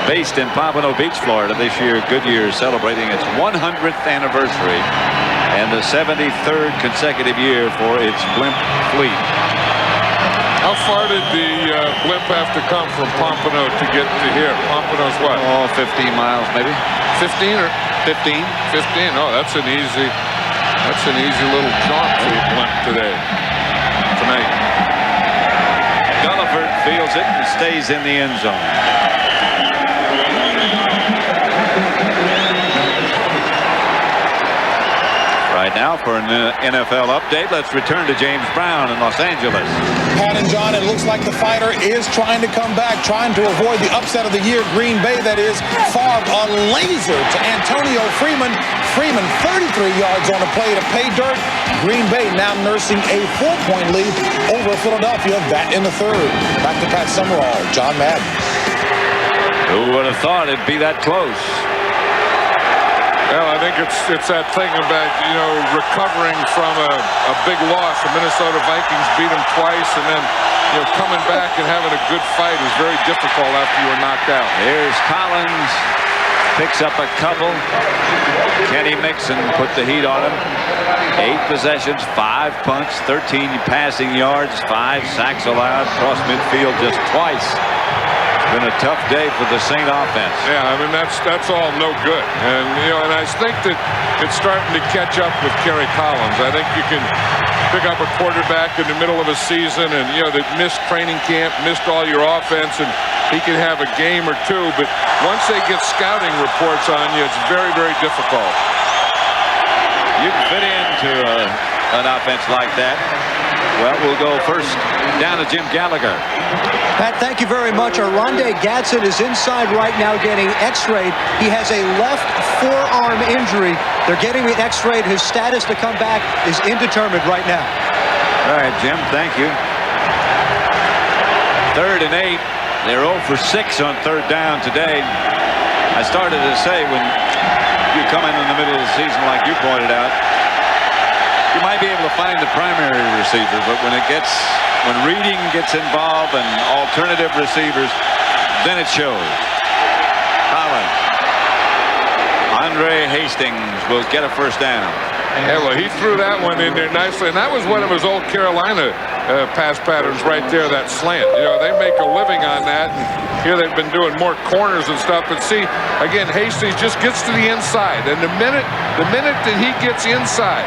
Based in Pompano Beach, Florida. This year, Goodyear is celebrating its 100th anniversary and the 73rd consecutive year for its blimp fleet. How far did the blimp have to come from Pompano to get to here? Pompano's what? Oh, 15 miles maybe. 15 or 15? 15. Oh, that's an easy little jaunt for the blimp tonight. Gulliford fields it and stays in the end zone. Right now for an NFL update, let's return to James Brown in Los Angeles. Pat and John, it looks like the fighter is trying to come back, trying to avoid the upset of the year. Green Bay, that is. Favre, a laser to Antonio Freeman. Freeman 33 yards on the play to pay dirt. Green Bay now nursing a 4-point lead over Philadelphia. That in the third. Back to Pat Summerall, John Madden. Who would have thought it'd be that close? Well, I think it's that thing about, recovering from a big loss. The Minnesota Vikings beat them twice, and then, coming back and having a good fight is very difficult after you were knocked out. Here's Collins. Picks up a couple. Kenny Mixon put the heat on him. 8 possessions, 5 punts, 13 passing yards, 5 sacks allowed. Cross midfield just twice. Been a tough day for the Saint offense. Yeah, I mean that's all no good, and and I think that it's starting to catch up with Kerry Collins. I think you can pick up a quarterback in the middle of a season, and that missed training camp, missed all your offense, and he can have a game or two. But once they get scouting reports on you, it's very, very difficult. You can fit into an offense like that. Well, we'll go first down to Jim Gallagher. Pat, thank you very much. Arondé Gadsden is inside right now getting x-rayed. He has a left forearm injury. They're getting the x-rayed. His status to come back is indeterminate right now. All right, Jim, thank you. 3rd and 8. They're 0 for 6 on 3rd down today. I started to say when you come in the middle of the season, like you pointed out, you might be able to find the primary receiver, but when reading gets involved and alternative receivers, then it shows. Collins. Andre Hastings will get a first down. Yeah, well, he threw that one in there nicely, and that was one of his old Carolina pass patterns right there, that slant. They make a living on that, and here they've been doing more corners and stuff. But see, again, Hastings just gets to the inside, and the minute that he gets inside,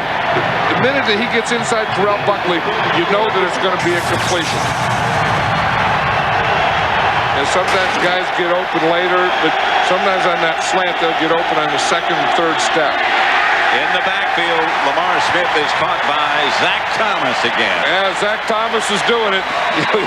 Terrell Buckley, you know that it's going to be a completion. And sometimes guys get open later, but sometimes on that slant they'll get open on the 2nd and 3rd step. In the backfield, Lamar Smith is caught by Zach Thomas again. Yeah, Zach Thomas is doing it.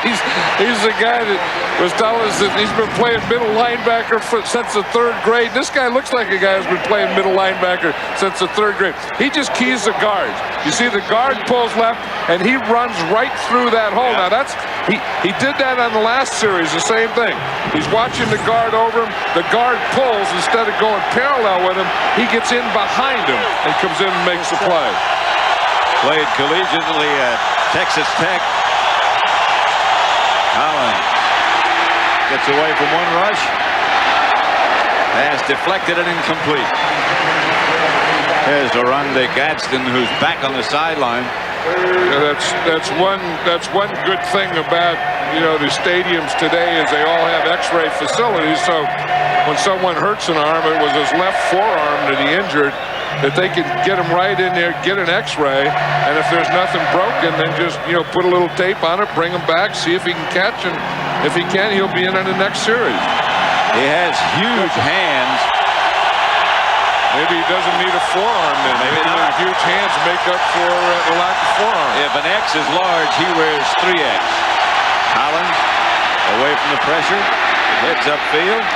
He's the guy that was telling us that he's been playing middle linebacker since the 3rd grade. This guy looks like a guy who's been playing middle linebacker since the 3rd grade. He just keys the guards. You see the guard pulls left, and he runs right through that hole. Yeah. Now, he did that on the last series, the same thing. He's watching the guard over him. The guard pulls instead of going parallel with him. He gets in behind him and comes in and makes the play. Played collegiately at Texas Tech. Collins gets away from one rush. Pass deflected and incomplete. There's Arondé Gadsden, who's back on the sideline. Yeah, that's one good thing about the stadiums today is they all have x-ray facilities, so when someone hurts an arm, it was his left forearm that he injured, that they can get him right in there, get an x-ray, and if there's nothing broken, then just put a little tape on it, bring him back, see if he can catch, and if he can, he'll be in on the next series. He has huge hands. Maybe he doesn't need a forearm then. Maybe not. Huge hands make up for the lack of forearm. If an X is large, he wears 3X. Collins, away from the pressure, heads upfield,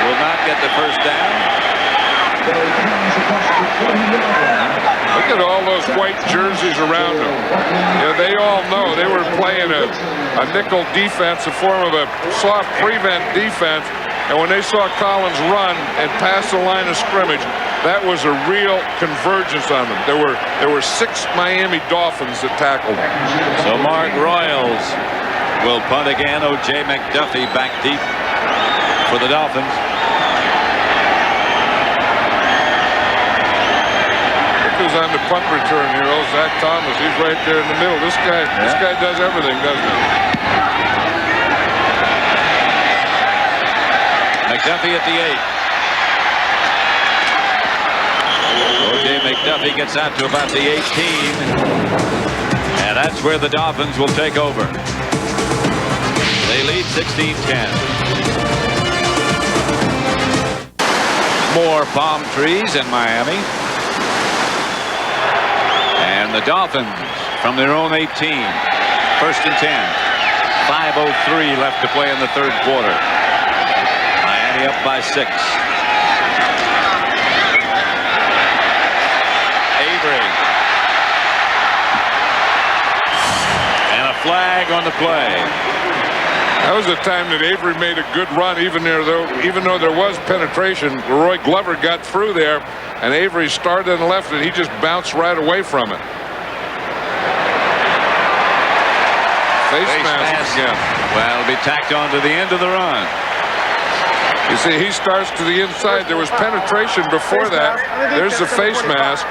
will not get the first down. Look at all those white jerseys around them. They all know they were playing a nickel defense, a form of a soft prevent defense. And when they saw Collins run and pass the line of scrimmage, that was a real convergence on them. There were 6 Miami Dolphins that tackled him. So Mark Royals will punt again. O.J. McDuffie back deep for the Dolphins. Who's on the punt return here? Oh, Zach Thomas. He's right there in the middle. This guy does everything, doesn't he? McDuffie at the 8. O.J. McDuffie gets out to about the 18. And that's where the Dolphins will take over. They lead 16-10. More palm trees in Miami. And the Dolphins from their own 18. 1st and 10. 5:03 left to play in the 3rd quarter. Miami up by 6. Avery. And a flag on the play. That was the time that Avery made a good run, even though there was penetration. Roy Glover got through there, and Avery started and left, and he just bounced right away from it. Face mask again. Well, it'll be tacked on to the end of the run. You see, he starts to the inside. There was penetration before that. There's the face mask.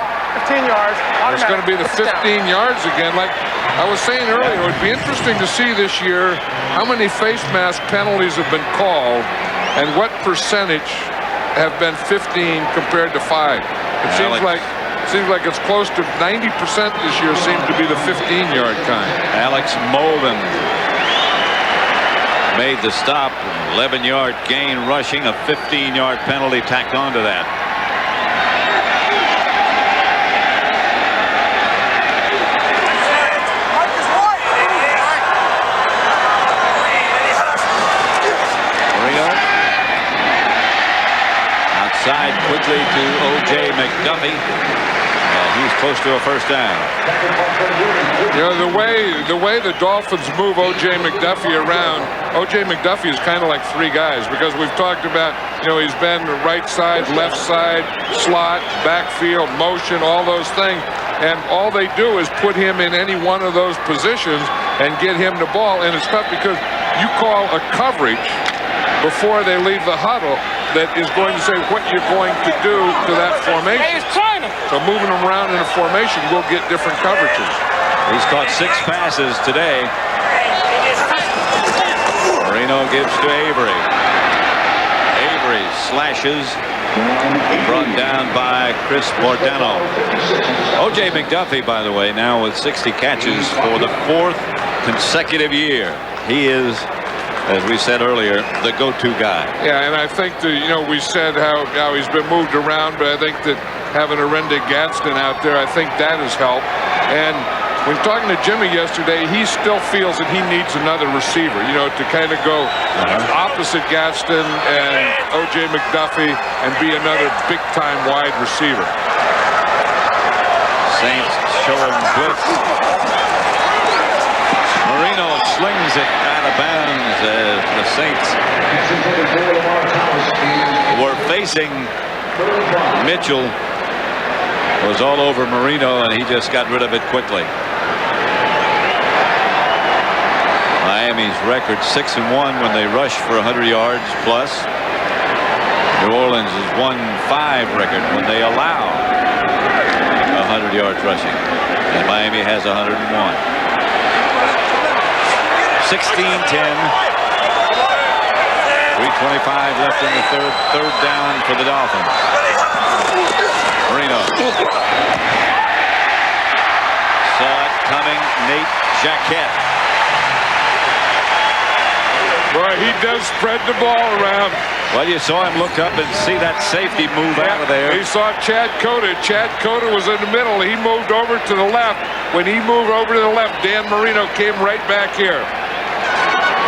15 yards. It's going to be the 15 yards again. Like I was saying earlier, it would be interesting to see this year how many face mask penalties have been called and what percentage have been 15 compared to 5. It seems like it's close to 90% this year seems to be the 15-yard kind. Alex Molden made the stop. 11-yard gain rushing, a 15-yard penalty tacked onto that. Outside quickly to O.J. McDuffie. He's close to a 1st down. You know, the way the Dolphins move O.J. McDuffie around, O.J. McDuffie is kind of like 3 guys, because we've talked about, you know, he's been right side, left side, slot, backfield, motion, all those things. And all they do is put him in any one of those positions and get him the ball. And it's tough because you call a coverage before they leave the huddle that is going to say what you're going to do to that formation. So moving them around in a formation will get different coverages. He's caught 6 passes today. Marino gives to Avery. Avery slashes. Brought down by Chris Bordeno. O.J. McDuffie, by the way, now with 60 catches for the 4th consecutive year. He is, as we said earlier, the go-to guy. Yeah, and I think we said how he's been moved around, but I think that having Arenda Gadsden out there, I think that has helped. And when talking to Jimmy yesterday, he still feels that he needs another receiver, to kind of go opposite Gadsden and O.J. McDuffie and be another big-time wide receiver. Saints showing blitz. Marino slings it out of bounds as the Saints were facing Mitchell. Was all over Marino, and he just got rid of it quickly. Miami's record 6-1 when they rush for 100 yards plus. New Orleans' 1-5 record when they allow 100 yards rushing, and Miami has 101. 16-10. 3:25 left in the third down for the Dolphins. Marino. Saw it coming. Nate Jacquette. Boy, he does spread the ball around. Well, you saw him look up and see that safety move out of there. He saw Chad Cota. Chad Cota was in the middle. He moved over to the left. When he moved over to the left, Dan Marino came right back here.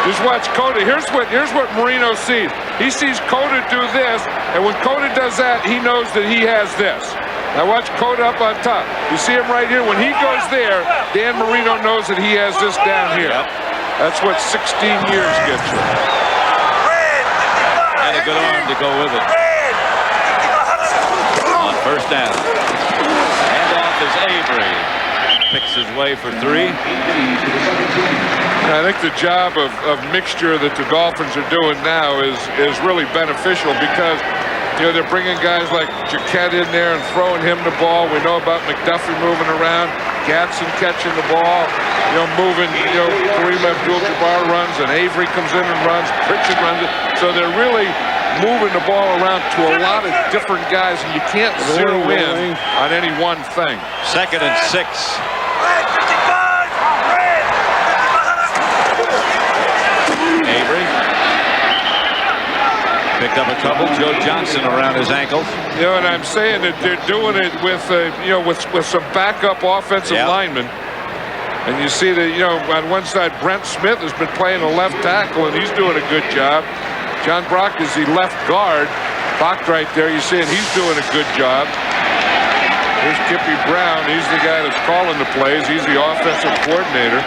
Just watch Cota. Here's what Marino sees. He sees Cota do this, and when Cota does that, he knows that he has this. Now watch Cota up on top. You see him right here. When he goes there, Dan Marino knows that he has this down here. Yep. That's what 16 years gets you. And a good arm to go with it. On First down. Handoff is Avery. Picks his way for 3. I think the job of mixture that the Dolphins are doing now is really beneficial because, you know, they're bringing guys like Jaquette in there and throwing him the ball. We know about McDuffie moving around, Gatson catching the ball, you know, moving, you know, Kareem Abdul-Jabbar runs and Avery comes in and runs, Pritchett runs it. So they're really moving the ball around to a lot of different guys, and you can't zero in on any one thing. 2nd and 6. Avery picked up a couple. Joe Johnson around his ankles. You know, and I'm saying that they're doing it with, you know, with some backup offensive linemen. And you see that, you know, on one side, Brent Smith has been playing a left tackle, and he's doing a good job. John Brock is the left guard. Bach right there, you see, and he's doing a good job. Here's Kippy Brown. He's the guy that's calling the plays. He's the offensive coordinator.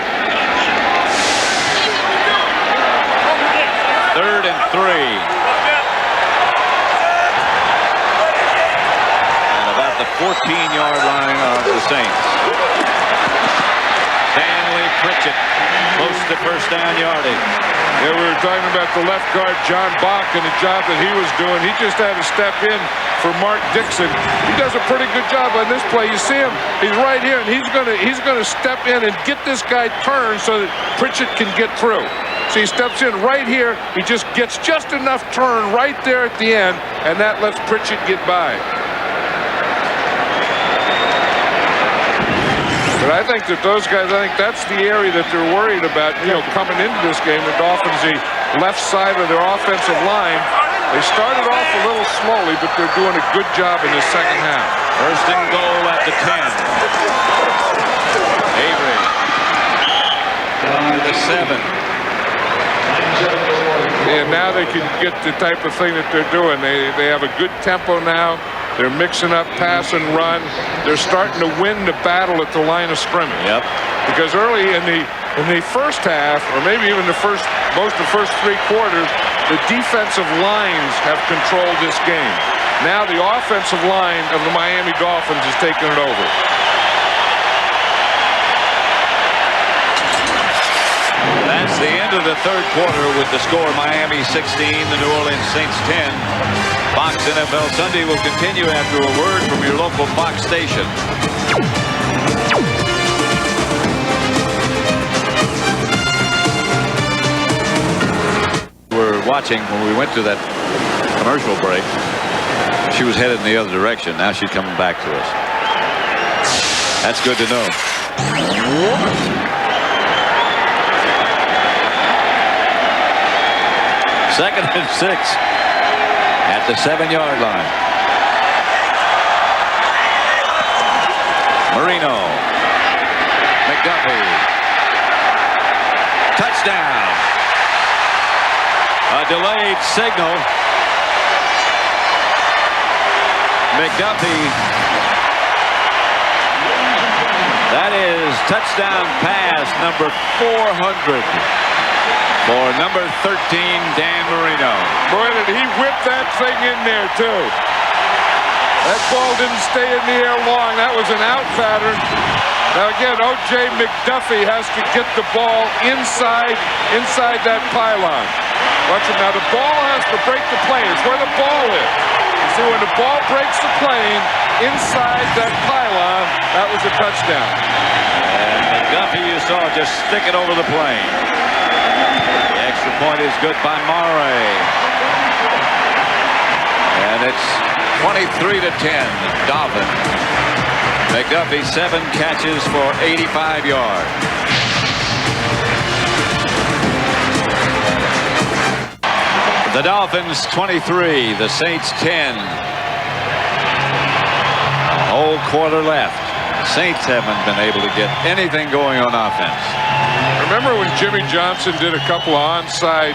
3rd and 3. And about the 14-yard line of the Saints. Stanley Pritchett close to first down yardage. Yeah, we were talking about the left guard, John Bach, and the job that he was doing. He just had to step in for Mark Dixon. He does a pretty good job on this play. You see him, he's right here, and he's gonna step in and get this guy turned so that Pritchett can get through. So he steps in right here. He just gets just enough turn right there at the end, and that lets Pritchett get by. But I think that those guys, I think that's the area that they're worried about, you know, coming into this game. The Dolphins, the left side of their offensive line, they started off a little slowly, but they're doing a good job in the second half. 1st and goal at the 10. Avery to the 7. And now they can get the type of thing that they're doing. They have a good tempo now. They're mixing up pass and run. They're starting to win the battle at the line of scrimmage. Yep. Because early in the first half, or maybe even most of the first 3 quarters, the defensive lines have controlled this game. Now the offensive line of the Miami Dolphins is taking it over. That's the end of the 3rd quarter with the score Miami 16, the New Orleans Saints 10. Fox NFL Sunday will continue after a word from your local Fox station. We're watching when we went to that commercial break. She was headed in the other direction. Now she's coming back to us. That's good to know. 2nd and 6 at the 7-yard line. Marino. McDuffie. Touchdown. A delayed signal. McDuffie. That is touchdown pass number 400. For number 13, Dan Marino. Boy, did he whip that thing in there, too. That ball didn't stay in the air long. That was an out pattern. Now, again, O.J. McDuffie has to get the ball inside that pylon. Watch it now. The ball has to break the plane. It's where the ball is. You see, when the ball breaks the plane inside that pylon, that was a touchdown. And McDuffie, you saw, just stick it over the plane. Extra point is good by Murray. And it's 23-10, Dolphins. McDuffie 7 catches for 85 yards. The Dolphins 23, the Saints 10. A whole quarter left. Saints haven't been able to get anything going on offense. Remember when Jimmy Johnson did a couple of onside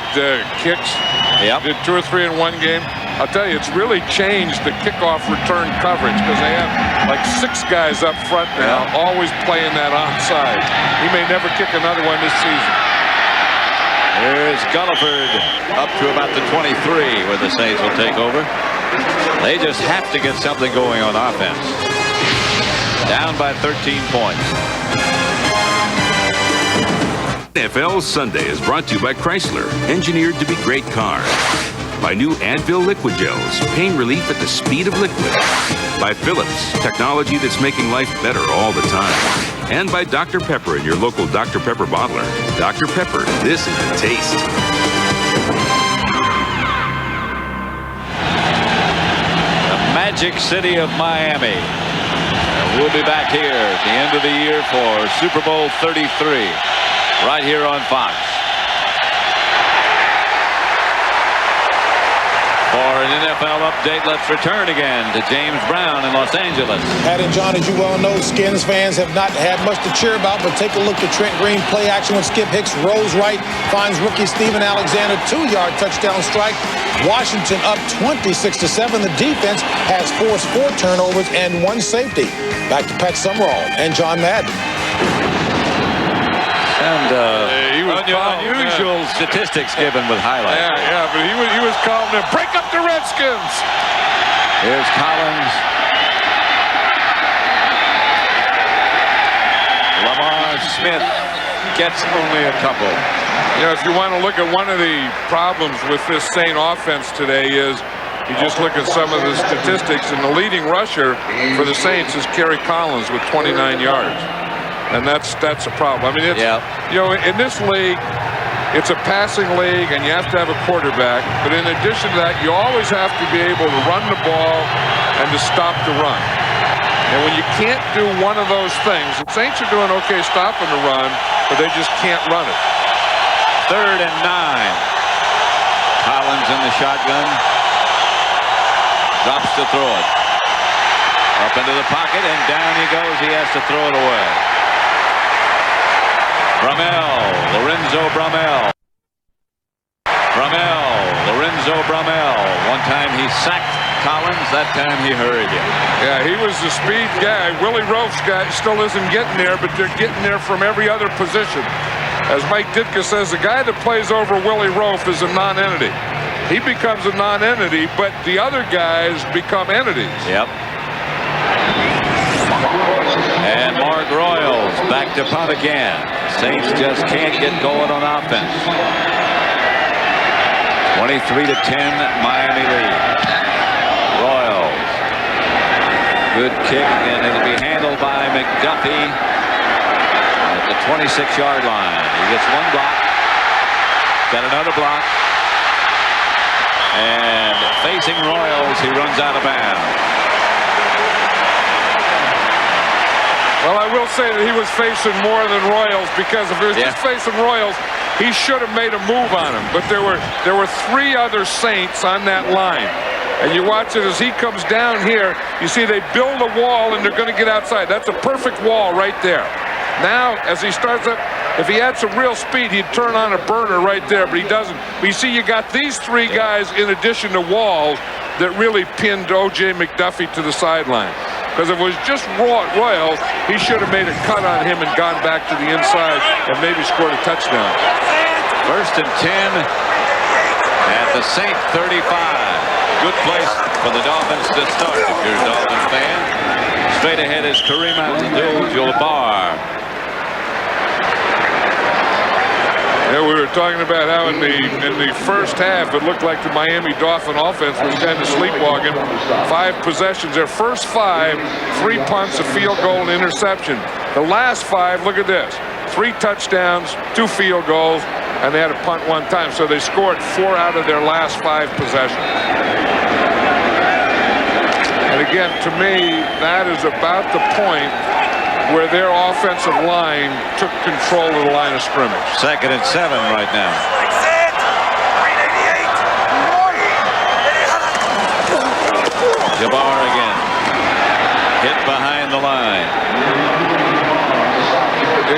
kicks? Yep. Did 2 or 3 in one game? I'll tell you, it's really changed the kickoff return coverage because they have like 6 guys up front now, always playing that onside. He may never kick another one this season. Here's Gulliford up to about the 23 where the Saints will take over. They just have to get something going on offense. Down by 13 points. NFL Sunday is brought to you by Chrysler, engineered to be great cars. By new Advil Liquid Gels, pain relief at the speed of liquid. By Philips, technology that's making life better all the time. And by Dr. Pepper and your local Dr. Pepper bottler. Dr. Pepper, this is the taste. The Magic City of Miami. We'll be back here at the end of the year for Super Bowl 33. Right here on Fox. For an NFL update, let's return again to James Brown in Los Angeles. And John, as you well know, Skins fans have not had much to cheer about, but take a look at Trent Green play action with Skip Hicks, rolls right, finds rookie Steven Alexander, 2-yard touchdown strike. Washington up 26-7. The defense has forced 4 turnovers and 1 safety. Back to Pat Summerall and John Madden. And unusual statistics given with highlights. Yeah, but he was calling them, break up the Redskins. Here's Collins. Lamar Smith gets only a couple. You know, if you want to look at one of the problems with this Saint offense today is you just look at some of the statistics, and the leading rusher for the Saints is Kerry Collins with 29 yards. And that's a problem. I mean, it's, you know, in this league, it's a passing league, and you have to have a quarterback. But in addition to that, you always have to be able to run the ball and to stop the run. And when you can't do one of those things, the Saints are doing okay stopping the run, but they just can't run it. 3rd and 9. Collins in the shotgun. Drops to throw it. Up into the pocket, and down he goes. He has to throw it away. Lorenzo Brummel. Lorenzo Brummel. One time he sacked Collins. That time he hurried him. Yeah, he was the speed guy. Willie Roaf's guy still isn't getting there, but they're getting there from every other position. As Mike Ditka says, the guy that plays over Willie Roaf is a non-entity. He becomes a non-entity, but the other guys become entities. Yep. And Mark Royals back to punt again. Saints just can't get going on offense. 23-10, Miami lead. Royals. Good kick, and it'll be handled by McDuffie at the 26-yard line. He gets 1 block. Got another block. And facing Royals, he runs out of bounds. Well, I will say that he was facing more than Royals, because if he was just facing Royals, he should have made a move on him. But there were 3 other Saints on that line. And you watch it as he comes down here. You see they build a wall, and they're going to get outside. That's a perfect wall right there. Now, as he starts up, if he had some real speed, he'd turn on a burner right there, but he doesn't. But you see, you got these 3 guys in addition to Walls that really pinned O.J. McDuffie to the sideline. Because if it was just Royals, he should have made a cut on him and gone back to the inside and maybe scored a touchdown. 1st and 10 at the Saint 35. Good place for the Dolphins to start if you're a Dolphins fan. Straight ahead is Kareem Abdul-Jabbar. Yeah, we were talking about how in the first half it looked like the Miami Dolphin offense was kind of sleepwalking. 5 possessions. Their first 5, 3 punts, a field goal, and interception. The last 5, look at this. 3 touchdowns, 2 field goals, and they had a punt 1 time. So they scored 4 out of their last 5 possessions. And again, to me, that is about the point where their offensive line took control of the line of scrimmage. 2nd and 7 right now. Jabbar again. Hit behind the line.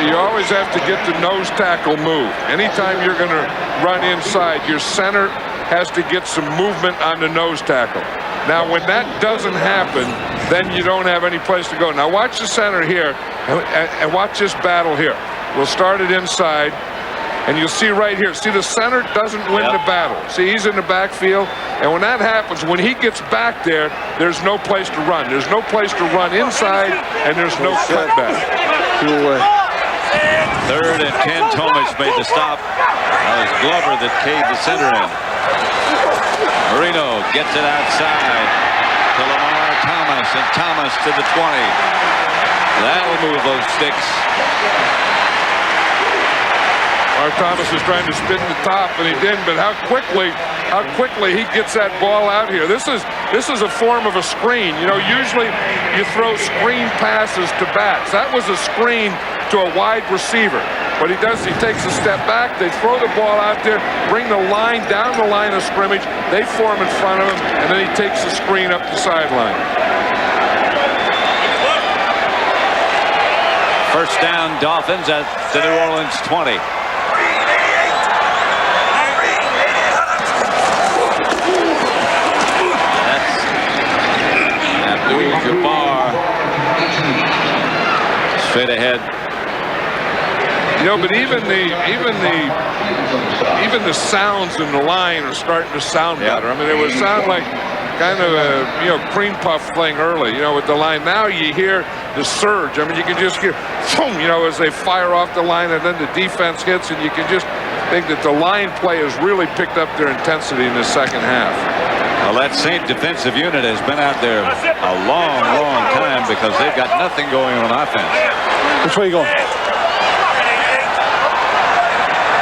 You always have to get the nose tackle move. Anytime you're going to run inside, your center has to get some movement on the nose tackle. Now, when that doesn't happen, then you don't have any place to go. Now, watch the center here, and watch this battle here. We'll start it inside. And you'll see right here, see the center doesn't win the battle. See, he's in the backfield. And when that happens, when he gets back there, there's no place to run. There's no place to run inside, and there's no cutback. 3rd and 10. Tomic made the stop. That was Glover that caved the center in. Marino gets it outside to Lamar Thomas, and Thomas to the 20. That'll move those sticks. Lamar Thomas is trying to spin the top, and he didn't. But how quickly he gets that ball out here. This is a form of a screen. You know, usually you throw screen passes to backs. That was a screen to a wide receiver. What he does, he takes a step back, they throw the ball out there, bring the line down the line of scrimmage, they form in front of him, and then he takes the screen up the sideline. First down, Dolphins at the New Orleans 20. That's Abdul-Jabbar. Straight ahead. You know, but even the sounds in the line are starting to sound better. I mean, it would sound like kind of a cream puff thing early, with the line. Now you hear the surge. I mean, you can just hear, boom, as they fire off the line, and then the defense hits, and you can just think that the line play has really picked up their intensity in the second half. Well, that Saint defensive unit has been out there a long, long time because they've got nothing going on offense. Which way you going?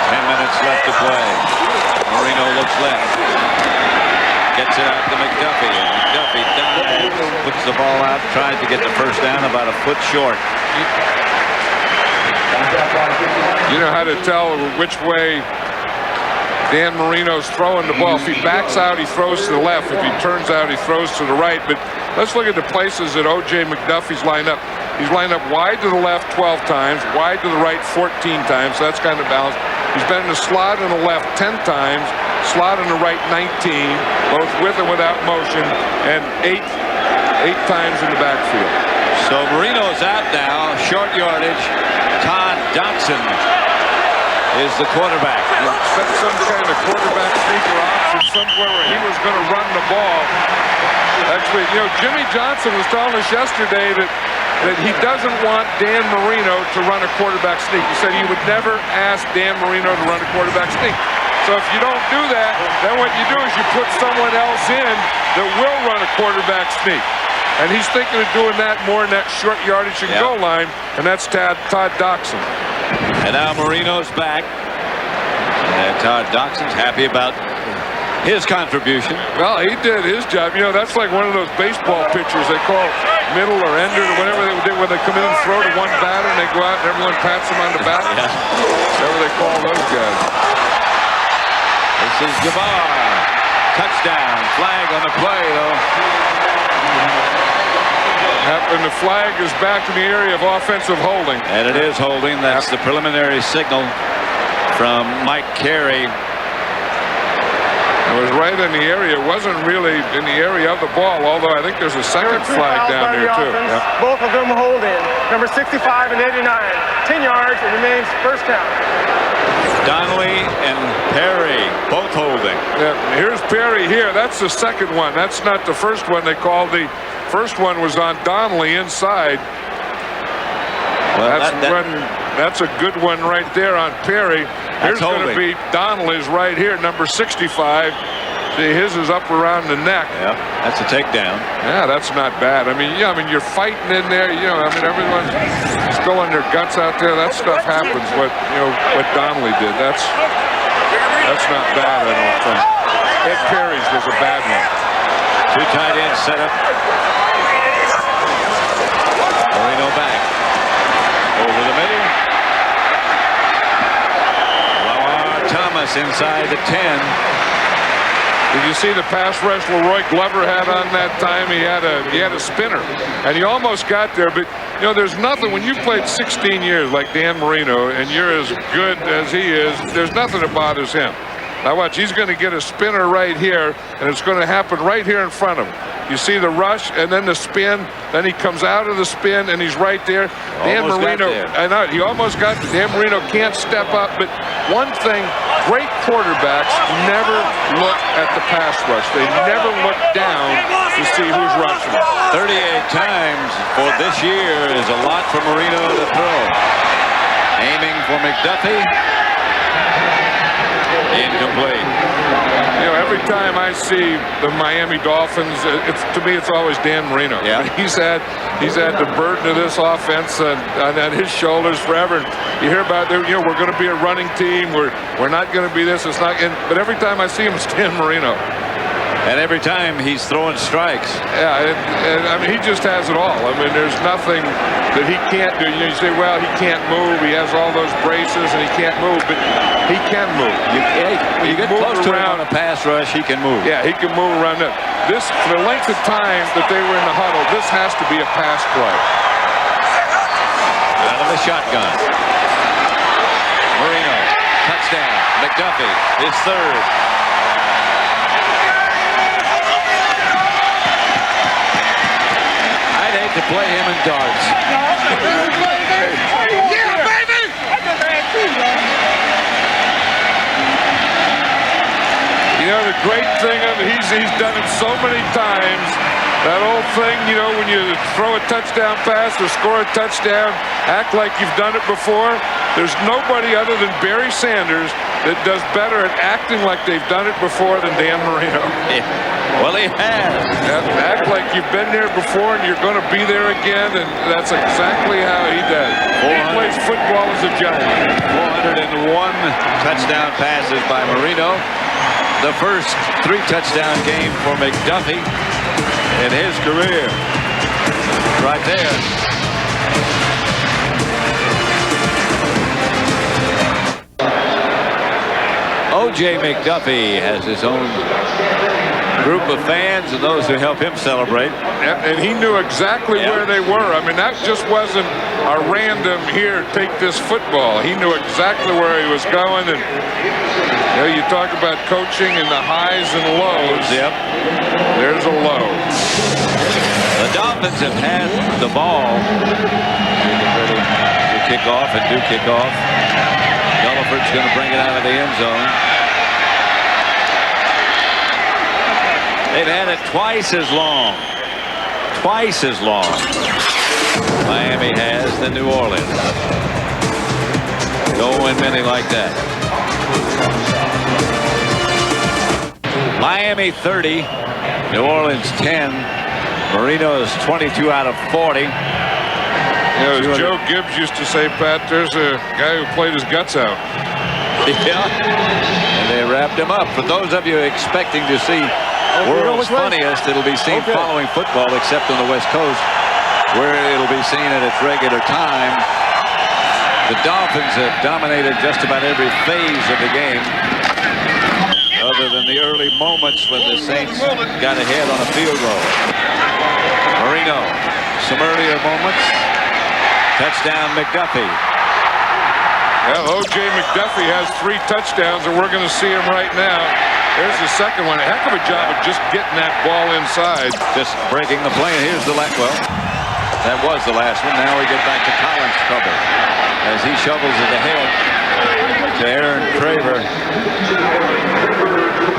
10 minutes left to play. Marino looks left. Gets it out to McDuffie. And McDuffie dives, puts the ball out, tries to get the first down, about a foot short. You know how to tell which way Dan Marino's throwing the ball. If he backs out, he throws to the left. If he turns out, he throws to the right. But let's look at the places that O.J. McDuffie's lined up. He's lined up wide to the left 12 times, wide to the right 14 times. So that's kind of balanced. He's been in the slot on the left 10 times, slot on the right 19, both with and without motion, and eight times in the backfield. So Marino's out now, short yardage. Todd Dotson is the quarterback. You expect some kind of quarterback sneaker option somewhere where he was going to run the ball. Actually, Jimmy Johnson was telling us yesterday that he doesn't want Dan Marino to run a quarterback sneak. He said he would never ask Dan Marino to run a quarterback sneak. So if you don't do that, then what you do is you put someone else in that will run a quarterback sneak. And he's thinking of doing that more in that short yardage and goal line, and that's Todd Dotson. And now Marino's back. And Todd Dotson's happy about his contribution. Well, he did his job. That's like one of those baseball pitchers they call middle or ender or whatever they do when they come in and throw to one batter and they go out and everyone pats them on the back. Yeah. Whatever they call those guys. This is Jabbar. Touchdown. Flag on the play, though. And the flag is back in the area of offensive holding. And it is holding. That's the preliminary signal from Mike Carey. It was right in the area. It wasn't really in the area of the ball, although I think there's a second flag down there, too. Yep. Both of them hold in. Number 65 and 89. 10 yards. It remains first down. Donnelly and Perry both holding. Yeah, here's Perry here. That's the second one. That's not the first one they called. The first one was on Donnelly inside. Well, that's a good one right there on Perry. Here's going to be Donnelly's right here, number 65. See, his is up around the neck. Yeah, that's a takedown. Yeah, that's not bad. I mean, you're fighting in there. Everyone's spilling their guts out there. That stuff happens. What Donnelly did. That's not bad, I don't think. Ed Perry's was a bad one. Two tight ends set up. Marino back. Over the middle. Lamar Thomas inside the 10. Did you see the pass rush Leroy Glover had on that time? He had a spinner, and he almost got there. But there's nothing when you played 16 years like Dan Marino, and you're as good as he is. There's nothing that bothers him. Now watch, he's going to get a spinner right here, and it's going to happen right here in front of him. You see the rush, and then the spin. Then he comes out of the spin, and he's right there. Dan Marino, I know he almost got there. Dan Marino can't step up, but one thing, great quarterbacks never look at the pass rush. They never look down to see who's rushing. 38 times for this year is a lot for Marino to throw. Aiming for McDuffie. Incomplete. You know, every time I see the Miami Dolphins, to me it's always Dan Marino. Yeah. He's had the burden of this offense on his shoulders forever. You hear about, you know, we're going to be a running team. We're not going to be this. It's not. But every time I see him, it's Dan Marino. And every time he's throwing strikes. Yeah, and I mean, he just has it all. I mean, there's nothing that he can't do. You know, you say, well, he can't move. He has all those braces and he can't move, but he can move. You get close to him on a pass rush, he can move. Yeah, he can move around. This, for the length of time that they were in the huddle, this has to be a pass play. Out of the shotgun. Marino, touchdown. McDuffie, his third. To play him in darts. Yeah, baby! You know, the great thing of it, he's done it so many times. That old thing, you know, when you throw a touchdown pass or score a touchdown, act like you've done it before. There's nobody other than Barry Sanders that does better at acting like they've done it before than Dan Marino. Yeah. Well, he has. Act like you've been there before and you're going to be there again, and that's exactly how he does. He plays football as a giant. 401 touchdown passes by Marino. The first 3 touchdown game for McDuffie in his career. Right there. O.J. McDuffie has his own group of fans and those who help him celebrate. And he knew exactly where they were. I mean, that just wasn't a random, here, take this football. He knew exactly where he was going. And you know, you talk about coaching and the highs and lows. Yep. There's a low. The Dolphins have had the ball. They get ready to kick off and do kick off. Gulliford's going to bring it out of the end zone. They've had it twice as long. Twice as long. Miami has than New Orleans. Don't win many like that. Miami 30. New Orleans 10. Marino's 22 out of 40. You know, as Joe Gibbs used to say, Pat, there's a guy who played his guts out. Yeah. And they wrapped him up. For those of you expecting to see World's Funniest, it'll be seen following football, except on the West Coast, where it'll be seen at its regular time. The Dolphins have dominated just about every phase of the game, other than the early moments when the Saints got ahead on a field goal. Marino, some earlier moments. Touchdown McDuffie. Well, O.J. McDuffie has 3 touchdowns, and we're going to see him right now. There's the second one. A heck of a job of just getting that ball inside. Just breaking the plane. Here's the last. Well, that was the last one. Now we get back to Collins' trouble as he shovels it ahead to Aaron Craver.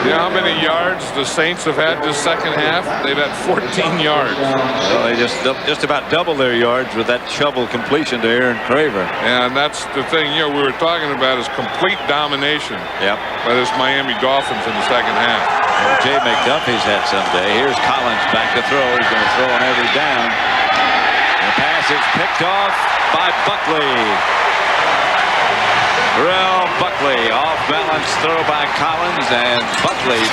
You know how many yards the Saints have had this second half? They've had 14 yards. Well, they just about double their yards with that shovel completion to Aaron Craver. And that's the thing, you know, we were talking about is complete domination by this Miami Dolphins in the second half. Jay McDuffie's had some day. Here's Collins back to throw. He's going to throw on every down. The pass is picked off by Buckley. Terrell Buckley, off-balance throw by Collins, and Buckley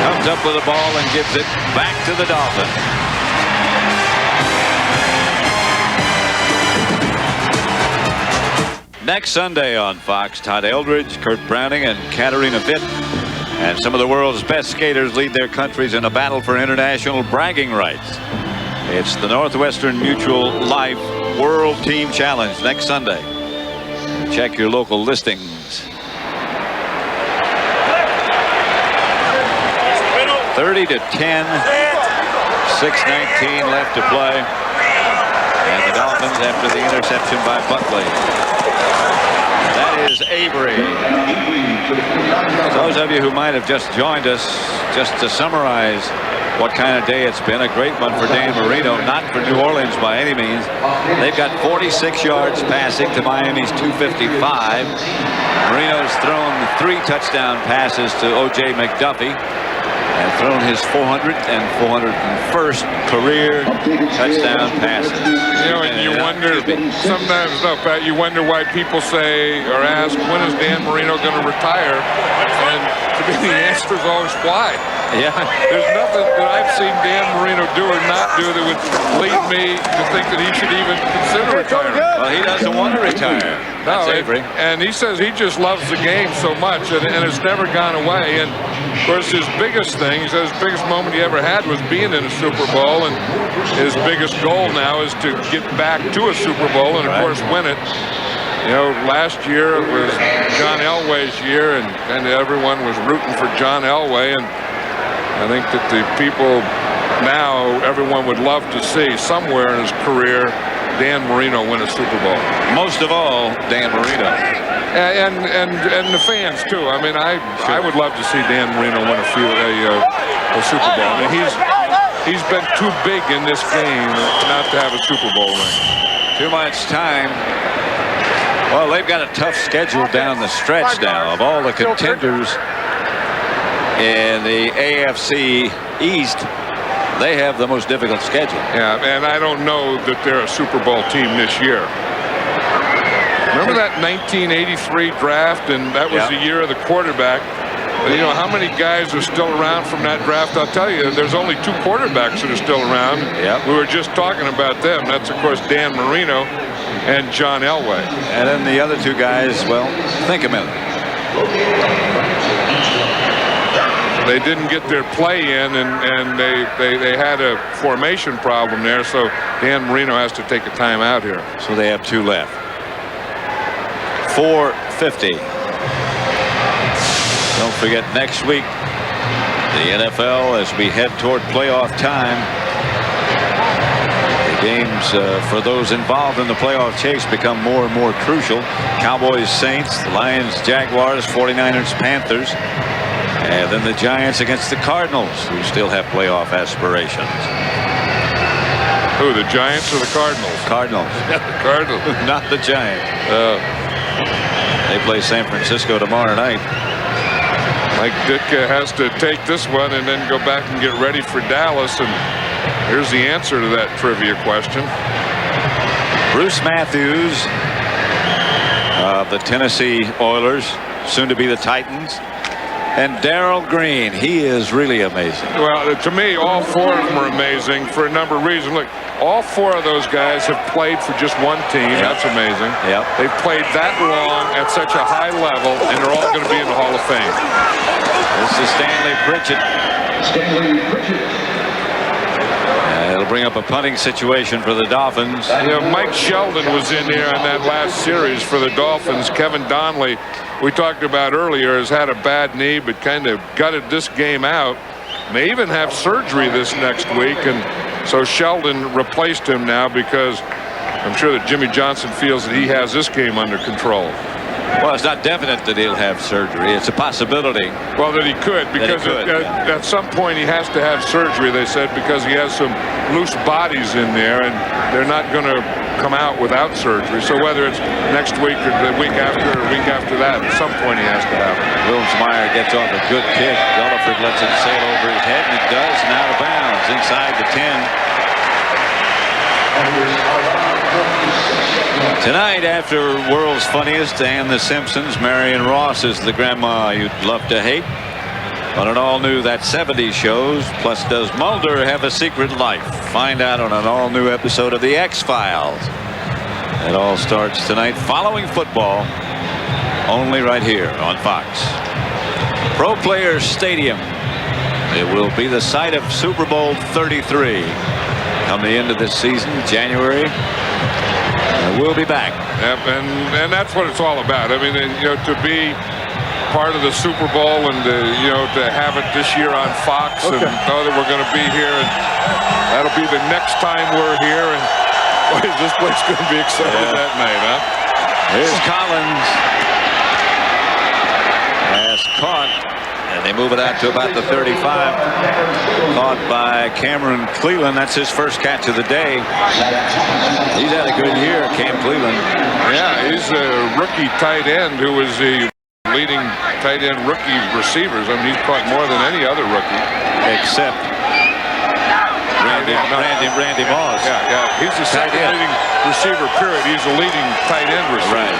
comes up with the ball and gives it back to the Dolphins. Next Sunday on Fox, Todd Eldridge, Kurt Browning, and Katarina Witt, and some of the world's best skaters lead their countries in a battle for international bragging rights. It's the Northwestern Mutual Life World Team Challenge next Sunday. Check your local listings. 30-10, 6:19 left to play. And the Dolphins after the interception by Buckley. That is Avery. Those of you who might have just joined us, just to summarize what kind of day it's been, a great one for Dan Marino, not for New Orleans by any means. They've got 46 yards passing to Miami's 255. Marino's thrown 3 touchdown passes to O.J. McDuffie and thrown his 400th and 401st career touchdown passes. You know, and you wonder, sometimes, no, Pat, you wonder why people say or ask, when is Dan Marino going to retire? And to me, the answer is always why. Yeah. There's nothing that I've seen Dan Marino do or not do that would lead me to think that he should even consider retiring. Well, he doesn't want to retire. That's Avery. And he says he just loves the game so much, and it's never gone away. And, of course, his biggest thing, he says his biggest moment he ever had was being in a Super Bowl, and his biggest goal now is to get back to a Super Bowl and, of course, win it. You know, last year it was John Elway's year, and everyone was rooting for John Elway, and I think that the people now, everyone would love to see somewhere in his career Dan Marino win a Super Bowl. Most of all, Dan Marino. And the fans too. I mean, I would love to see Dan Marino win a Super Bowl. I mean, he's been too big in this game not to have a Super Bowl ring. Too much time. Well, they've got a tough schedule down the stretch now. Of all the contenders in the AFC East, they have the most difficult schedule. Yeah, and I don't know that they're a Super Bowl team this year. Remember that 1983 draft, and that was the year of the quarterback. You know, how many guys are still around from that draft? I'll tell you, there's only 2 quarterbacks that are still around. Yep. We were just talking about them. That's, of course, Dan Marino and John Elway. And then the other 2 guys, well, think a minute. They didn't get their play in, and they had a formation problem there, so Dan Marino has to take a timeout here. So they have 2 left. 4:50. Don't forget, next week, the NFL, as we head toward playoff time, the games for those involved in the playoff chase become more and more crucial. Cowboys, Saints, Lions, Jaguars, 49ers, Panthers. And then the Giants against the Cardinals, who still have playoff aspirations. Who, the Giants or the Cardinals? Cardinals. Yeah, the Cardinals. Not the Giants. They play San Francisco tomorrow night. Mike Ditka has to take this one and then go back and get ready for Dallas. And here's the answer to that trivia question. Bruce Matthews of the Tennessee Oilers, soon to be the Titans. And Darrell Green, he is really amazing. Well, to me, all 4 of them are amazing for a number of reasons. Look, all 4 of those guys have played for just one team. Yep. That's amazing. Yep. They've played that long at such a high level, and they're all going to be in the Hall of Fame. This is Stanley Pritchett. It'll bring up a punting situation for the Dolphins. You know, Mike Sheldon was in here on that last series for the Dolphins. Kevin Donnelly, we talked about earlier, has had a bad knee, but kind of gutted this game out. May even have surgery this next week, and so Sheldon replaced him now because I'm sure that Jimmy Johnson feels that he has this game under control. Well, it's not definite that he'll have surgery. It's a possibility. Well, that he could, because at some point he has to have surgery, they said, because he has some loose bodies in there, and they're not going to come out without surgery. So whether it's next week or the week after or the week after that, at some point he has to have it. Wilmsmeyer gets off a good kick. Gulliford lets it sail over his head, and it does, and out of bounds inside the 10. Tonight, after World's Funniest and The Simpsons, Marion Ross is the grandma you'd love to hate. On an all-new That 70s Shows, plus does Mulder have a secret life? Find out on an all-new episode of The X-Files. It all starts tonight following football, only right here on Fox. Pro Players Stadium. It will be the site of Super Bowl 33. Come the end of this season, January. We'll be back. Yep, and that's what it's all about. I mean, you know, to be part of the Super Bowl and to have it this year on Fox and know that we're going to be here, and that'll be the next time we're here. And boy, is this place going to be excited that night, huh? Here's Collins. Pass caught. And they move it out to about the 35. Caught by Cameron Cleveland. That's his first catch of the day. He's had a good year, Cam Cleveland. Yeah, he's a rookie tight end who was the leading tight end rookie receivers. I mean, he's caught more than any other rookie. Except Randy Moss. Yeah. He's the second leading receiver, period. He's the leading tight end receiver. Right.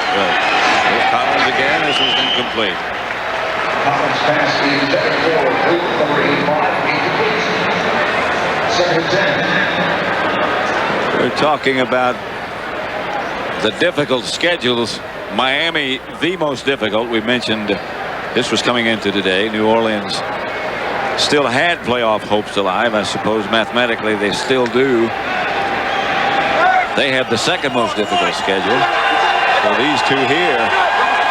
Here's Collins again. This was incomplete. Collins pass is for Cleveland, number 85, incomplete. Second and 10. We're talking about the difficult schedules. Miami, the most difficult. We mentioned this was coming into today. New Orleans still had playoff hopes alive. I suppose mathematically they still do. They have the second most difficult schedule. So these two here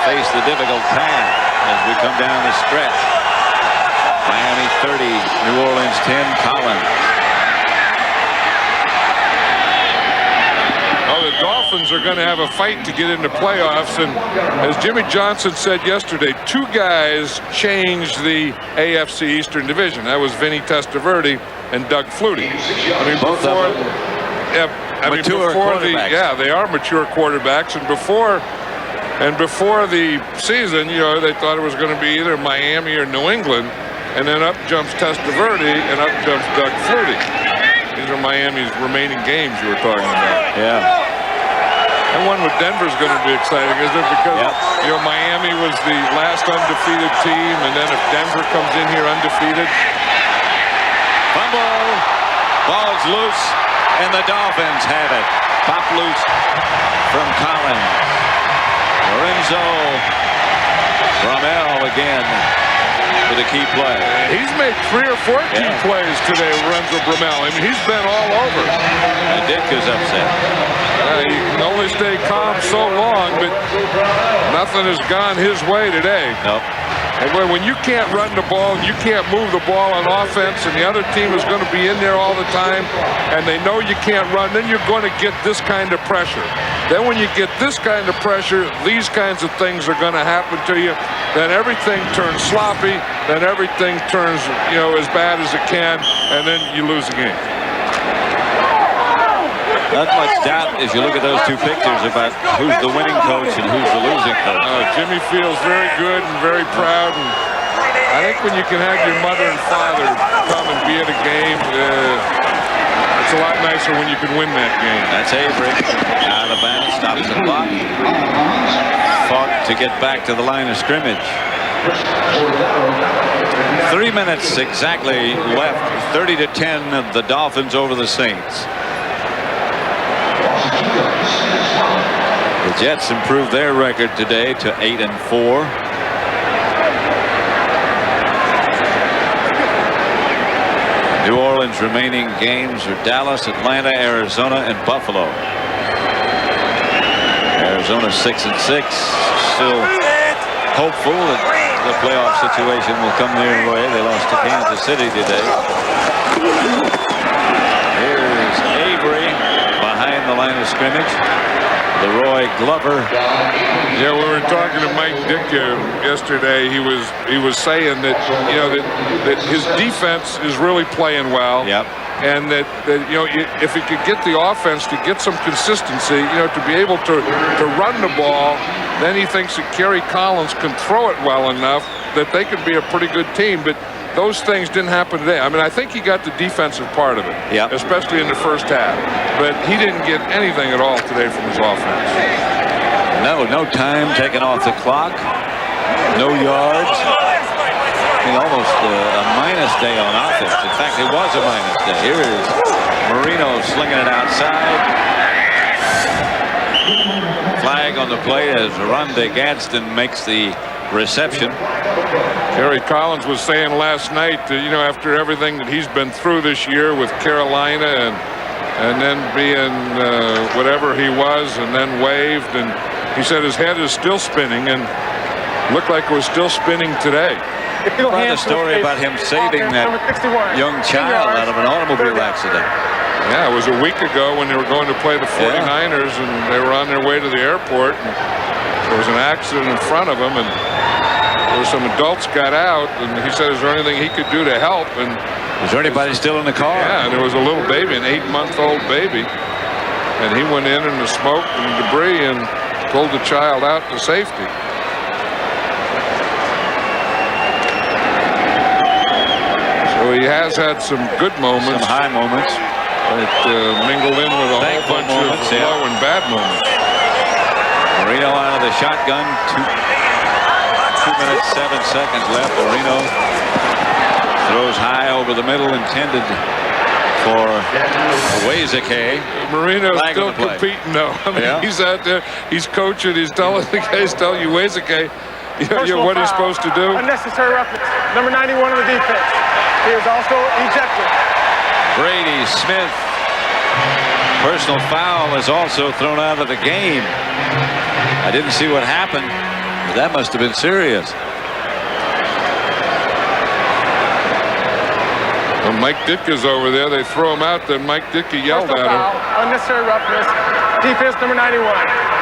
face the difficult path as we come down the stretch. Miami 30, New Orleans 10, Collins. Well, the Dolphins are going to have a fight to get into playoffs, and as Jimmy Johnson said yesterday, two guys changed the AFC Eastern Division. That was Vinny Testaverde and Doug Flutie. I mean, both before, of them. before quarterbacks. they are mature quarterbacks, and before the season, they thought it was going to be either Miami or New England, and then up jumps Testaverde and up jumps Doug Flutie. These are Miami's remaining games you were talking about. Yeah. And one with Denver's going to be exciting, isn't it? Because Miami was the last undefeated team, and then if Denver comes in here undefeated. Fumble. Ball's loose, and the Dolphins have it. Pop loose from Collins. Lorenzo Rommel again for the key play. He's made 3 or 4 key plays today, Lorenzo Rommel. I mean, he's been all over. And Ditka's upset. You can only stay calm so long, but nothing has gone his way today. Nope. And when you can't run the ball and you can't move the ball on offense and the other team is going to be in there all the time and they know you can't run, then you're going to get this kind of pressure. Then when you get this kind of pressure, these kinds of things are going to happen to you. Then everything turns sloppy. Then everything turns, as bad as it can, and then you lose the game. Not much doubt as you look at those two pictures about who's the winning coach and who's the losing coach. Jimmy feels very good and very proud. And I think when you can have your mother and father come and be at a game, it's a lot nicer when you can win that game. That's Avery. Out of bounds, stops the clock. Fought to get back to the line of scrimmage. 3 minutes exactly left. 30-10 of the Dolphins over the Saints. The Jets improved their record today to 8-4. New Orleans' remaining games are Dallas, Atlanta, Arizona, and Buffalo. Arizona 6-6, still hopeful that the playoff situation will come their way. They lost to Kansas City today. Here's Avery behind the line of scrimmage. Leroy Glover. Yeah, we were talking to Mike Ditka yesterday. He was saying that that his defense is really playing well. Yep. And that if he could get the offense to get some consistency, to be able to run the ball, then he thinks that Kerry Collins can throw it well enough that they could be a pretty good team. But those things didn't happen today. I mean, I think he got the defensive part of it, especially in the first half. But he didn't get anything at all today from his offense. No time taken off the clock. No yards. Almost a minus day on offense. In fact, it was a minus day. Here is Marino slinging it outside. Flag on the play as Rondé Gadsden makes the reception. Kerry Collins was saying last night that, after everything that he's been through this year with Carolina and then being whatever he was and then waived, and he said his head is still spinning and looked like it was still spinning today. Quite a story about him saving that young child out of an automobile accident. Yeah, it was a week ago when they were going to play the 49ers, and they were on their way to the airport. And there was an accident in front of them, and there were some adults got out, and he said, is there anything he could do to help? And is there anybody still in the car? Yeah, and there was a little baby, an 8-month-old baby. And he went in the smoke and debris and pulled the child out to safety. So he has had some good moments. Some high moments. That mingled in with a whole bunch moments, of low and bad moments. Marino out of the shotgun. 2 minutes, 7 seconds left. Marino throws high over the middle, intended for Wazeke. Marino's still competing, though. I mean, he's out there, he's coaching, he's telling the guys, tell you Wazeke, what he's supposed to do. Unnecessary roughness. Number 91 on the defense. He is also ejected. Brady Smith. Personal foul is also thrown out of the game. I didn't see what happened, but that must have been serious. When Mike Ditka's over there, they throw him out, then Mike Ditka yelled at him. Unnecessary roughness. Defense number 91.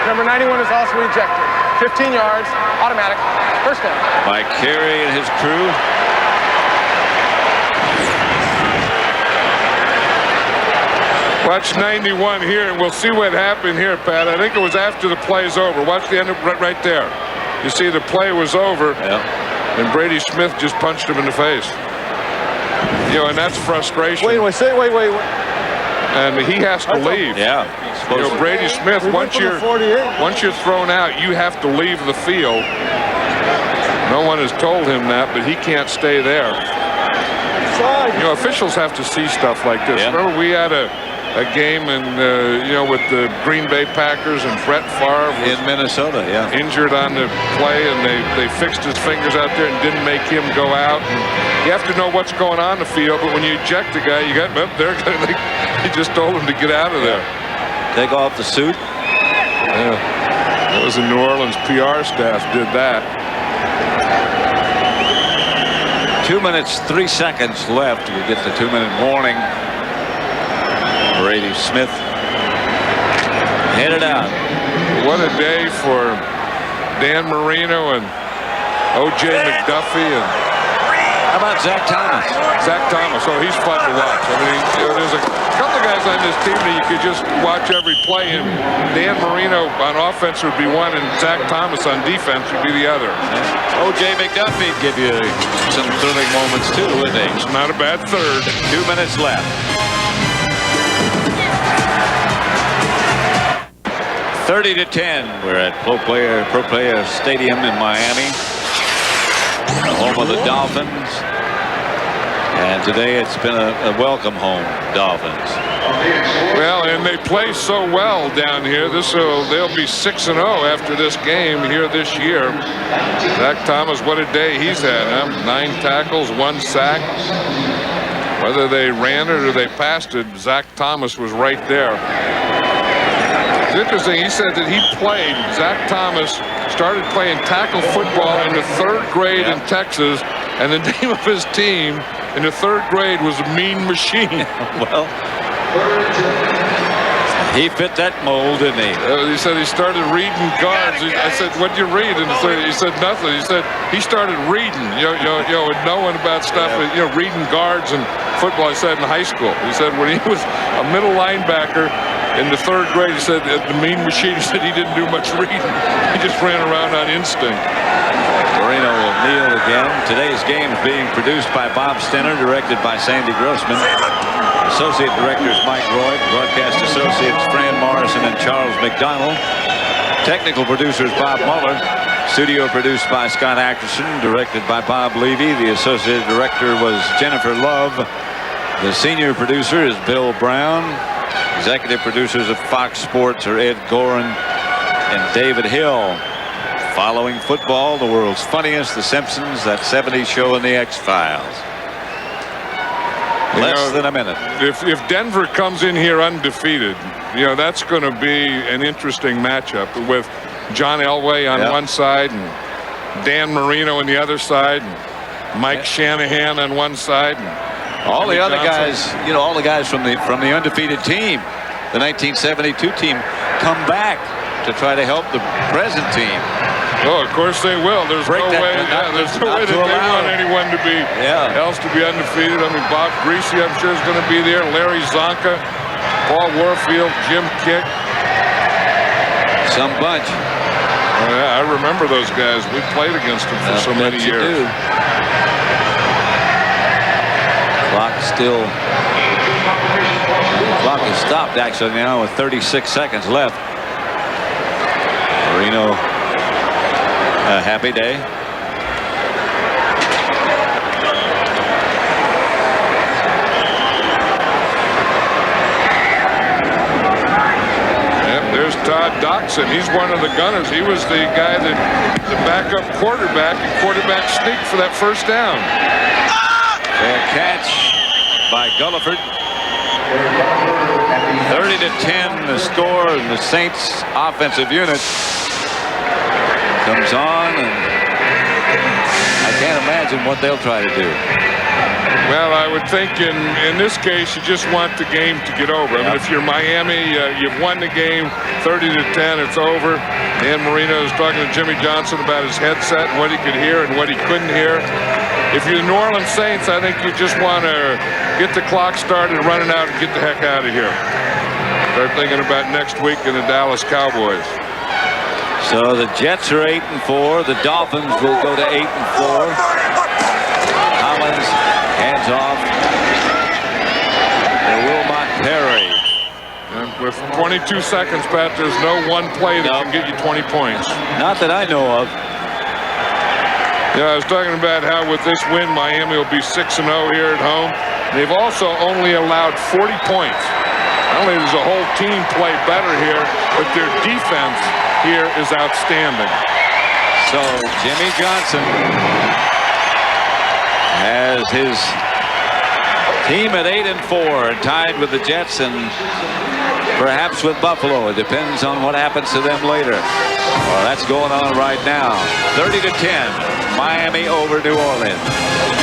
Number 91 is also ejected. 15 yards, automatic, first down. By Carey and his crew. Watch 91 here, and we'll see what happened here, Pat. I think it was after the play's over. Watch the end of right there. You see the play was over, and Brady Smith just punched him in the face. And that's frustration. Wait. And he has to leave. Yeah. Brady Smith, once you're thrown out, you have to leave the field. No one has told him that, but he can't stay there. Officials have to see stuff like this. Remember, we had a game in, with the Green Bay Packers, and Brett Favre was in Minnesota, injured on the play, and they fixed his fingers out there and didn't make him go out. And you have to know what's going on in the field, but when you eject a guy, you got him up there. He just told him to get out of there. Take off the suit. Yeah, that was the New Orleans PR staff did that. 2 minutes, 3 seconds left. We get the 2-minute warning. Brady Smith headed out. What a day for Dan Marino and O.J. McDuffie. And how about Zach Thomas? Zach Thomas. Oh, he's fun to watch. I mean, there's a couple of guys on this team that you could just watch every play. And Dan Marino on offense would be one, and Zach Thomas on defense would be the other. O.J. McDuffie give you some thrilling moments too, wouldn't he? It's not a bad third. 2 minutes left. 30-10. We're at Pro Player Stadium in Miami, the home of the Dolphins. And today it's been a welcome home, Dolphins. Well, and they play so well down here. They'll be 6-0 after this game here this year. Zach Thomas, what a day he's had, huh? 9 tackles, 1 sack. Whether they ran it or they passed it, Zach Thomas was right there. It's interesting, he said that Zach Thomas started playing tackle football in the 3rd grade in Texas, and the name of his team in the 3rd grade was Mean Machine. Well, he fit that mold, didn't he? He said he started reading guards. I said, what'd you read? And he said nothing. He said he started reading, and knowing about stuff, reading guards and football. I said in high school. He said when he was a middle linebacker in the 3rd grade, he said at the Mean Machine, he said he didn't do much reading. He just ran around on instinct. Marino will kneel again. Today's game is being produced by Bob Stenner, directed by Sandy Grossman. Associate Directors Mike Roy, broadcast associates Fran Morrison and Charles McDonald. Technical producers Bob Muller. Studio produced by Scott Ackerson, directed by Bob Levy. The associate director was Jennifer Love. The senior producer is Bill Brown. Executive producers of Fox Sports are Ed Gorin and David Hill. Following football, the world's funniest, The Simpsons, that 70s show, and the X-Files. Less than a minute. If Denver comes in here undefeated, that's going to be an interesting matchup with John Elway on one side and Dan Marino on the other side, and Mike Shanahan on one side, and All the Jimmy other Johnson. guys, all the guys from the undefeated team, the 1972 team, come back to try to help the present team. Oh, of course they will. There's no way. There's no way that they want anyone to be else to be undefeated. I mean, Bob Greasy, I'm sure, is going to be there. Larry Zonka, Paul Warfield, Jim Kick. Some bunch. Oh, yeah, I remember those guys. We played against them for so many years. Clock is stopped actually now with 36 seconds left. Marino, a happy day. Yep, there's Todd Doxson. He's one of the gunners. He was the guy that the backup quarterback and quarterback sneak for that first down. Fair catch by Gulliford. 30-10 the score, and the Saints offensive unit comes on, and I can't imagine what they'll try to do. Well, I would think in this case you just want the game to get over. I mean, if you're Miami, you've won the game 30-10, it's over. Dan Marino is talking to Jimmy Johnson about his headset and what he could hear and what he couldn't hear. If you're the New Orleans Saints, I think you just want to get the clock started, run it out, and get the heck out of here. Start thinking about next week in the Dallas Cowboys. So the Jets are 8-4. The Dolphins will go to 8-4. Collins hands off to Wilmot Perry. And with 22 seconds, Pat, there's no one play that can get you 20 points. Not that I know of. Yeah, I was talking about how with this win, Miami will be 6-0 here at home. They've also only allowed 40 points. Not only does the whole team play better here, but their defense here is outstanding. So Jimmy Johnson has his team at 8-4, tied with the Jets and perhaps with Buffalo. It depends on what happens to them later. Well, that's going on right now. 30-10, Miami over New Orleans.